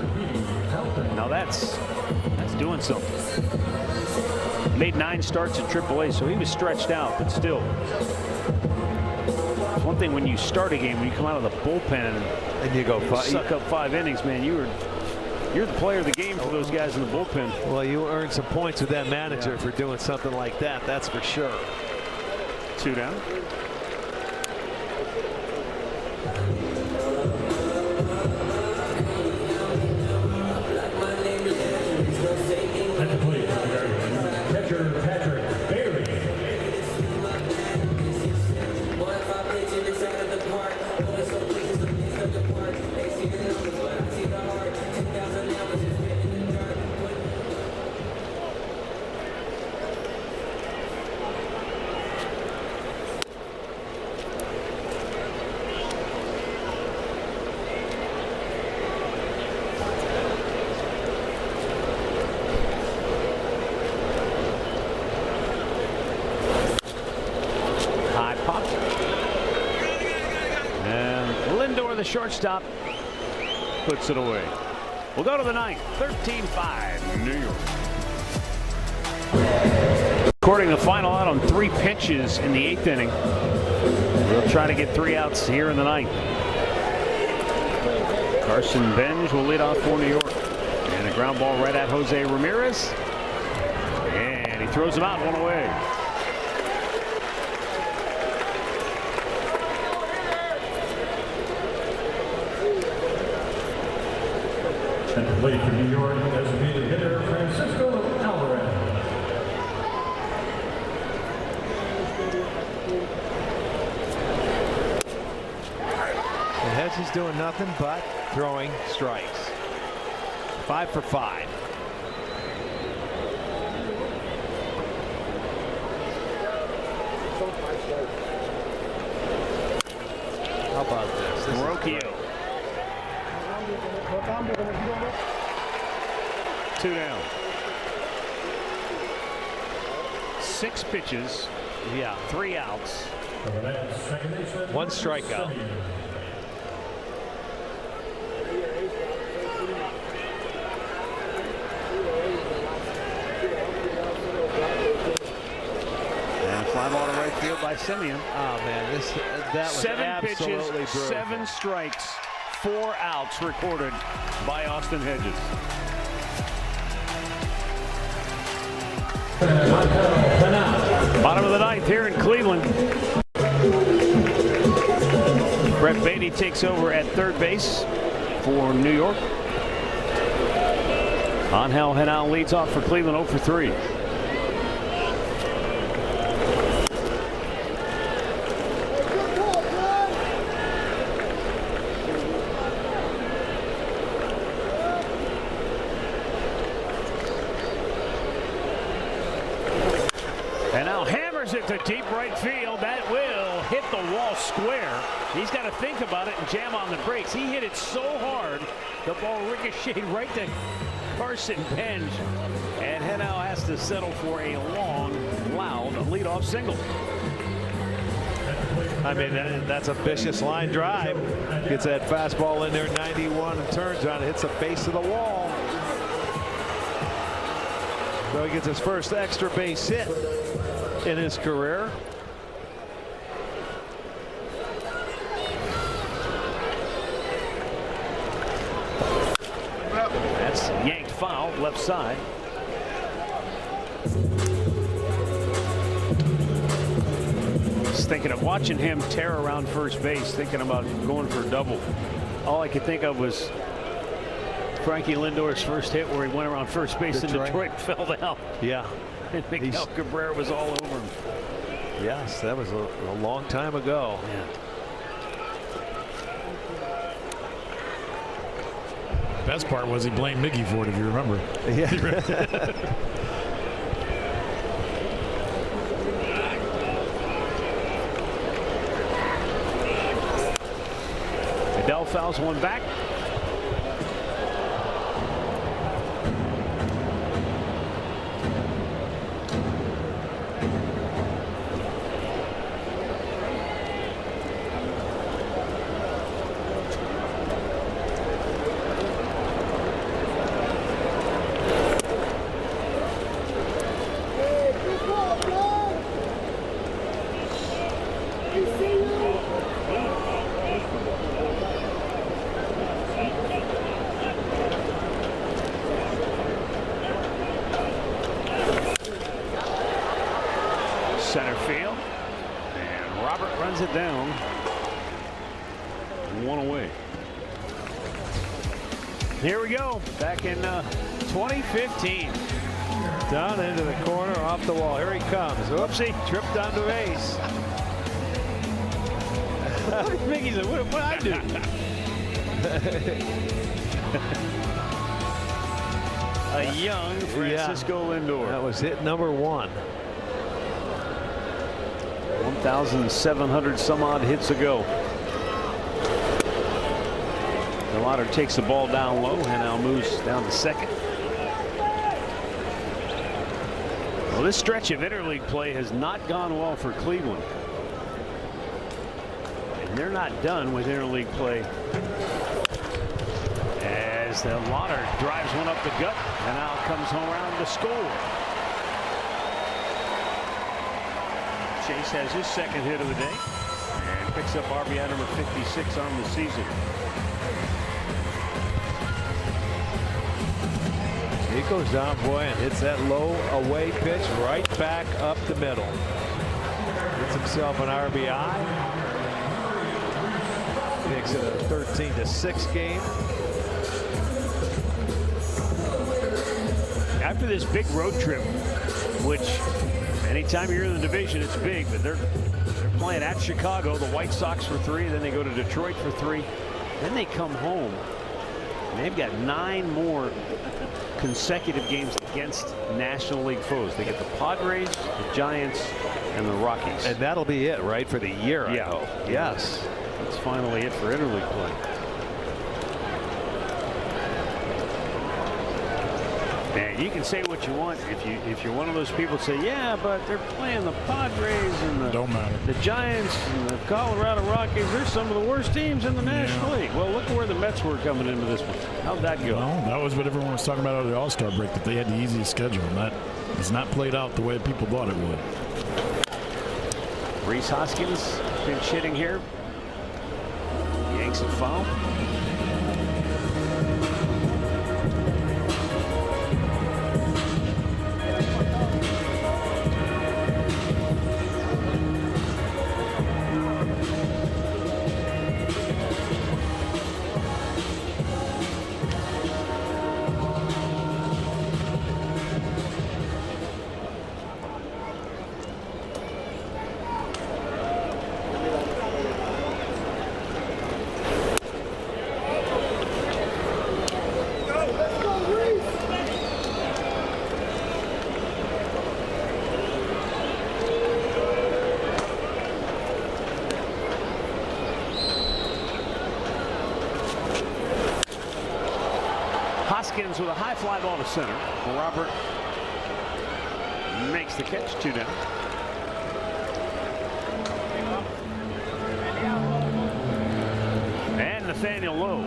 Now that's doing something. Made 9 starts in AAA, so he was stretched out, but still. It's one thing when you start a game, when you come out of the bullpen and you go suck up 5 innings, man, you're the player of the game for those guys in the bullpen. Well, you earned some points with that manager for doing something like that. That's for sure. 2 down. Shortstop puts it away. We'll go to the 9th. 13-5 New York. Recording the final out on 3 pitches in the 8th inning. We'll try to get 3 outs here in the 9th. Carson Benj will lead off for New York. And a ground ball right at Jose Ramirez. And he throws him out, 1 away. And play for New York, designated hitter Francisco Otherwise, he's doing nothing but throwing strikes. 5 for 5. How about this? Morocchio. 2 down. 6 pitches. Yeah. 3 outs. 1 strikeout. And fly ball to right field by Simeon. Oh man, that was 7 pitches, absolutely brutal. 7 strikes, 4 outs recorded by Austin Hedges. Bottom of the 9th here in Cleveland. Brett Beatty takes over at third base for New York. Angel Henao leads off for Cleveland 0 for 3. And now hammers it to deep right field. That will hit the wall square. He's got to think about it and jam on the brakes. He hit it so hard, the ball ricocheted right to Carson Bench. And Henao has to settle for a long, loud leadoff single. I mean, that's a vicious line drive. Gets that fastball in there, 91, and turns on it, hits the base of the wall. So he gets his first extra base hit in his career. That's yanked foul, left side. Just thinking of watching him tear around first base, thinking about going for a double. All I could think of was Frankie Lindor's first hit where he went around first base in Detroit and fell down. Yeah. And Miguel Cabrera was all over him. Yes, that was a long time ago. Yeah. Best part was he blamed Mickey for it, if you remember. Yeah. Adele fouls one back. Center field, and Robert runs it down. 1 away. Here we go. Back in 2015. Down into the corner, off the wall. Here he comes. Whoopsie, tripped on the base. Mickey said, what I do? A young Francisco Lindor. That was hit number 1. 1,700 some odd hits ago. The Lauder takes the ball down low and now moves down to second. Well, this stretch of interleague play has not gone well for Cleveland. And they're not done with interleague play. As the Lauder drives one up the gut and now comes home around to score. Chase has his second hit of the day and picks up RBI number 56 on the season. He goes down, boy, and hits that low away pitch right back up the middle. Gets himself an RBI. Makes it a 13-6 game. After this big road trip, which anytime you're in the division, it's big, but they're playing at Chicago, the White Sox for 3, then they go to Detroit for 3, Then they come home, and they've got 9 more consecutive games against National League foes. They get the Padres, the Giants, and the Rockies. And that'll be it, right, for the year, Yeah. I hope. Yes. That's finally it for interleague play. And you can say what you want if you're one of those people that say, yeah, but they're playing the Padres and Don't matter. the Giants and the Colorado Rockies. They're some of the worst teams in the National League. Well, look where the Mets were coming into this one. How'd that go? Well, that was what everyone was talking about over the All-Star break, that they had the easiest schedule, and that has not played out the way people thought it would. Rhys Hoskins pinch hitting here. Yanks a foul. Hoskins with a high fly ball to center. Robert makes the catch, 2 down. And Nathaniel Lowe.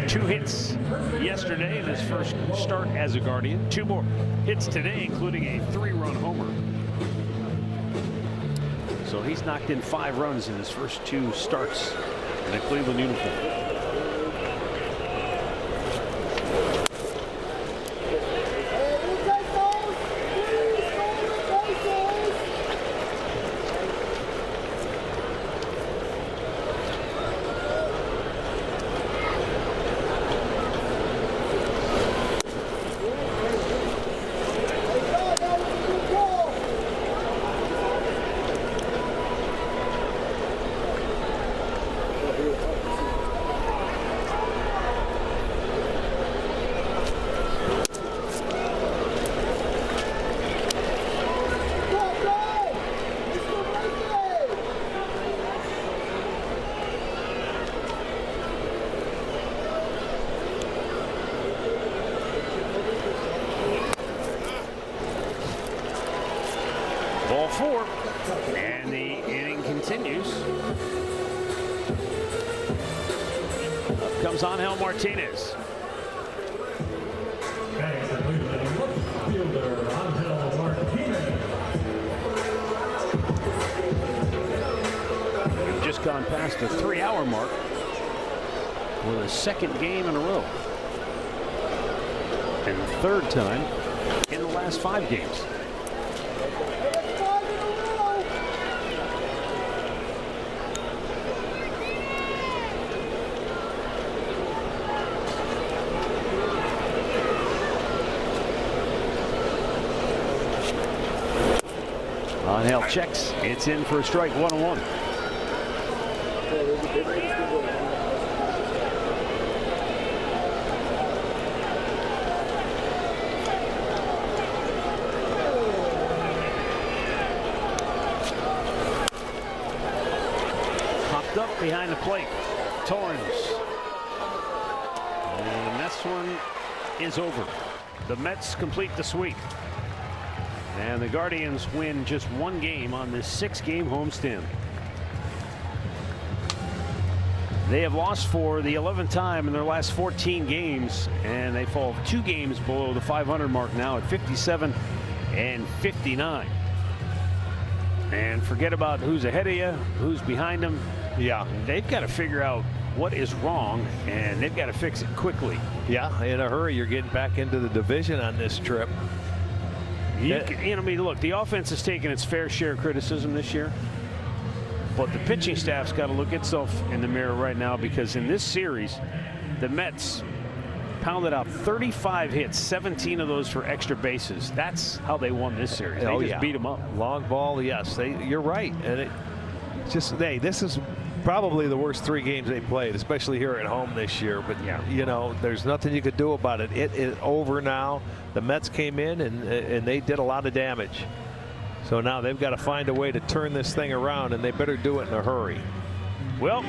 2 hits yesterday in his first start as a Guardian. 2 more hits today, including a 3-run homer. So he's knocked in 5 runs in his first 2 starts in a Cleveland uniform. Ball 4, and the inning continues. Up comes Angel Martinez. Batting for Cleveland, fielder Angel Martinez. We've just gone past the 3-hour mark with a 2nd game in a row. And the 3rd time in the last 5 games. Angel checks. It's in for a strike, 1-1. Popped up behind the plate. Torrens. And this one is over. The Mets complete the sweep. And the Guardians win just 1 game on this 6-game homestand. They have lost for the 11th time in their last 14 games, and they fall 2 games below the 500 mark now at 57 and 59. And forget about who's ahead of you, who's behind them. Yeah. They've got to figure out what is wrong, and they've got to fix it quickly. Yeah, in a hurry. You're getting back into the division on this trip. I mean, look, the offense has taken its fair share of criticism this year, but the pitching staff's got to look itself in the mirror right now, because in this series, the Mets pounded out 35 hits, 17 of those for extra bases. That's how they won this series. They just beat them up. Long ball, yes. You're right. And just this is probably the worst 3 games they played, especially here at home this year. But you know, there's nothing you could do about it. It is over now. The Mets came in and they did a lot of damage. So now they've got to find a way to turn this thing around, and they better do it in a hurry. Well,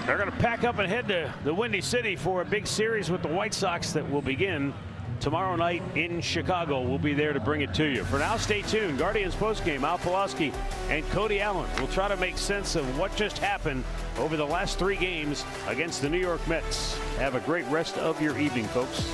they're going to pack up and head to the Windy City for a big series with the White Sox that will begin tomorrow night in Chicago. We'll be there to bring it to you. For now, stay tuned. Guardians postgame, Al Pawlowski and Cody Allen will try to make sense of what just happened over the last 3 games against the New York Mets. Have a great rest of your evening, folks.